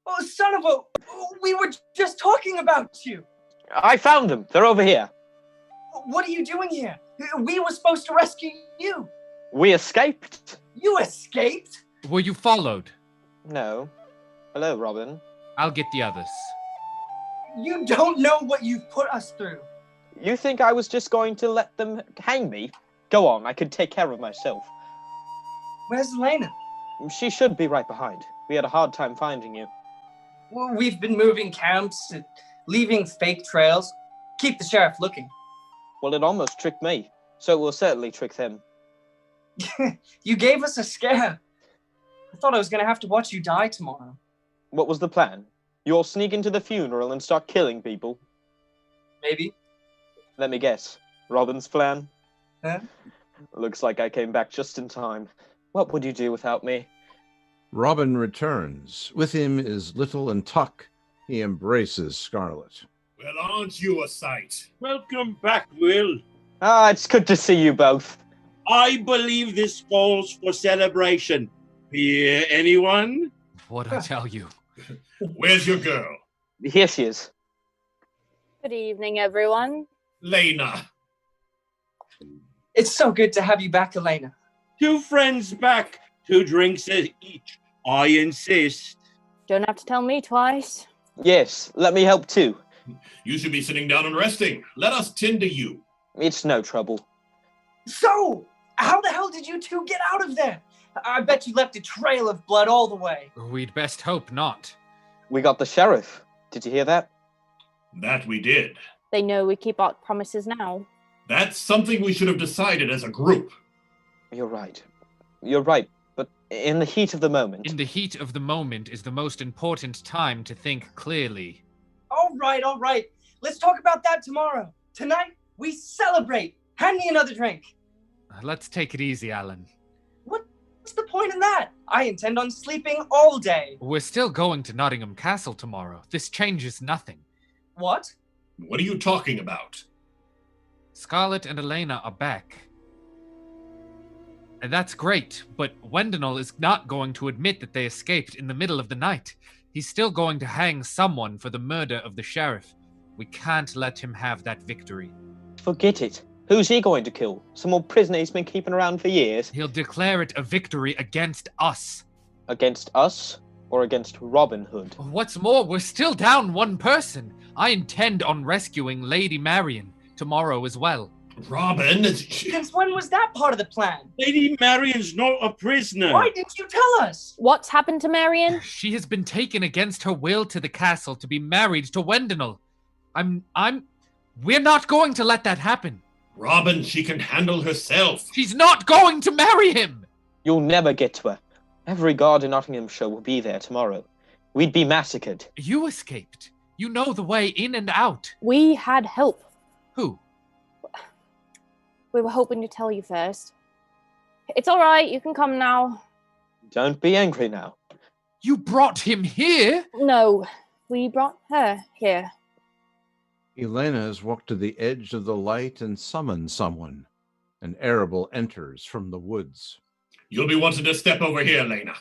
Oh, son of a... We were just talking about you. I found them. They're over here. What are you doing here? We were supposed to rescue you. We escaped. You escaped? Were you followed? No. Hello, Robin. I'll get the others. You don't know what you've put us through. You think I was just going to let them hang me? Go on, I could take care of myself. Where's Elena? She should be right behind. We had a hard time finding you. Well, we've been moving camps and leaving fake trails. Keep the sheriff looking. Well, it almost tricked me, so it will certainly trick them. You gave us a scare. I thought I was going to have to watch you die tomorrow. What was the plan? You'll sneak into the funeral and start killing people? Maybe. Let me guess. Robin's plan? Huh? Looks like I came back just in time. What would you do without me? Robin returns. With him is Little and Tuck. He embraces Scarlet. Well, aren't you a sight? Welcome back, Will. Ah, it's good to see you both. I believe this calls for celebration. Here, anyone? What'd I tell you? Where's your girl? Here she is. Good evening, everyone. Lena. It's so good to have you back, Elena. 2 friends back, 2 drinks each. I insist. Don't have to tell me twice. Yes, let me help too. You should be sitting down and resting. Let us tend to you. It's no trouble. So, how the hell did you 2 get out of there? I bet you left a trail of blood all the way. We'd best hope not. We got the sheriff. Did you hear that? That we did. They know we keep our promises now. That's something we should have decided as a group. You're right. You're right. But In the heat of the moment. In the heat of the moment is the most important time to think clearly. All right. Let's talk about that tomorrow. Tonight, we celebrate. Hand me another drink. Let's take it easy, Alan. What's the point in that? I intend on sleeping all day. We're still going to Nottingham Castle tomorrow. This changes nothing. What? What are you talking about? Scarlett and Elena are back. And that's great, but Wendenall is not going to admit that they escaped in the middle of the night. He's still going to hang someone for the murder of the sheriff. We can't let him have that victory. Forget it. Who's he going to kill? Some old prisoner he's been keeping around for years? He'll declare it a victory against us. Against us? Or against Robin Hood? What's more, we're still down one person. I intend on rescuing Lady Marion tomorrow as well. Robin? Since when was that part of the plan? Lady Marion's not a prisoner. Why didn't you tell us? What's happened to Marion? She has been taken against her will to the castle to be married to Wendenall. We're not going to let that happen. Robin, she can handle herself. She's not going to marry him! You'll never get to her. Every guard in Nottinghamshire will be there tomorrow. We'd be massacred. You escaped. You know the way in and out. We had help. Who? We were hoping to tell you first. It's all right, you can come now. Don't be angry now. You brought him here? No, we brought her here. Elena has walked to the edge of the light and summoned someone. An Arable enters from the woods. You'll be wanting to step over here, Lena.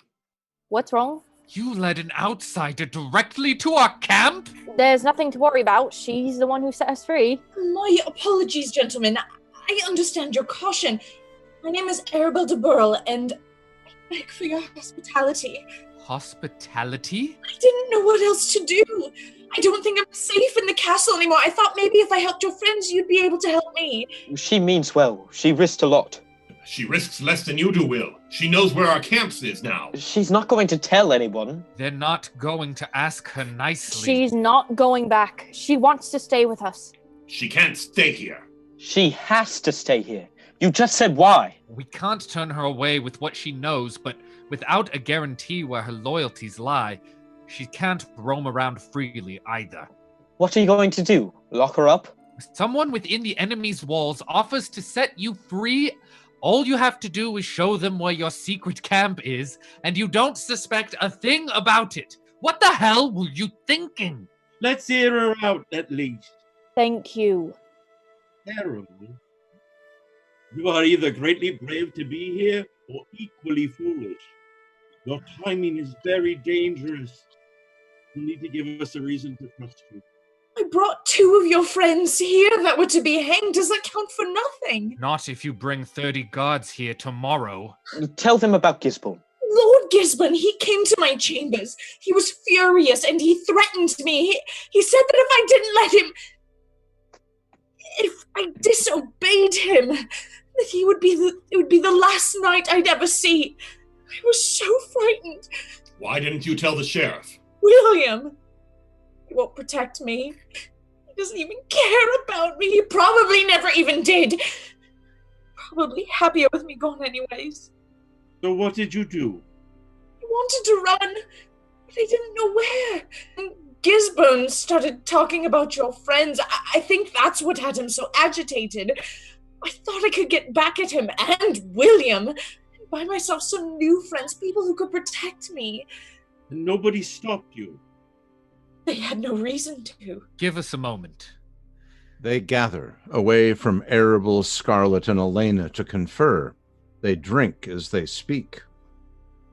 What's wrong? You led an outsider directly to our camp? There's nothing to worry about. She's the one who set us free. My apologies, gentlemen. I understand your caution. My name is Arabelle de Burle, and I beg for your hospitality. Hospitality? I didn't know what else to do. I don't think I'm safe in the castle anymore. I thought maybe if I helped your friends, you'd be able to help me. She means well. She risked a lot. She risks less than you do, Will. She knows where our camps is now. She's not going to tell anyone. They're not going to ask her nicely. She's not going back. She wants to stay with us. She can't stay here. She has to stay here. You just said why. We can't turn her away with what she knows, but without a guarantee where her loyalties lie, she can't roam around freely either. What are you going to do? Lock her up? Someone within the enemy's walls offers to set you free. All you have to do is show them where your secret camp is, and you don't suspect a thing about it. What the hell were you thinking? Let's hear her out, at least. Thank you. Terrible. You are either greatly brave to be here, or equally foolish. Your timing is very dangerous. You need to give us a reason to trust you. I brought 2 of your friends here that were to be hanged. Does that count for nothing? Not if you bring 30 guards here tomorrow. Tell them about Gisborne. Lord Gisborne, he came to my chambers. He was furious and he threatened me. He said that if I disobeyed him, that it would be the last night I'd ever see. I was so frightened. Why didn't you tell the sheriff? William, he won't protect me. He doesn't even care about me. He probably never even did. Probably happier with me gone anyways. So what did you do? I wanted to run, but I didn't know where. And Gisborne started talking about your friends. I think that's what had him so agitated. I thought I could get back at him and William and buy myself some new friends, people who could protect me. And nobody stopped you. They had no reason to. Give us a moment. They gather away from Arable, Scarlett, and Elena to confer. They drink as they speak.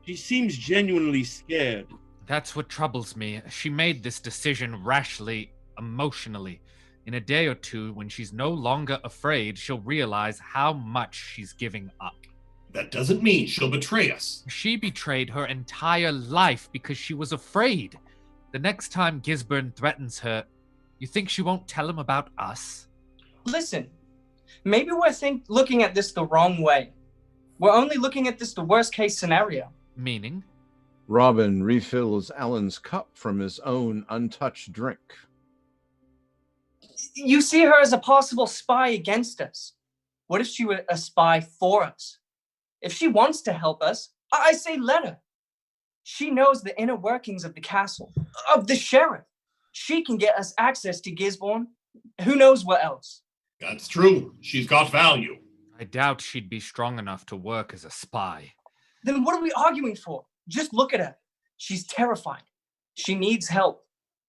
She seems genuinely scared. That's what troubles me. She made this decision rashly, emotionally. In a day or two, when she's no longer afraid, she'll realize how much she's giving up. That doesn't mean she'll betray us. She betrayed her entire life because she was afraid. The next time Gisborne threatens her, you think she won't tell him about us? Listen, maybe we're looking at this the wrong way. We're only looking at this the worst case scenario. Meaning? Robin refills Alan's cup from his own untouched drink. You see her as a possible spy against us. What if she were a spy for us? If she wants to help us, I say let her. She knows the inner workings of the castle, of the sheriff. She can get us access to Gisborne. Who knows what else? That's true. She's got value. I doubt she'd be strong enough to work as a spy. Then what are we arguing for? Just look at her. She's terrified. She needs help.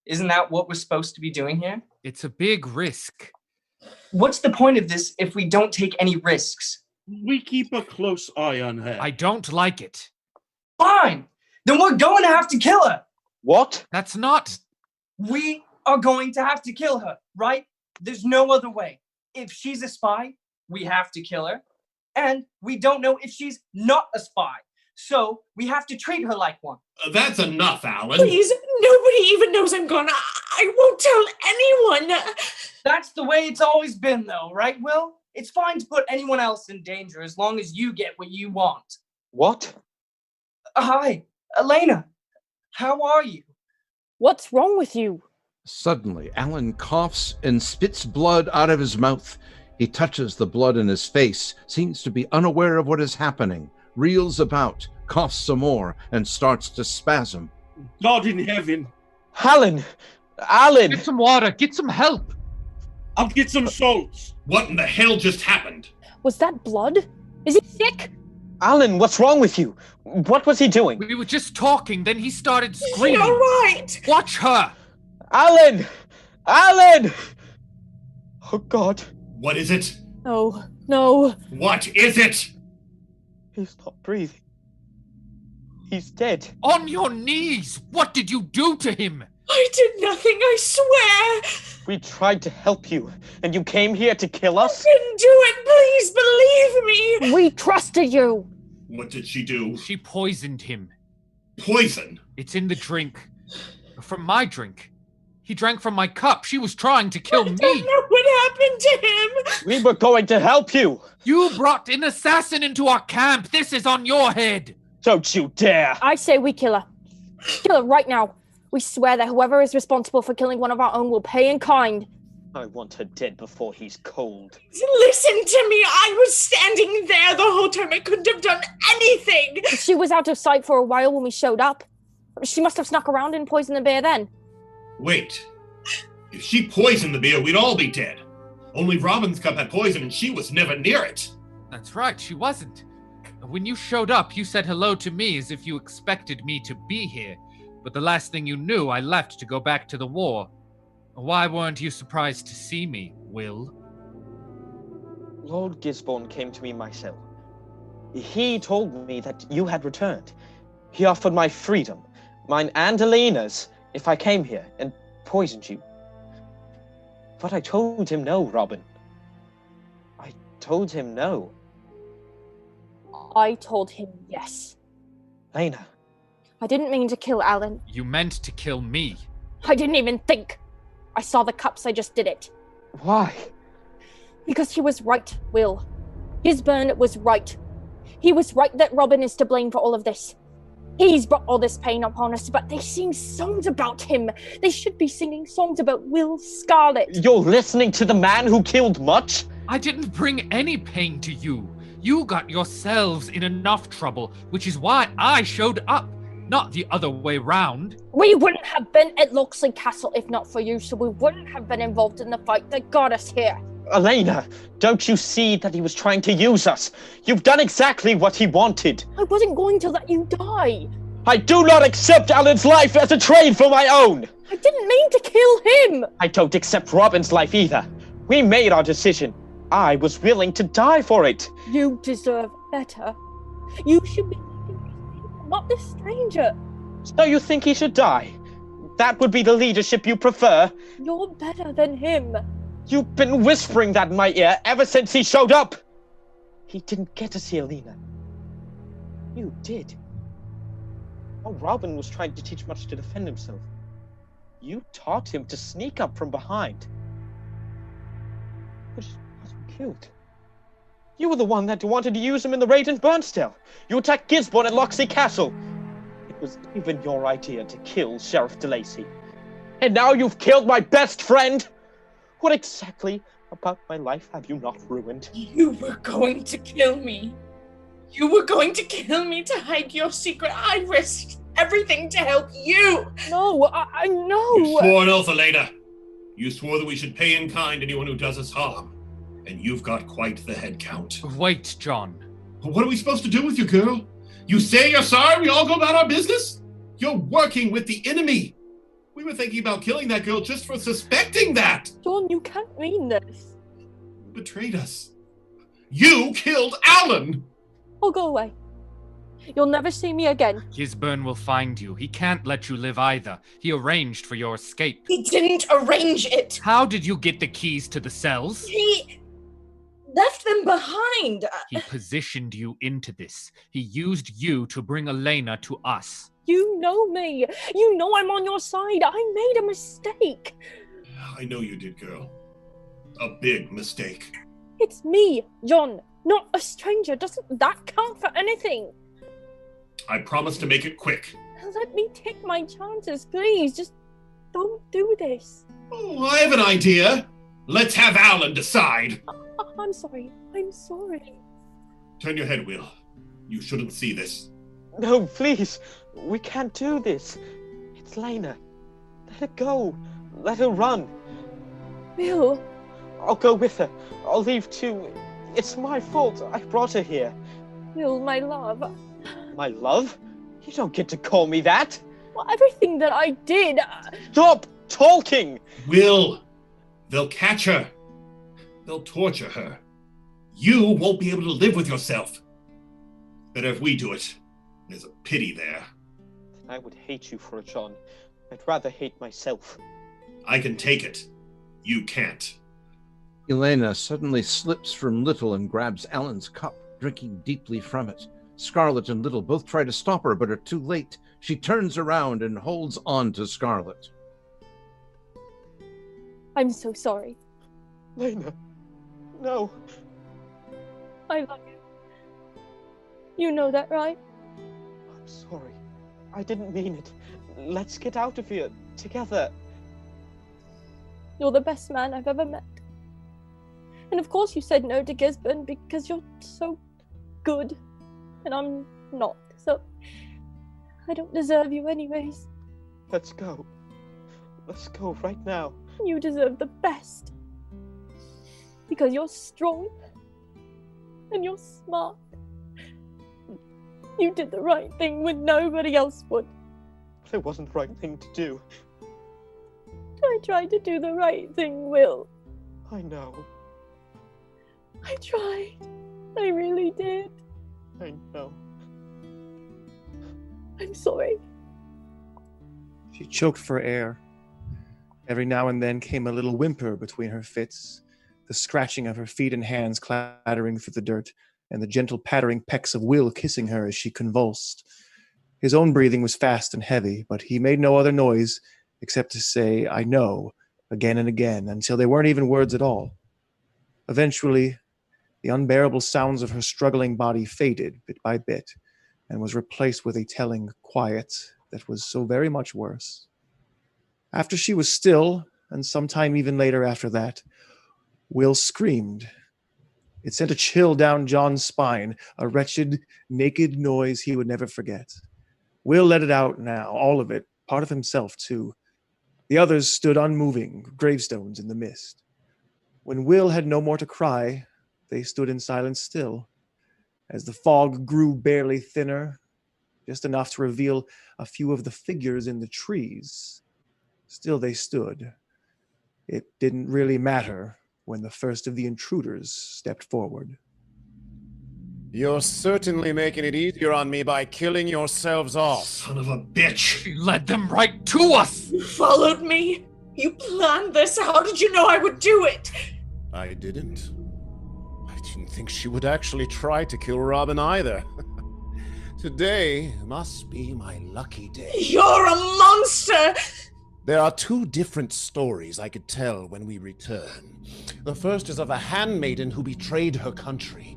Isn't that what we're supposed to be doing here? It's a big risk. What's the point of this if we don't take any risks? We keep a close eye on her. I don't like it. Fine! Then we're going to have to kill her! What? That's not... We are going to have to kill her, right? There's no other way. If she's a spy, we have to kill her. And we don't know if she's not a spy. So we have to treat her like one. That's enough, Alan. Please, nobody even knows I'm gone. I won't tell anyone. That's the way it's always been, though, right, Will? It's fine to put anyone else in danger as long as you get what you want. What? Hi, Elena. How are you? What's wrong with you? Suddenly, Alan coughs and spits blood out of his mouth. He touches the blood in his face, seems to be unaware of what is happening, reels about, coughs some more, and starts to spasm. God in heaven. Alan! Alan! Get some water. Get some help. I'll get some salts. What in the hell just happened? Was that blood? Is he sick? Alan, what's wrong with you? What was he doing? We were just talking, then he started screaming. You're right. Watch her. Alan! Alan! Oh, God. What is it? No, no. What is it? He's not breathing. He's dead. On your knees. What did you do to him? I did nothing, I swear. We tried to help you, and you came here to kill us? I didn't do it. Please believe me. We trusted you. What did she do? She poisoned him. Poison? It's in the drink. From my drink. He drank from my cup. She was trying to kill me. I don't know what happened to him. We were going to help you. You brought an assassin into our camp. This is on your head. Don't you dare. I say we kill her. Kill her right now. We swear that whoever is responsible for killing one of our own will pay in kind. I want her dead before he's cold. Listen to me. I was standing there the whole time. I couldn't have done anything. She was out of sight for a while when we showed up. She must have snuck around and poisoned the bear then. Wait. If she poisoned the beer, we'd all be dead. Only Robin's cup had poison and she was never near it. That's right, she wasn't. When you showed up, you said hello to me as if you expected me to be here. But the last thing you knew, I left to go back to the war. Why weren't you surprised to see me, Will? Lord Gisborne came to me myself. He told me that you had returned. He offered my freedom, mine and Elena's, if I came here and poisoned you. But I told him no, Robin. I told him no. I told him yes. Lena. I didn't mean to kill Alan. You meant to kill me. I didn't even think. I saw the cups, I just did it. Why? Because he was right, Will. Gisborne was right. He was right that Robin is to blame for all of this. He's brought all this pain upon us, but they sing songs about him. They should be singing songs about Will Scarlet. You're listening to the man who killed Much? I didn't bring any pain to you. You got yourselves in enough trouble, which is why I showed up, not the other way round. We wouldn't have been at Locksley Castle if not for you, so we wouldn't have been involved in the fight that got us here. Elena, don't you see that he was trying to use us? You've done exactly what he wanted. I wasn't going to let you die. I do not accept Alan's life as a trade for my own. I didn't mean to kill him. I don't accept Robin's life either. We made our decision. I was willing to die for it. You deserve better. You should be thinking, not this stranger. So you think he should die? That would be the leadership you prefer? You're better than him. You've been whispering that in my ear ever since he showed up. He didn't get to see Elena. You did. While Robin was trying to teach Much to defend himself, you taught him to sneak up from behind. Which wasn't killed. You were the one that wanted to use him in the raid in Burnstell. You attacked Gisborne at Locksley Castle. It was even your idea to kill Sheriff de Lacy. And now you've killed my best friend? What exactly about my life have you not ruined? You were going to kill me. You were going to kill me to hide your secret. I risked everything to help you. No, I know. You swore an oath, Elena. You swore that we should pay in kind anyone who does us harm. And you've got quite the head count. Wait, John. What are we supposed to do with you, girl? You say you're sorry, we all go about our business? You're working with the enemy. We were thinking about killing that girl just for suspecting that. John, you can't mean this. You betrayed us. You killed Alan! Oh, go away. You'll never see me again. Gisburn will find you. He can't let you live either. He arranged for your escape. He didn't arrange it. How did you get the keys to the cells? He left them behind. He positioned you into this. He used you to bring Elena to us. You know me. You know I'm on your side. I made a mistake. I know you did, girl. A big mistake. It's me, John, not a stranger. Doesn't that count for anything? I promise to make it quick. Let me take my chances, please. Just don't do this. Oh, I have an idea. Let's have Alan decide. I'm sorry. I'm sorry. Turn your head, Will. You shouldn't see this. No, please. We can't do this. It's Lena. Let her go. Let her run. Will. I'll go with her. I'll leave too. It's my fault. I brought her here. Will, my love. My love? You don't get to call me that. Well, everything that I did. Stop talking! Will! They'll catch her. They'll torture her. You won't be able to live with yourself. Better if we do it. There's a pity there. I would hate you for it, John. I'd rather hate myself. I can take it. You can't. Elena suddenly slips from Little and grabs Alan's cup, drinking deeply from it. Scarlet and Little both try to stop her, but are too late. She turns around and holds on to Scarlet. I'm so sorry. Lena, no. I love you. You know that, right? I'm sorry. I didn't mean it. Let's get out of here together. You're the best man I've ever met. And of course you said no to Gisborne because you're so good. And I'm not. So I don't deserve you anyways. Let's go. Let's go right now. You deserve the best. Because you're strong. And you're smart. You did the right thing when nobody else would. But it wasn't the right thing to do. I tried to do the right thing, Will. I know. I tried. I really did. I know. I'm sorry. She choked for air. Every now and then came a little whimper between her fits, the scratching of her feet and hands clattering through the dirt, and the gentle pattering pecks of Will kissing her as she convulsed. His own breathing was fast and heavy, but he made no other noise except to say, "I know," again and again, until they weren't even words at all. Eventually, the unbearable sounds of her struggling body faded bit by bit and was replaced with a telling quiet that was so very much worse. After she was still, and sometime even later after that, Will screamed. It sent a chill down John's spine, a wretched, naked noise he would never forget. Will let it out now, all of it, part of himself too. The others stood unmoving, gravestones in the mist. When Will had no more to cry, they stood in silence still. As the fog grew barely thinner, just enough to reveal a few of the figures in the trees, still they stood. It didn't really matter when the first of the intruders stepped forward. You're certainly making it easier on me by killing yourselves off. Son of a bitch! You led them right to us! You followed me. You planned this. How did you know I would do it? I didn't. I didn't think she would actually try to kill Robin either. Today must be my lucky day. You're a monster! There are two different stories I could tell when we return. The first is of a handmaiden who betrayed her country.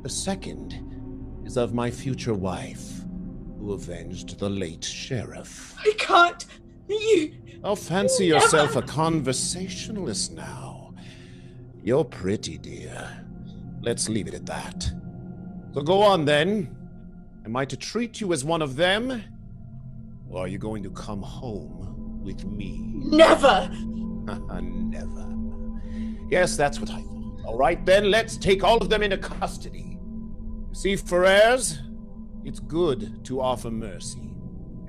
The second is of my future wife, who avenged the late sheriff. I can't. Oh, fancy yourself a conversationalist now. You're pretty, dear. Let's leave it at that. So go on then. Am I to treat you as one of them? Or are you going to come home with me? Never! Never. Yes, that's what I thought. All right then, let's take all of them into custody. You see, Ferrers, it's good to offer mercy.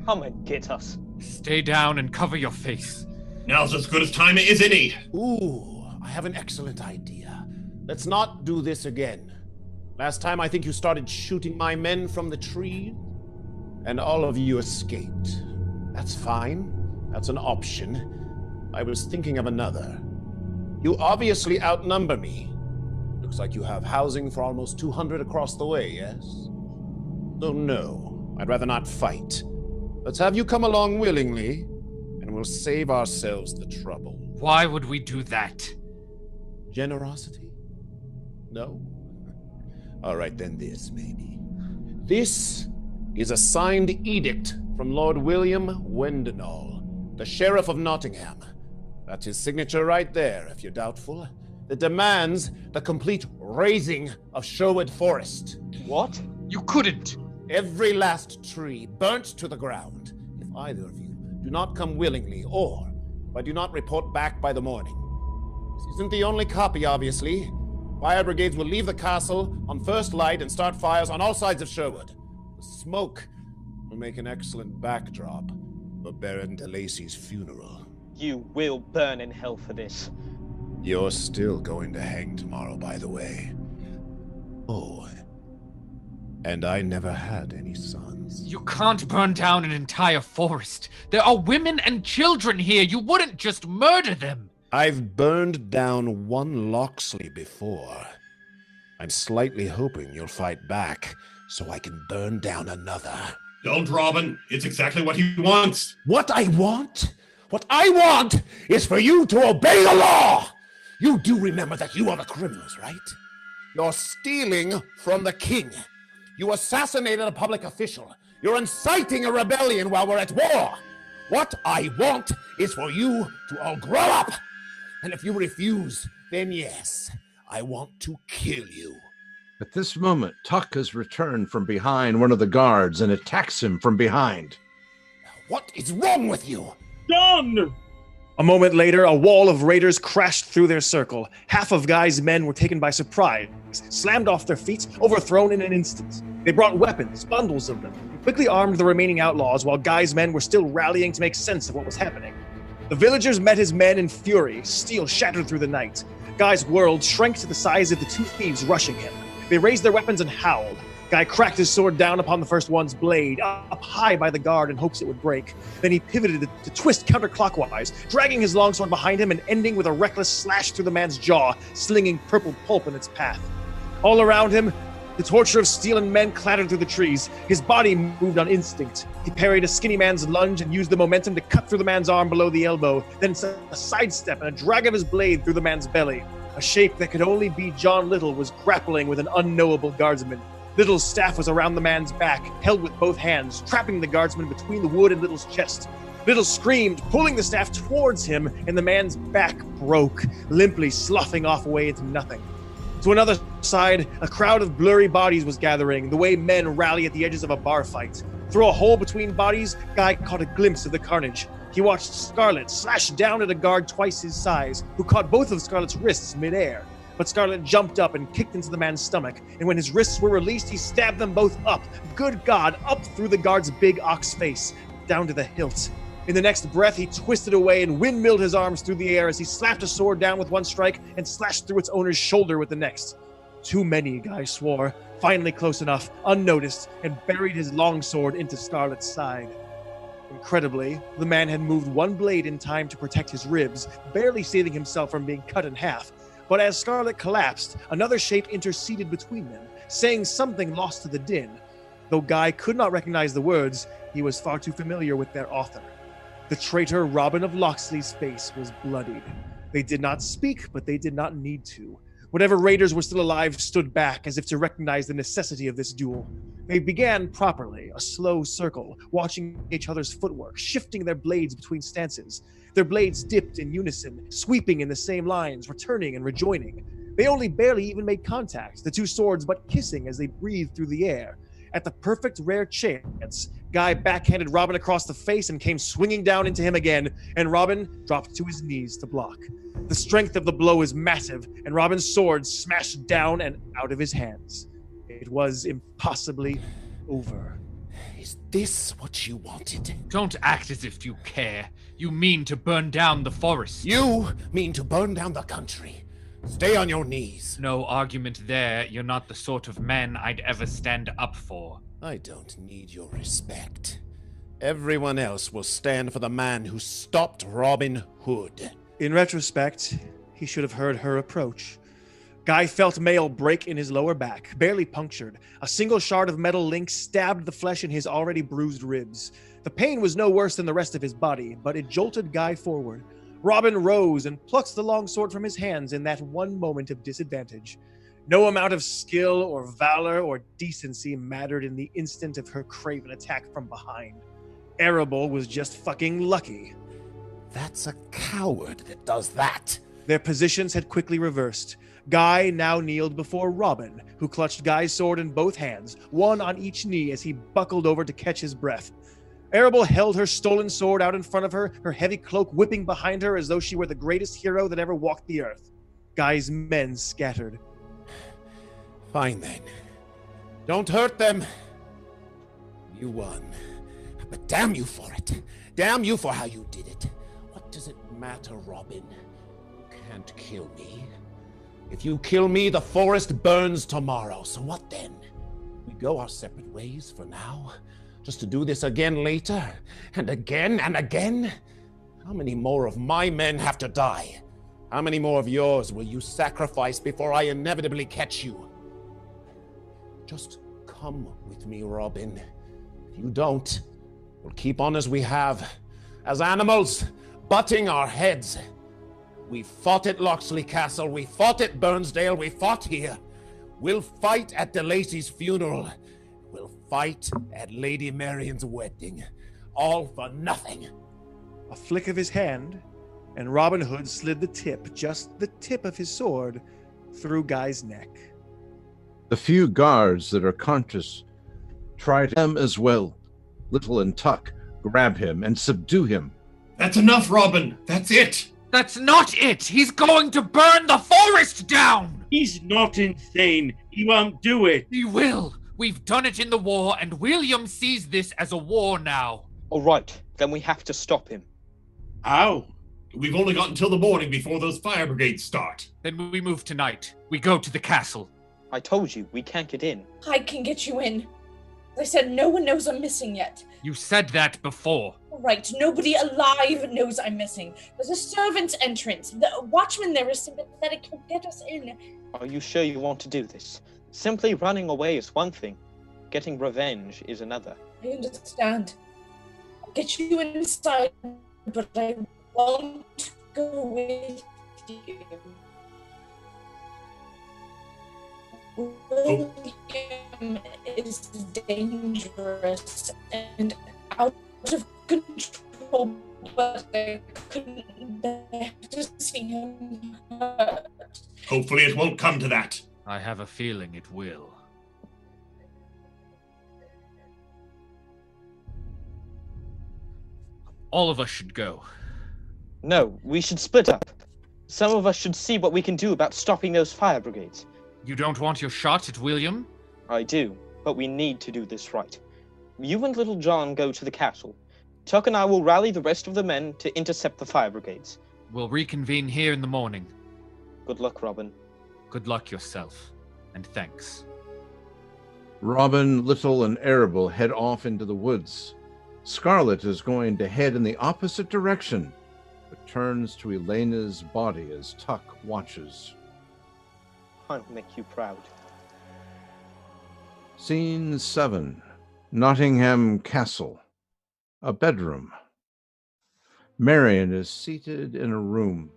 Come and get us. Stay down and cover your face. Now's as good as time as any. Ooh, I have an excellent idea. Let's not do this again. Last time I think you started shooting my men from the tree, and all of you escaped. That's fine. That's an option. I was thinking of another. You obviously outnumber me. Looks like you have housing for almost 200 across the way, yes? So no, I'd rather not fight. Let's have you come along willingly, and we'll save ourselves the trouble. Why would we do that? Generosity? No? All right, then this, maybe. This is a signed edict from Lord William Wendenall, the Sheriff of Nottingham. That's his signature right there, if you're doubtful. That demands the complete razing of Sherwood Forest. What? You couldn't. Every last tree burnt to the ground. If either of you do not come willingly, or if I do not report back by the morning. This isn't the only copy, obviously. Fire brigades will leave the castle on first light and start fires on all sides of Sherwood. The smoke will make an excellent backdrop for Baron de Lacy's funeral. You will burn in hell for this. You're still going to hang tomorrow, by the way. Oh, and I never had any sons. You can't burn down an entire forest. There are women and children here. You wouldn't just murder them. I've burned down one Locksley before. I'm slightly hoping you'll fight back so I can burn down another. Don't, Robin. It's exactly what he wants. What I want? What I want is for you to obey the law! You do remember that you are the criminals, right? You're stealing from the king. You assassinated a public official. You're inciting a rebellion while we're at war. What I want is for you to all grow up. And if you refuse, then yes, I want to kill you. At this moment, Tuck has returned from behind one of the guards and attacks him from behind. What is wrong with you? Done! A moment later, a wall of raiders crashed through their circle. Half of Guy's men were taken by surprise, slammed off their feet, overthrown in an instant. They brought weapons, bundles of them, and quickly armed the remaining outlaws while Guy's men were still rallying to make sense of what was happening. The villagers met his men in fury, steel shattered through the night. Guy's world shrank to the size of the two thieves rushing him. They raised their weapons and howled. Guy cracked his sword down upon the first one's blade, up high by the guard in hopes it would break. Then he pivoted to twist counterclockwise, dragging his longsword behind him and ending with a reckless slash through the man's jaw, slinging purple pulp in its path. All around him, the torture of steel and men clattered through the trees. His body moved on instinct. He parried a skinny man's lunge and used the momentum to cut through the man's arm below the elbow, then a sidestep and a drag of his blade through the man's belly. A shape that could only be John Little was grappling with an unknowable guardsman. Little's staff was around the man's back, held with both hands, trapping the guardsman between the wood and Little's chest. Little screamed, pulling the staff towards him, and the man's back broke, limply sloughing off away into nothing. To another side, a crowd of blurry bodies was gathering, the way men rally at the edges of a bar fight. Through a hole between bodies, Guy caught a glimpse of the carnage. He watched Scarlet slash down at a guard twice his size, who caught both of Scarlet's wrists midair. But Scarlet jumped up and kicked into the man's stomach, and when his wrists were released, he stabbed them both up. Good God, up through the guard's big ox face, down to the hilt. In the next breath, he twisted away and windmilled his arms through the air as he slapped a sword down with one strike and slashed through its owner's shoulder with the next. Too many, Guy swore, finally close enough, unnoticed, and buried his longsword into Scarlet's side. Incredibly, the man had moved one blade in time to protect his ribs, barely saving himself from being cut in half. But as Scarlet collapsed, another shape interceded between them, saying something lost to the din. Though Guy could not recognize the words, he was far too familiar with their author. The traitor Robin of Locksley's face was bloodied. They did not speak, but they did not need to. Whatever raiders were still alive stood back as if to recognize the necessity of this duel. They began properly, a slow circle, watching each other's footwork, shifting their blades between stances. Their blades dipped in unison, sweeping in the same lines, returning and rejoining. They only barely even made contact, the two swords but kissing as they breathed through the air. At the perfect rare chance, Guy backhanded Robin across the face and came swinging down into him again, and Robin dropped to his knees to block. The strength of the blow was massive, and Robin's sword smashed down and out of his hands. It was impossibly over. Is this what you wanted? Don't act as if you care. You mean to burn down the forest. You mean to burn down the country. Stay on your knees. No argument there. You're not the sort of man I'd ever stand up for. I don't need your respect. Everyone else will stand for the man who stopped Robin Hood. In retrospect, he should have heard her approach. Guy felt mail break in his lower back, barely punctured. A single shard of metal link stabbed the flesh in his already bruised ribs. The pain was no worse than the rest of his body, but it jolted Guy forward. Robin rose and plucked the long sword from his hands in that one moment of disadvantage. No amount of skill or valor or decency mattered in the instant of her craven attack from behind. Arable was just fucking lucky. That's a coward that does that. Their positions had quickly reversed. Guy now kneeled before Robin, who clutched Guy's sword in both hands, one on each knee as he buckled over to catch his breath. Arable held her stolen sword out in front of her, her heavy cloak whipping behind her as though she were the greatest hero that ever walked the earth. Guy's men scattered. Fine then. Don't hurt them. You won. But damn you for it. Damn you for how you did it. What does it matter, Robin? You can't kill me. If you kill me, the forest burns tomorrow. So what then? We go our separate ways for now? Just to do this again later? And again and again? How many more of my men have to die? How many more of yours will you sacrifice before I inevitably catch you? Just come with me, Robin. If you don't, we'll keep on as we have. As animals, butting our heads. We fought at Locksley Castle, we fought at Burnsdale, we fought here. We'll fight at De Lacy's funeral. We'll fight at Lady Marion's wedding. All for nothing. A flick of his hand, and Robin Hood slid the tip, just the tip of his sword, through Guy's neck. The few guards that are conscious try them as well. Little and Tuck grab him and subdue him. That's enough, Robin. That's it. That's not it! He's going to burn the forest down! He's not insane. He won't do it. He will. We've done it in the war, and William sees this as a war now. All right, then we have to stop him. How? We've only got until the morning before those fire brigades start. Then we move tonight. We go to the castle. I told you, we can't get in. I can get you in. I said no one knows I'm missing yet. You said that before. Right, nobody alive knows I'm missing. There's a servant's entrance. The watchman there is sympathetic. He'll get us in. Are you sure you want to do this? Simply running away is one thing. Getting revenge is another. I understand. I'll get you inside, but I won't go with you. William is dangerous and out of control, but I couldn't bear to see him hurt. Hopefully it won't come to that. I have a feeling it will. All of us should go. No, we should split up. Some of us should see what we can do about stopping those fire brigades. You don't want your shot at William? I do, but we need to do this right. You and Little John go to the castle. Tuck and I will rally the rest of the men to intercept the fire brigades. We'll reconvene here in the morning. Good luck, Robin. Good luck yourself, and thanks. Robin, Little, and Arable head off into the woods. Scarlet is going to head in the opposite direction, but turns to Elena's body as Tuck watches. I'll make you proud. Scene 7. Nottingham Castle. A bedroom. Marion is seated in a room.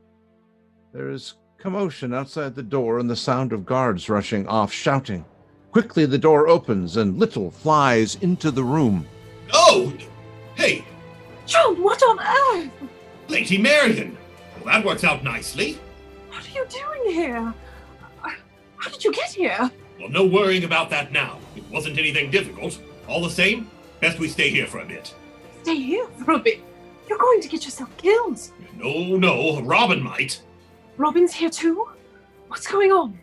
There is commotion outside the door and the sound of guards rushing off, shouting. Quickly the door opens and Little flies into the room. Oh! Hey! John, what on earth? Lady Marion! Well, that works out nicely. What are you doing here? did you get here? Well, no worrying about that now. It wasn't anything difficult. All the same, best we stay here for a bit. Stay here for a bit. You're going to get yourself killed. No, Robin might. Robin's here too? What's going on?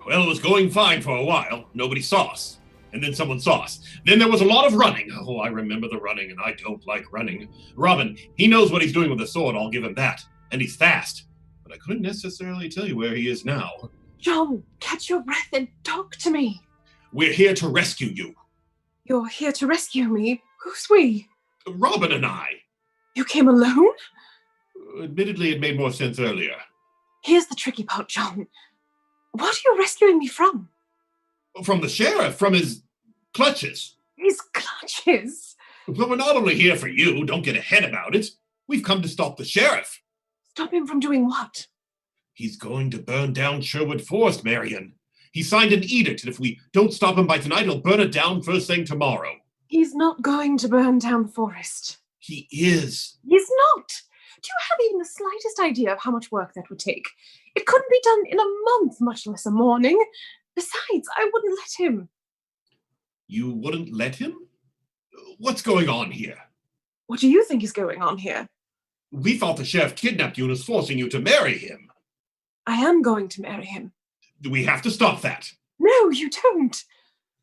Well, it was going fine for a while. Nobody saw us. And then someone saw us. Then there was a lot of running. Oh, I remember the running, and I don't like running. Robin, he knows what he's doing with the sword, I'll give him that. And he's fast. But I couldn't necessarily tell you where he is now. John, catch your breath and talk to me. We're here to rescue you. You're here to rescue me? Who's we? Robin and I. You came alone? Admittedly, it made more sense earlier. Here's the tricky part, John. What are you rescuing me from? From the sheriff, from his clutches. His clutches? But we're not only here for you, don't get ahead about it. We've come to stop the sheriff. Stop him from doing what? He's going to burn down Sherwood Forest, Marion. He signed an edict, and if we don't stop him by tonight, he'll burn it down first thing tomorrow. He's not going to burn down the forest. He is. He's not. Do you have even the slightest idea of how much work that would take? It couldn't be done in a month, much less a morning. Besides, I wouldn't let him. You wouldn't let him? What's going on here? What do you think is going on here? We thought the sheriff kidnapped you and is forcing you to marry him. I am going to marry him. Do we have to stop that? No, you don't.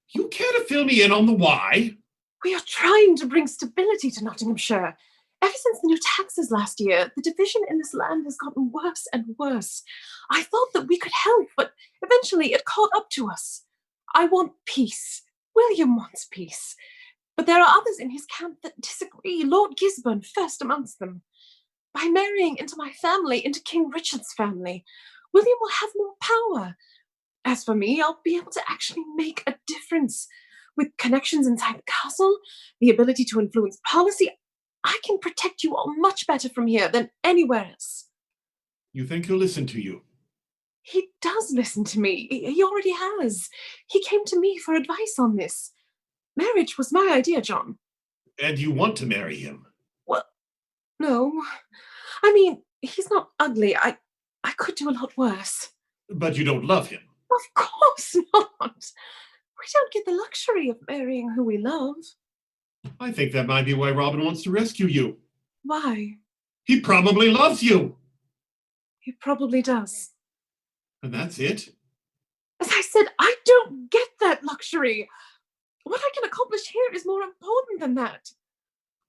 You care to fill me in on the why? We are trying to bring stability to Nottinghamshire. Ever since the new taxes last year, the division in this land has gotten worse and worse. I thought that we could help, but eventually it caught up to us. I want peace. William wants peace. But there are others in his camp that disagree, Lord Gisborne first amongst them. By marrying into my family, into King Richard's family, William will have more power. As for me, I'll be able to actually make a difference. With connections inside the castle, the ability to influence policy, I can protect you all much better from here than anywhere else. You think he'll listen to you? He does listen to me. He already has. He came to me for advice on this. Marriage was my idea, John. And you want to marry him? Well, no. I mean, he's not ugly. I could do a lot worse. But you don't love him? Of course not. We don't get the luxury of marrying who we love. I think that might be why Robin wants to rescue you. Why? He probably loves you. He probably does. And that's it? As I said, I don't get that luxury. What I can accomplish here is more important than that.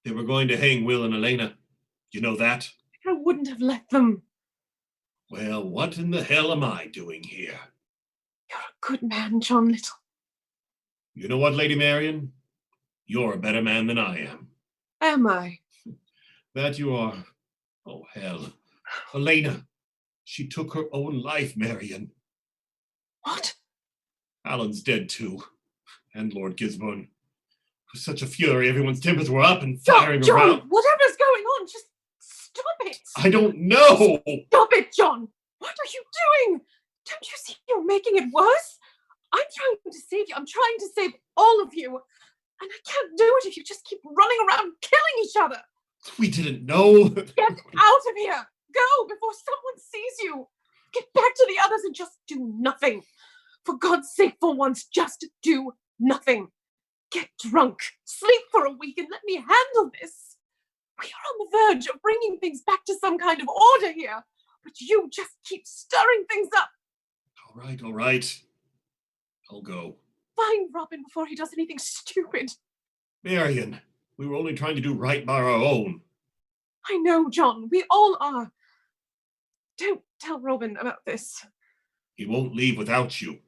They were going to hang Will and Elena. You know that? I wouldn't have let them. Well, what in the hell am I doing here? You're a good man, John Little. You know what, Lady Marion? You're a better man than I am. Am I? That you are. Oh, hell. Elena. She took her own life, Marion. What? Alan's dead, too. And Lord Gisborne. It was such a fury, everyone's tempers were up and firing John, around. whatever's going on, just stop it. I don't know. Stop it, John. What are you doing? Don't you see you're making it worse? I'm trying to save you. I'm trying to save all of you. And I can't do it if you just keep running around killing each other. We didn't know. Get out of here. Go before someone sees you. Get back to the others and just do nothing. For God's sake, for once, just do nothing. Get drunk, sleep for a week, and let me handle this. We are on the verge of bringing things back to some kind of order here, but you just keep stirring things up. All right. I'll go. Find Robin before he does anything stupid. Marion, we were only trying to do right by our own. I know, John. We all are. Don't tell Robin about this. He won't leave without you.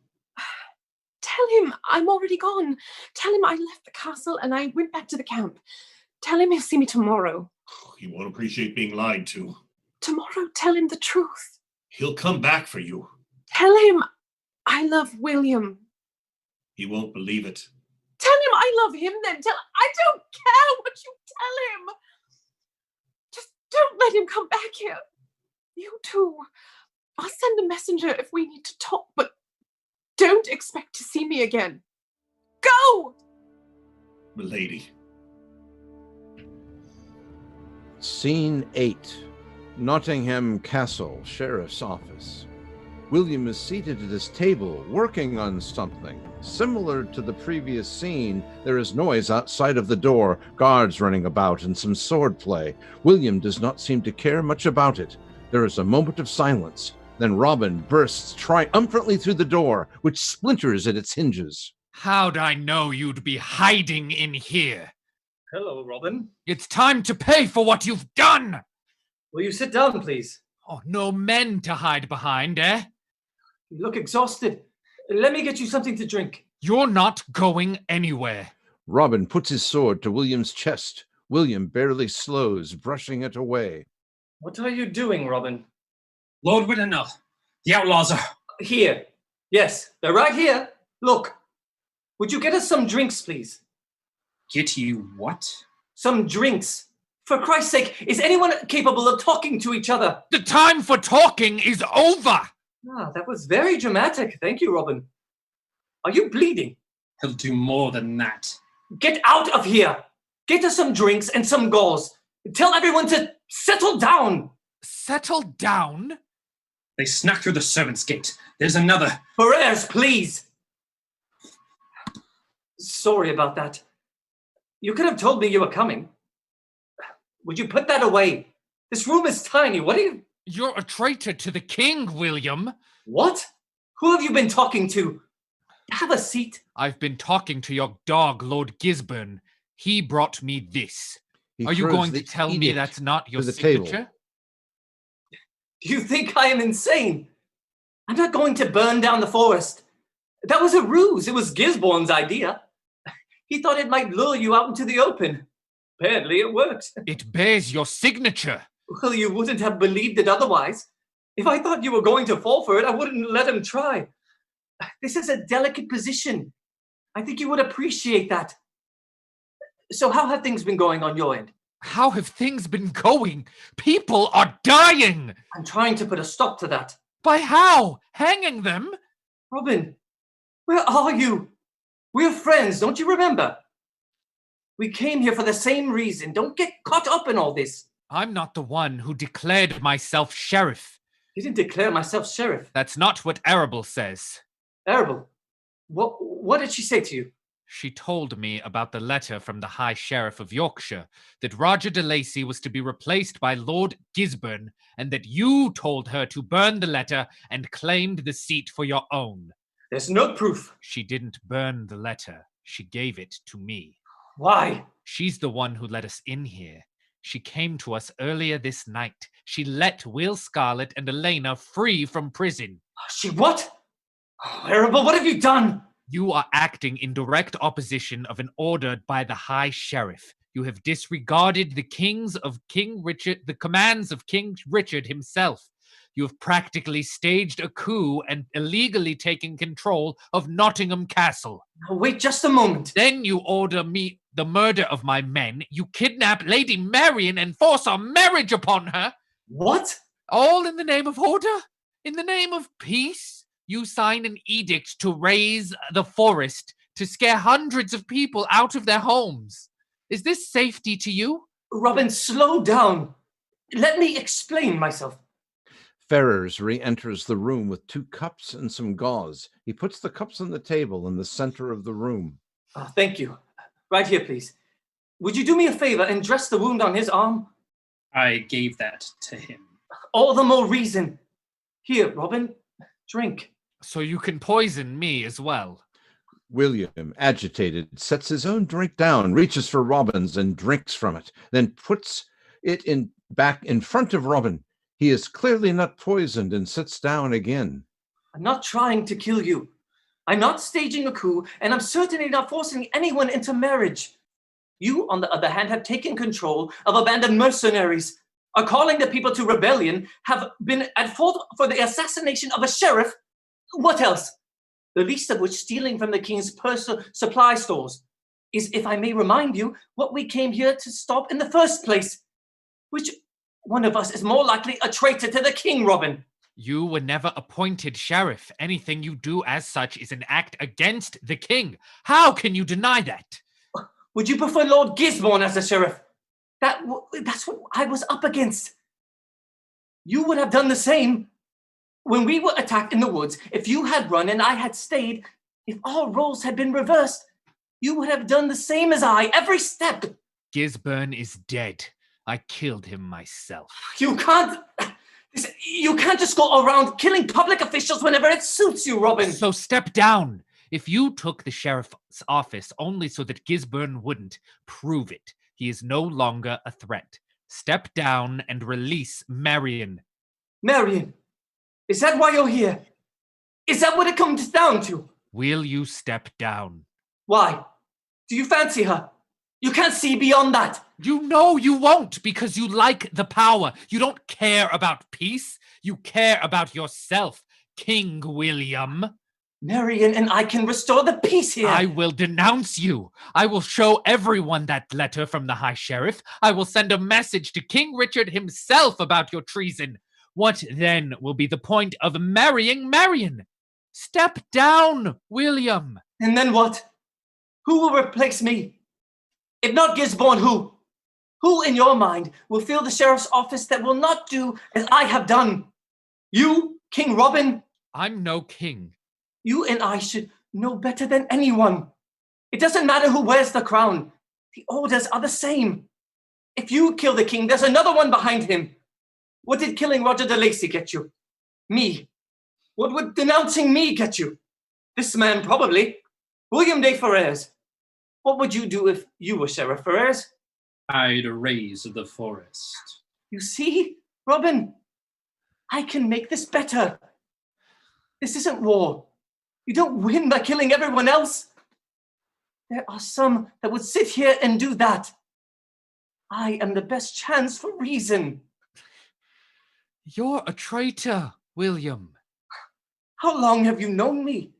Tell him I'm already gone. Tell him I left the castle and I went back to the camp. Tell him he'll see me tomorrow. He won't appreciate being lied to. Tomorrow, tell him the truth. He'll come back for you. Tell him I love William. He won't believe it. Tell him I love him then. I don't care what you tell him. Just don't let him come back here. You too. I'll send a messenger if we need to talk, but don't expect to see me again. Go! Milady. Scene 8. Nottingham Castle, Sheriff's Office. William is seated at his table, working on something. Similar to the previous scene, there is noise outside of the door, guards running about, and some swordplay. William does not seem to care much about it. There is a moment of silence. Then Robin bursts triumphantly through the door, which splinters at its hinges. How'd I know you'd be hiding in here? Hello, Robin. It's time to pay for what you've done! Will you sit down, please? Oh, no men to hide behind, eh? You look exhausted. Let me get you something to drink. You're not going anywhere. Robin puts his sword to William's chest. William barely slows, brushing it away. What are you doing, Robin? Lord Widdenell, the outlaws are... Here. Yes, they're right here. Look. Would you get us some drinks, please? Get you what? Some drinks. For Christ's sake, is anyone capable of talking to each other? The time for talking is over! Ah, that was very dramatic. Thank you, Robin. Are you bleeding? He'll do more than that. Get out of here! Get us some drinks and some gauze. Tell everyone to settle down! Settle down? They snuck through the servants' gate. There's another. Perez, please! Sorry about that. You could have told me you were coming. Would you put that away? This room is tiny. What are you... You're a traitor to the king, William. What? Who have you been talking to? Have a seat. I've been talking to your dog, Lord Gisborne. He brought me this. Are you going to tell me that's not your signature? Do you think I am insane? I'm not going to burn down the forest. That was a ruse. It was Gisborne's idea. He thought it might lure you out into the open. Apparently it worked. It bears your signature. Well, you wouldn't have believed it otherwise. If I thought you were going to fall for it, I wouldn't let him try. This is a delicate position. I think you would appreciate that. So how have things been going on your end? How have things been going? People are dying! I'm trying to put a stop to that. By how? Hanging them? Robin, where are you? We're friends, don't you remember? We came here for the same reason. Don't get caught up in all this. I'm not the one who declared myself sheriff. You didn't declare myself sheriff. That's not what Arable says. Arable? What did she say to you? She told me about the letter from the High Sheriff of Yorkshire, that Roger de Lacy was to be replaced by Lord Gisborne, and that you told her to burn the letter and claimed the seat for your own. There's no proof. She didn't burn the letter. She gave it to me. Why? She's the one who let us in here. She came to us earlier this night. She let Will Scarlet and Elena free from prison. She what? Oh, Arable, what have you done? You are acting in direct opposition of an order by the High Sheriff. You have disregarded the commands of King Richard himself. You have practically staged a coup and illegally taken control of Nottingham Castle. Now, wait just a moment. Then you order me the murder of my men. You kidnap Lady Marian and force our marriage upon her. What? All in the name of order? In the name of peace? You sign an edict to raise the forest, to scare hundreds of people out of their homes. Is this safety to you? Robin, slow down. Let me explain myself. Ferrers re-enters the room with 2 cups and some gauze. He puts the cups on the table in the center of the room. Oh, thank you. Right here, please. Would you do me a favor and dress the wound on his arm? I gave that to him. All the more reason. Here, Robin, drink. So you can poison me as well. William, agitated, sets his own drink down, reaches for Robin's and drinks from it, then puts it back in front of Robin. He is clearly not poisoned and sits down again. I'm not trying to kill you. I'm not staging a coup, and I'm certainly not forcing anyone into marriage. You, on the other hand, have taken control of a band of mercenaries, are calling the people to rebellion, have been at fault for the assassination of a sheriff. What else? The least of which stealing from the king's personal supply stores is, if I may remind you, what we came here to stop in the first place. Which one of us is more likely a traitor to the king, Robin? You were never appointed sheriff. Anything you do as such is an act against the king. How can you deny that? Would you prefer Lord Gisborne as a sheriff? That's what I was up against. You would have done the same. When we were attacked in the woods, if you had run and I had stayed, if our roles had been reversed, you would have done the same as I, every step. Gisburn is dead. I killed him myself. You can't just go around killing public officials whenever it suits you, Robin. So step down. If you took the sheriff's office only so that Gisburn wouldn't, prove it. He is no longer a threat. Step down and release Marion. Marion, is that why you're here? Is that what it comes down to? Will you step down? Why? Do you fancy her? You can't see beyond that. You know you won't because you like the power. You don't care about peace. You care about yourself, King William. Marion and I can restore the peace here. I will denounce you. I will show everyone that letter from the High Sheriff. I will send a message to King Richard himself about your treason. What then will be the point of marrying Marion? Step down, William. And then what? Who will replace me? If not Gisborne, who? Who in your mind will fill the sheriff's office that will not do as I have done? You, King Robin? I'm no king. You and I should know better than anyone. It doesn't matter who wears the crown. The orders are the same. If you kill the king, there's another one behind him. What did killing Roger de Lacy get you? Me. What would denouncing me get you? This man, probably. William de Ferrers. What would you do if you were Sheriff Ferrers? I'd raise the forest. You see, Robin? I can make this better. This isn't war. You don't win by killing everyone else. There are some that would sit here and do that. I am the best chance for reason. You're a traitor, William. How long have you known me?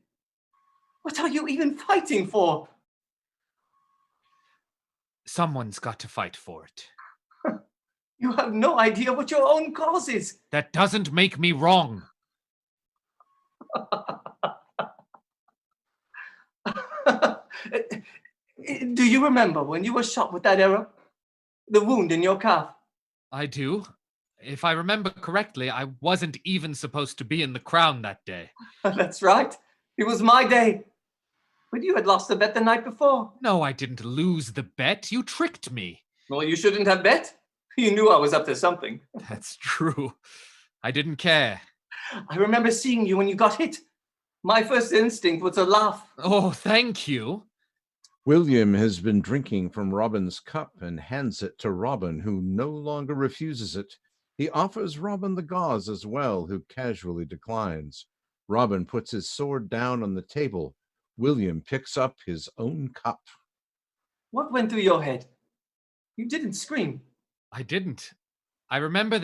What are you even fighting for? Someone's got to fight for it. You have no idea what your own cause is. That doesn't make me wrong. Do you remember when you were shot with that arrow? The wound in your calf? I do. If I remember correctly, I wasn't even supposed to be in the crown that day. That's right. It was my day. But you had lost the bet the night before. No, I didn't lose the bet. You tricked me. Well, you shouldn't have bet. You knew I was up to something. That's true. I didn't care. I remember seeing you when you got hit. My first instinct was to laugh. Oh, thank you. William has been drinking from Robin's cup and hands it to Robin, who no longer refuses it. He offers Robin the gauze as well, who casually declines. Robin puts his sword down on the table. William picks up his own cup. What went through your head? You didn't scream. I didn't. I remember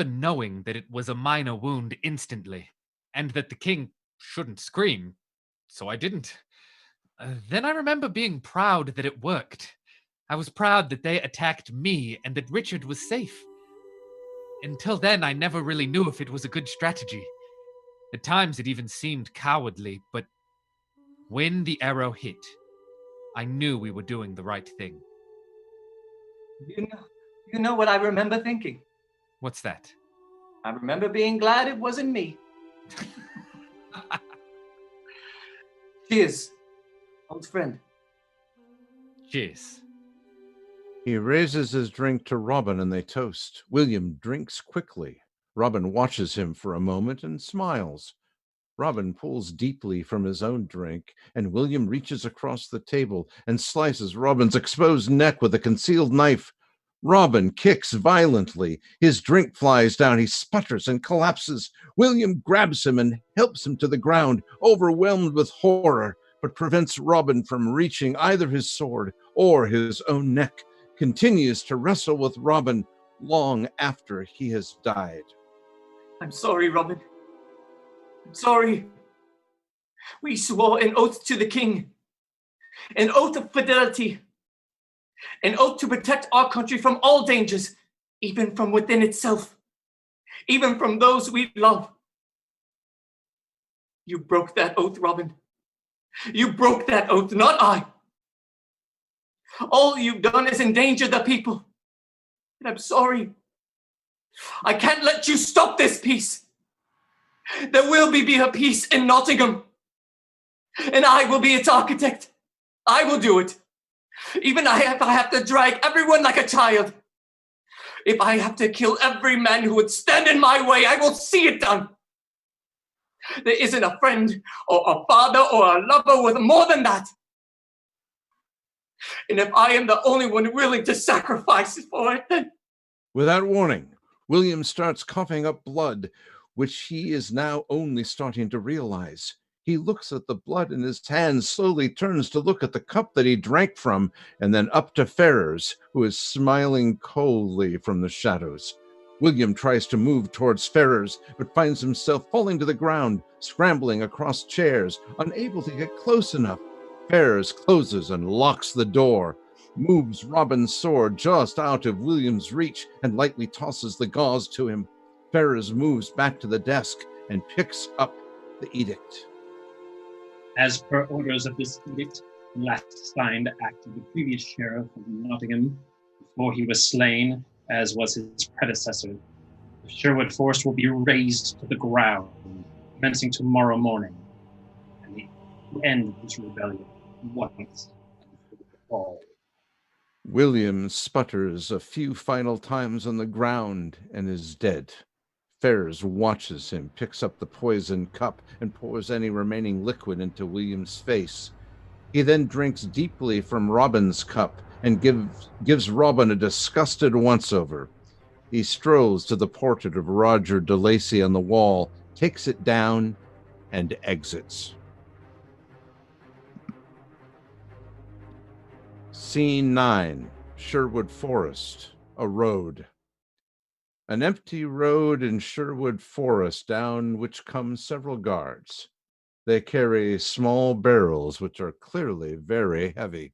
knowing that it was a minor wound instantly, and that the king shouldn't scream, so I didn't. Then I remember being proud that it worked. I was proud that they attacked me and that Richard was safe. Until then, I never really knew if it was a good strategy. At times, it even seemed cowardly, but when the arrow hit, I knew we were doing the right thing. You know what I remember thinking? What's that? I remember being glad it wasn't me. Cheers, old friend. Cheers. He raises his drink to Robin and they toast. William drinks quickly. Robin watches him for a moment and smiles. Robin pulls deeply from his own drink, and William reaches across the table and slices Robin's exposed neck with a concealed knife. Robin kicks violently. His drink flies down. He sputters and collapses. William grabs him and helps him to the ground, overwhelmed with horror, but prevents Robin from reaching either his sword or his own neck. Continues to wrestle with Robin long after he has died. I'm sorry, Robin. I'm sorry. We swore an oath to the king, an oath of fidelity, an oath to protect our country from all dangers, even from within itself, even from those we love. You broke that oath, Robin. You broke that oath, not I. All you've done is endanger the people. And I'm sorry. I can't let you stop this peace. There will be a peace in Nottingham. And I will be its architect. I will do it. Even if I have to drag everyone like a child. If I have to kill every man who would stand in my way, I will see it done. There isn't a friend or a father or a lover with more than that. And if I am the only one willing to sacrifice for it, then... Without warning, William starts coughing up blood, which he is now only starting to realize. He looks at the blood in his hands, slowly turns to look at the cup that he drank from, and then up to Ferrers, who is smiling coldly from the shadows. William tries to move towards Ferrers, but finds himself falling to the ground, scrambling across chairs, unable to get close enough. Ferrers closes and locks the door, moves Robin's sword just out of William's reach, and lightly tosses the gauze to him. Ferrers moves back to the desk and picks up the edict. As per orders of this edict, the last signed act of the previous sheriff of Nottingham, before he was slain, as was his predecessor, the Sherwood Forest will be razed to the ground, commencing tomorrow morning, and the end of this rebellion once and for all. William sputters a few final times on the ground and is dead. Ferrers watches him, picks up the poisoned cup, and pours any remaining liquid into William's face. He then drinks deeply from Robin's cup and gives Robin a disgusted once-over. He strolls to the portrait of Roger de Lacy on the wall, takes it down, and exits. Scene 9, Sherwood Forest, a road. An empty road in Sherwood Forest, down which come several guards. They carry small barrels, which are clearly very heavy.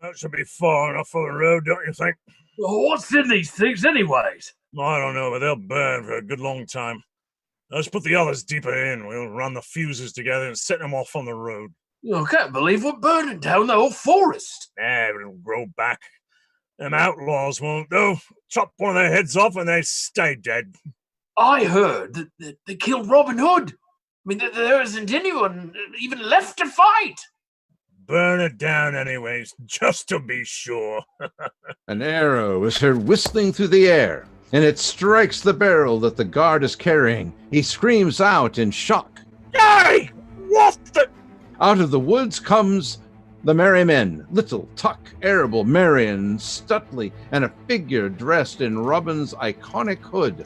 That should be far enough for the road, don't you think? Well, what's in these things anyways? I don't know, but they'll burn for a good long time. Let's put the others deeper in. We'll run the fuses together and set them off on the road. I can't believe we're burning down the whole forest. It'll grow back. Them outlaws won't, though. Chop one of their heads off and they stay dead. I heard that they killed Robin Hood. I mean, there isn't anyone even left to fight. Burn it down anyways, just to be sure. An arrow is heard whistling through the air, and it strikes the barrel that the guard is carrying. He screams out in shock. Hey! What the... Out of the woods comes the merry men, Little, Tuck, Arable, Marion, Stutley, and a figure dressed in Robin's iconic hood.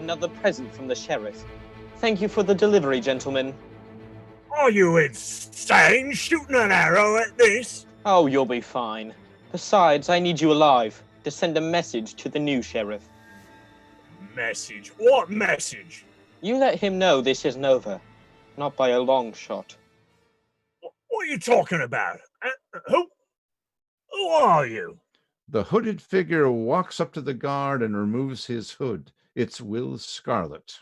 Another present from the sheriff. Thank you for the delivery, gentlemen. Are you insane, shooting an arrow at this? Oh, you'll be fine. Besides, I need you alive to send a message to the new sheriff. Message? What message? You let him know this isn't over. Not by a long shot. What are you talking about? Who are you? The hooded figure walks up to the guard and removes his hood. It's Will Scarlet.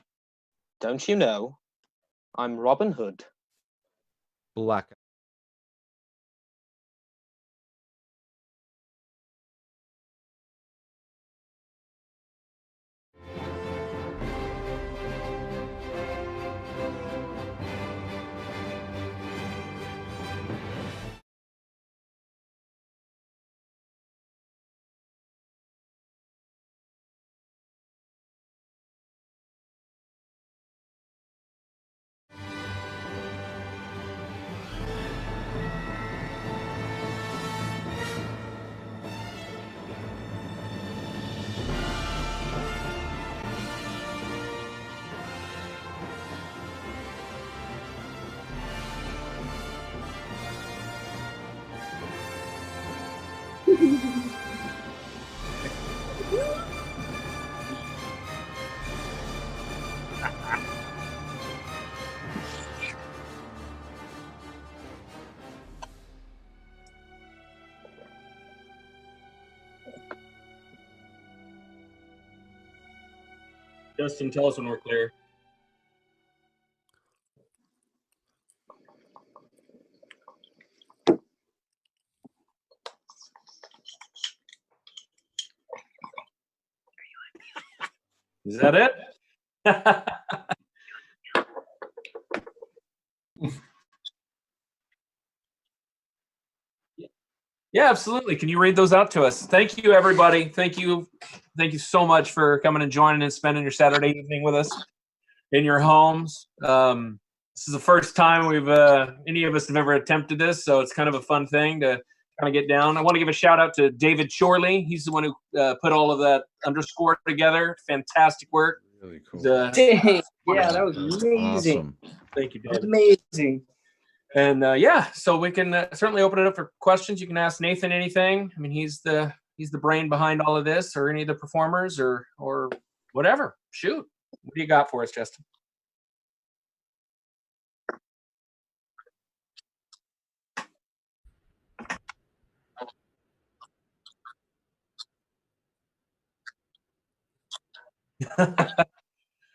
Don't you know? I'm Robin Hood. Black. Justin, tell us when we're clear. Is that it? Yeah, absolutely. Can you read those out to us? Thank you, everybody. Thank you so much for coming and joining and spending your Saturday evening with us in your homes. This is the first time we've any of us have ever attempted this, so it's kind of a fun thing to kind of get down. I want to give a shout out to David Chorley. He's the one who put all of that underscore together. Fantastic work. Really cool. Dang. Yeah, that was amazing. Awesome. Thank you, David. Amazing. And so we can certainly open it up for questions. You can ask Nathan anything. I mean, he's the brain behind all of this, or any of the performers, or whatever. Shoot, what do you got for us, Justin?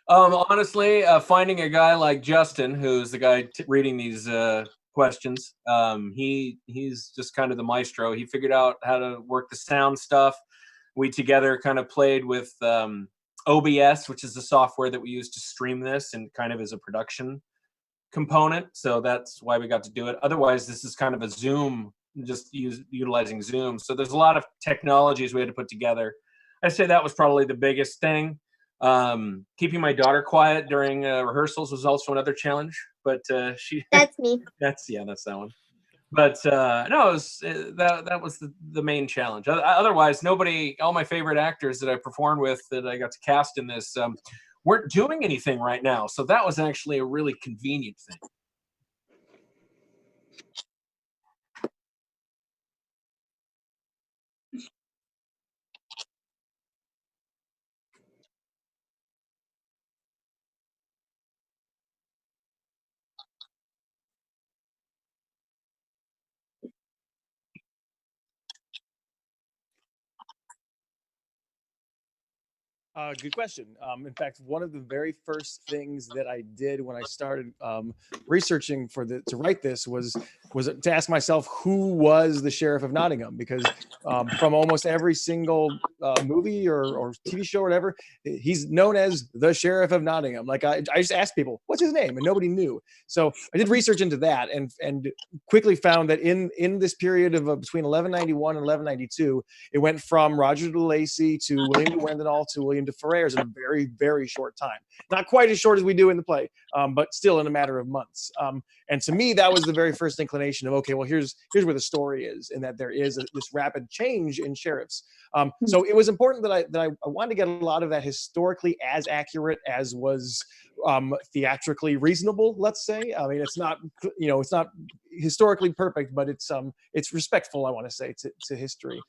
Honestly, finding a guy like Justin, who's the guy reading these questions, he's just kind of the maestro. He figured out how to work the sound stuff. We together kind of played with OBS, which is the software that we use to stream this and kind of as a production component. So that's why we got to do it. Otherwise, this is kind of a Zoom, just utilizing Zoom. So there's a lot of technologies we had to put together. I'd say that was probably the biggest thing. Keeping my daughter quiet during rehearsals was also another challenge, but That's me. that's that one. But no, it was, that was the main challenge. Otherwise, all my favorite actors that I performed with, that I got to cast in this, weren't doing anything right now. So that was actually a really convenient thing. Good question. In fact, one of the very first things that I did when I started researching to write this was to ask myself who was the Sheriff of Nottingham, because from almost every single movie or TV show or whatever, he's known as the Sheriff of Nottingham. Like I just asked people, what's his name, and nobody knew. So I did research into that and quickly found that in this period of between 1191 and 1192, it went from Roger de Lacy to William de Wendenall to William de Ferrers in a very, very short time. Not quite as short as we do in the play, but still in a matter of months. And to me, that was the very first inclination of, okay, well, here's where the story is, in that there is this rapid change in sheriffs. So it was important that I wanted to get a lot of that historically as accurate as was theatrically reasonable, let's say. I mean, it's not historically perfect, but it's respectful, I want to say, to history.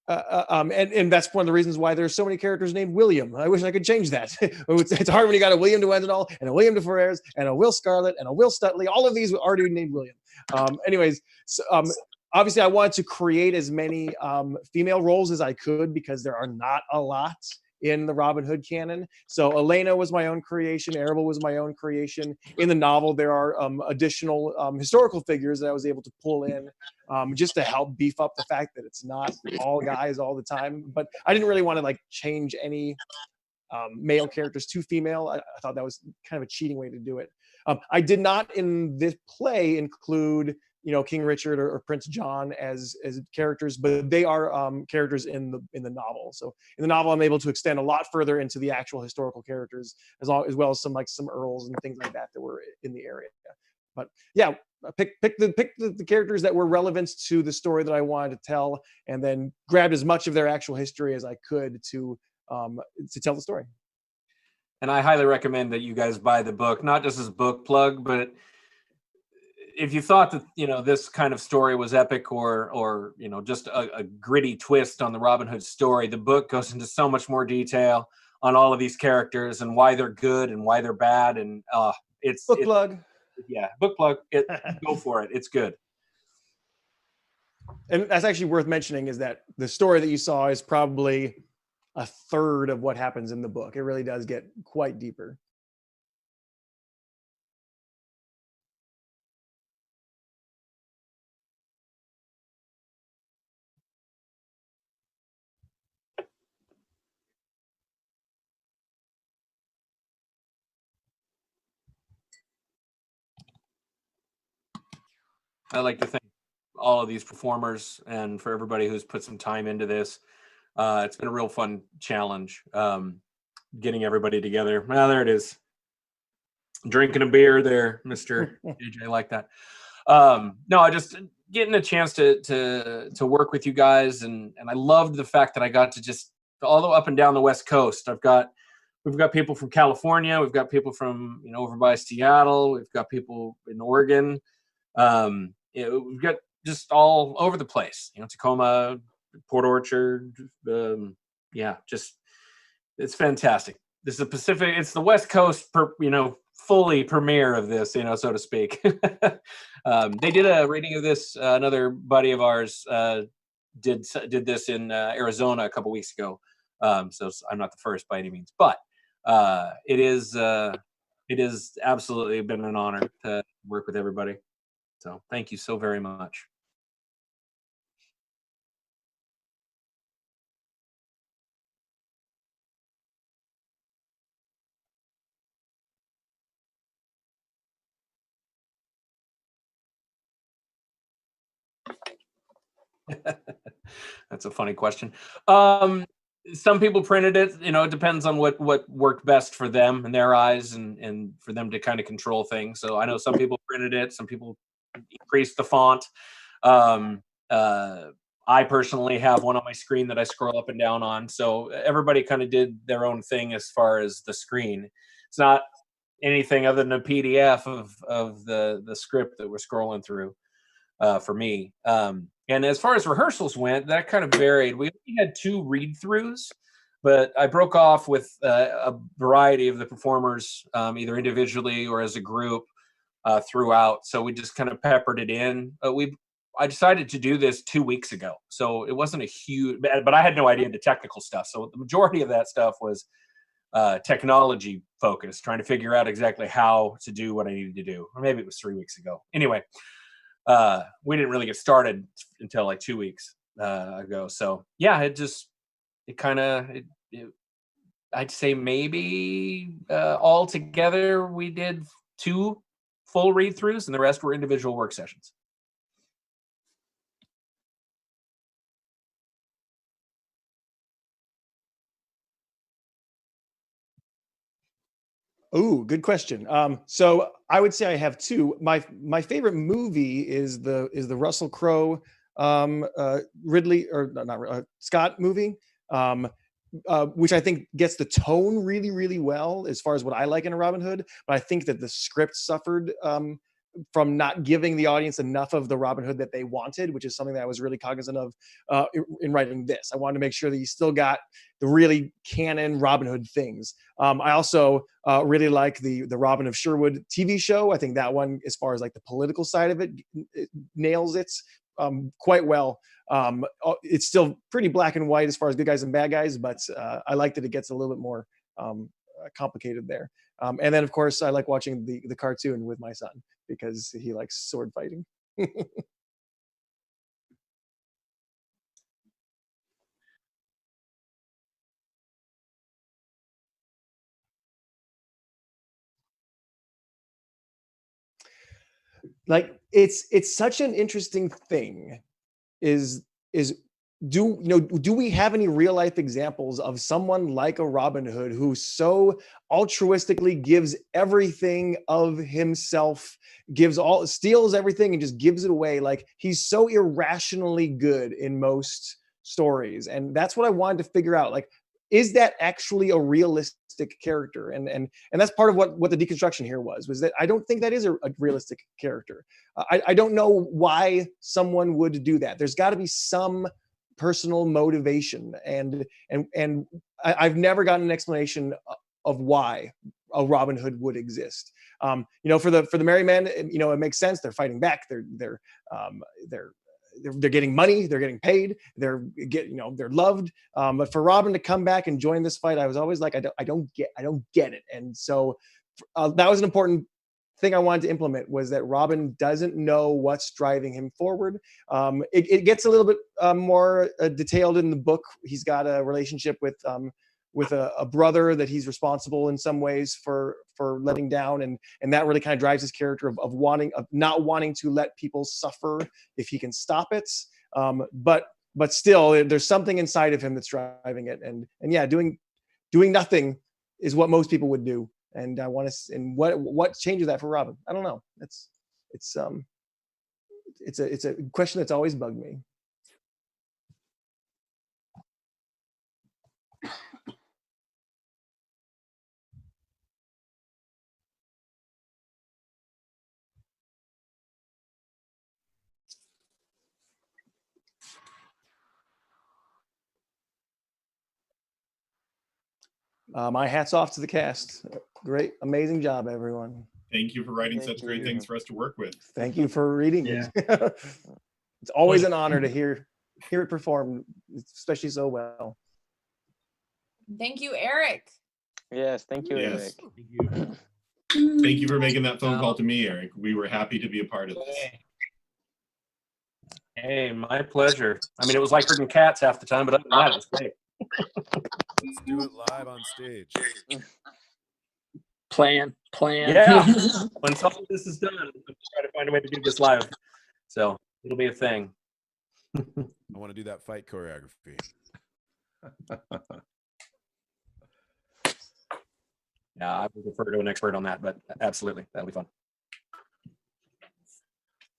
And that's one of the reasons why there's so many characters named William. I wish I could change that. It's hard when you got a William de Wendenall and a William de Ferrers and a Will Scarlet and a Will Stutley. All of these were already named William. Obviously, I wanted to create as many female roles as I could, because there are not a lot in the Robin Hood canon. So Elena was my own creation. Arabelle was my own creation. In the novel, there are additional historical figures that I was able to pull in just to help beef up the fact that it's not all guys all the time. But I didn't really want to change any male characters to female. I thought that was kind of a cheating way to do it. I did not in this play include King Richard or Prince John as characters, but they are characters in the novel. So in the novel, I'm able to extend a lot further into the actual historical characters, as well as some earls and things like that were in the area. But yeah, pick the characters that were relevant to the story that I wanted to tell, and then grabbed as much of their actual history as I could to tell the story. And I highly recommend that you guys buy the book, not just as book plug, but if you thought that this kind of story was epic or just a gritty twist on the Robin Hood story, the book goes into so much more detail on all of these characters and why they're good and why they're bad, and it's book plug. Yeah, book plug. Go for it. It's good. And that's actually worth mentioning, is that the story that you saw is probably a third of what happens in the book. It really does get quite deeper. I'd like to thank all of these performers and for everybody who's put some time into this. It's been a real fun challenge, getting everybody together. Well, there it is. Drinking a beer there, Mr. AJ, I like that. No, I just getting a chance to work with you guys, and I loved the fact that I got to just all the up and down the West Coast. We've got people from California, we've got people from over by Seattle, we've got people in Oregon. We've got just all over the place. Tacoma, Port Orchard. Just it's fantastic. This is the Pacific. It's the West Coast. Fully premiere of this, so to speak. They did a reading of this. Another buddy of ours did this in Arizona a couple weeks ago. So I'm not the first by any means, but it is absolutely been an honor to work with everybody. So thank you so very much. That's a funny question. Some people printed it. It depends on what worked best for them in their eyes, and for them to kind of control things. So I know some people printed it. Some people increased the font. I personally have one on my screen that I scroll up and down on. So everybody kind of did their own thing as far as the screen. It's not anything other than a PDF of the script that we're scrolling through for me. And as far as rehearsals went, that kind of varied. We only had 2 read-throughs, but I broke off with a variety of the performers, either individually or as a group throughout. So we just kind of peppered it in. I decided to do this 2 weeks ago, so it wasn't a huge. But I had no idea the technical stuff. So the majority of that stuff was technology focused, trying to figure out exactly how to do what I needed to do. Or maybe it was 3 weeks ago. Anyway. We didn't really get started until like 2 weeks ago. So yeah, I'd say maybe all together we did 2 full read-throughs, and the rest were individual work sessions. Ooh, good question. So I would say I have 2. My favorite movie is the Russell Crowe Ridley or not Scott movie, which I think gets the tone really, really well as far as what I like in a Robin Hood. But I think that the script suffered from not giving the audience enough of the Robin Hood that they wanted, which is something that I was really cognizant of in writing this. I wanted to make sure that you still got the really canon Robin Hood things. I also really like the Robin of Sherwood TV show. I think that one, as far as like the political side of it nails it quite well. It's still pretty black and white as far as good guys and bad guys, but I like that it gets a little bit more complicated there. And then, of course, I like watching the cartoon with my son because he likes sword fighting. Like it's such an interesting thing. Do we have any real life examples of someone like a Robin Hood who so altruistically gives everything of himself, steals everything and just gives it away? Like he's so irrationally good in most stories, and that's what I wanted to figure out. Like, is that actually a realistic character? And that's part of what the deconstruction here was that I don't think that is a realistic character. I don't know why someone would do that. There's got to be some personal motivation, and I've never gotten an explanation of why a Robin Hood would exist. For the merry men, it makes sense. They're fighting back. They're getting money. They're getting paid. They're loved. But for Robin to come back and join this fight, I was always like, I don't get it. And so that was an important thing I wanted to implement, was that Robin doesn't know what's driving him forward. It gets a little bit more detailed in the book. He's got a relationship with a brother that he's responsible in some ways for letting down, and that really kind of drives his character of not wanting to let people suffer if he can stop it. But still, there's something inside of him that's driving it, and yeah, doing nothing is what most people would do. And I want to, and what changes that for Robin? I don't know. It's a question that's always bugged me. My hat's off to the cast. Great, amazing job, everyone. Thank you for writing such great things for us to work with. Thank you for reading it. It's always an honor to hear it performed, especially so well. Thank you, Eric. Yes, thank you, Yes. Erik. Thank you for making that phone call to me, Erik. We were happy to be a part of this. Hey, my pleasure. I mean, it was like herding cats half the time, but other than that, it was great. Let's do it live on stage. Plan. Yeah. When some of this is done, I'm going to try to find a way to do this live. So it'll be a thing. I want to do that fight choreography. Yeah, I would refer to an expert on that, but absolutely, that'll be fun.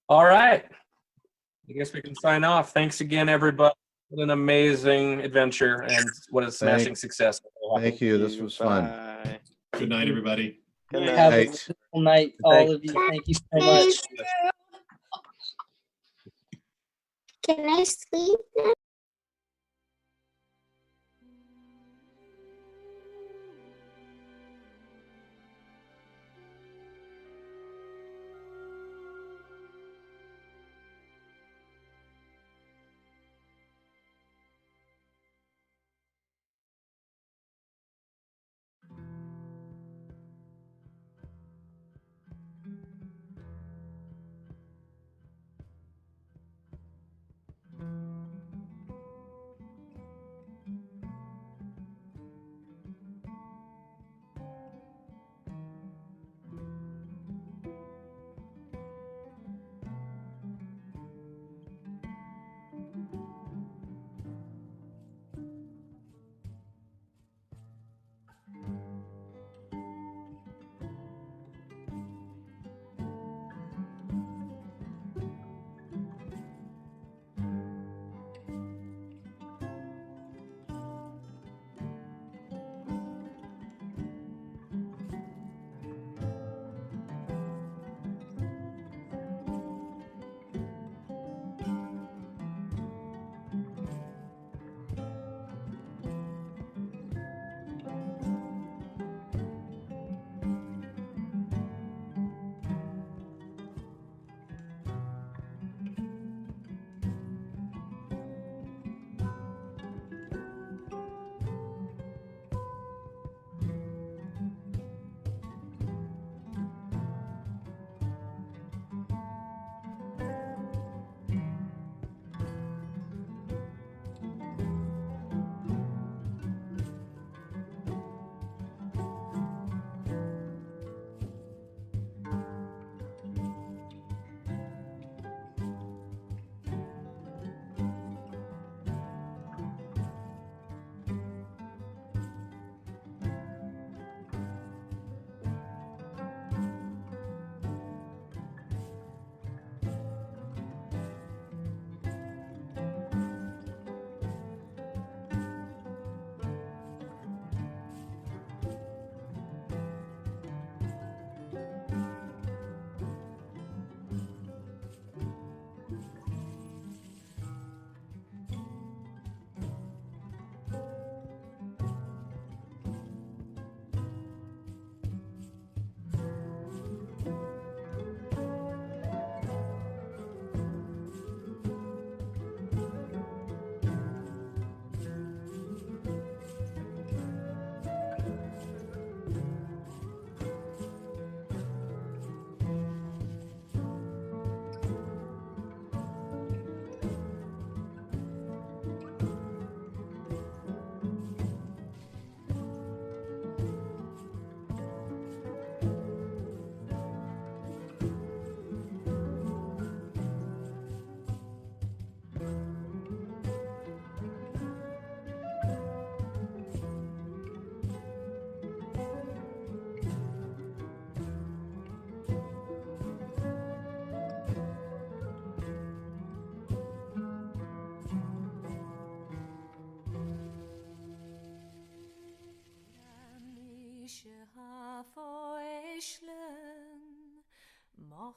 All right. I guess we can sign off. Thanks again, everybody. What an amazing adventure, and what a smashing success. Thank you. This was fun. Good night, everybody. Good Have night. a wonderful night, all of you. Thank you so much. Can I sleep now?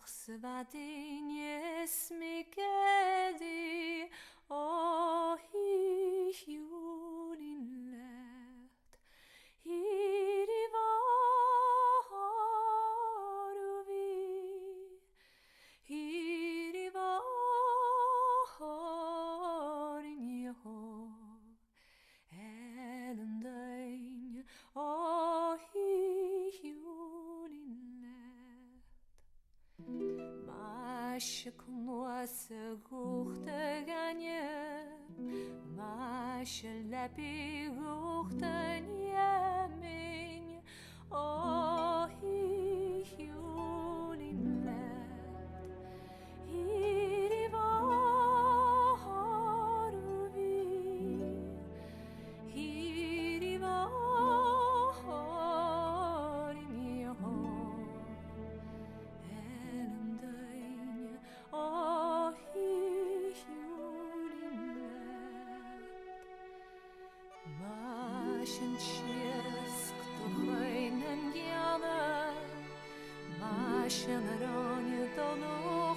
Svadinje smikedi o julin lärt hiri varu vi hiri varin jeho elundain o julin Maşıkmaz guhta ganye Maşlepi guhta yemin O yulinlet Hiri varuvi Hiri varin jeho O julinlet Maschen tjesk to heinen gjane Maschen ronje dolor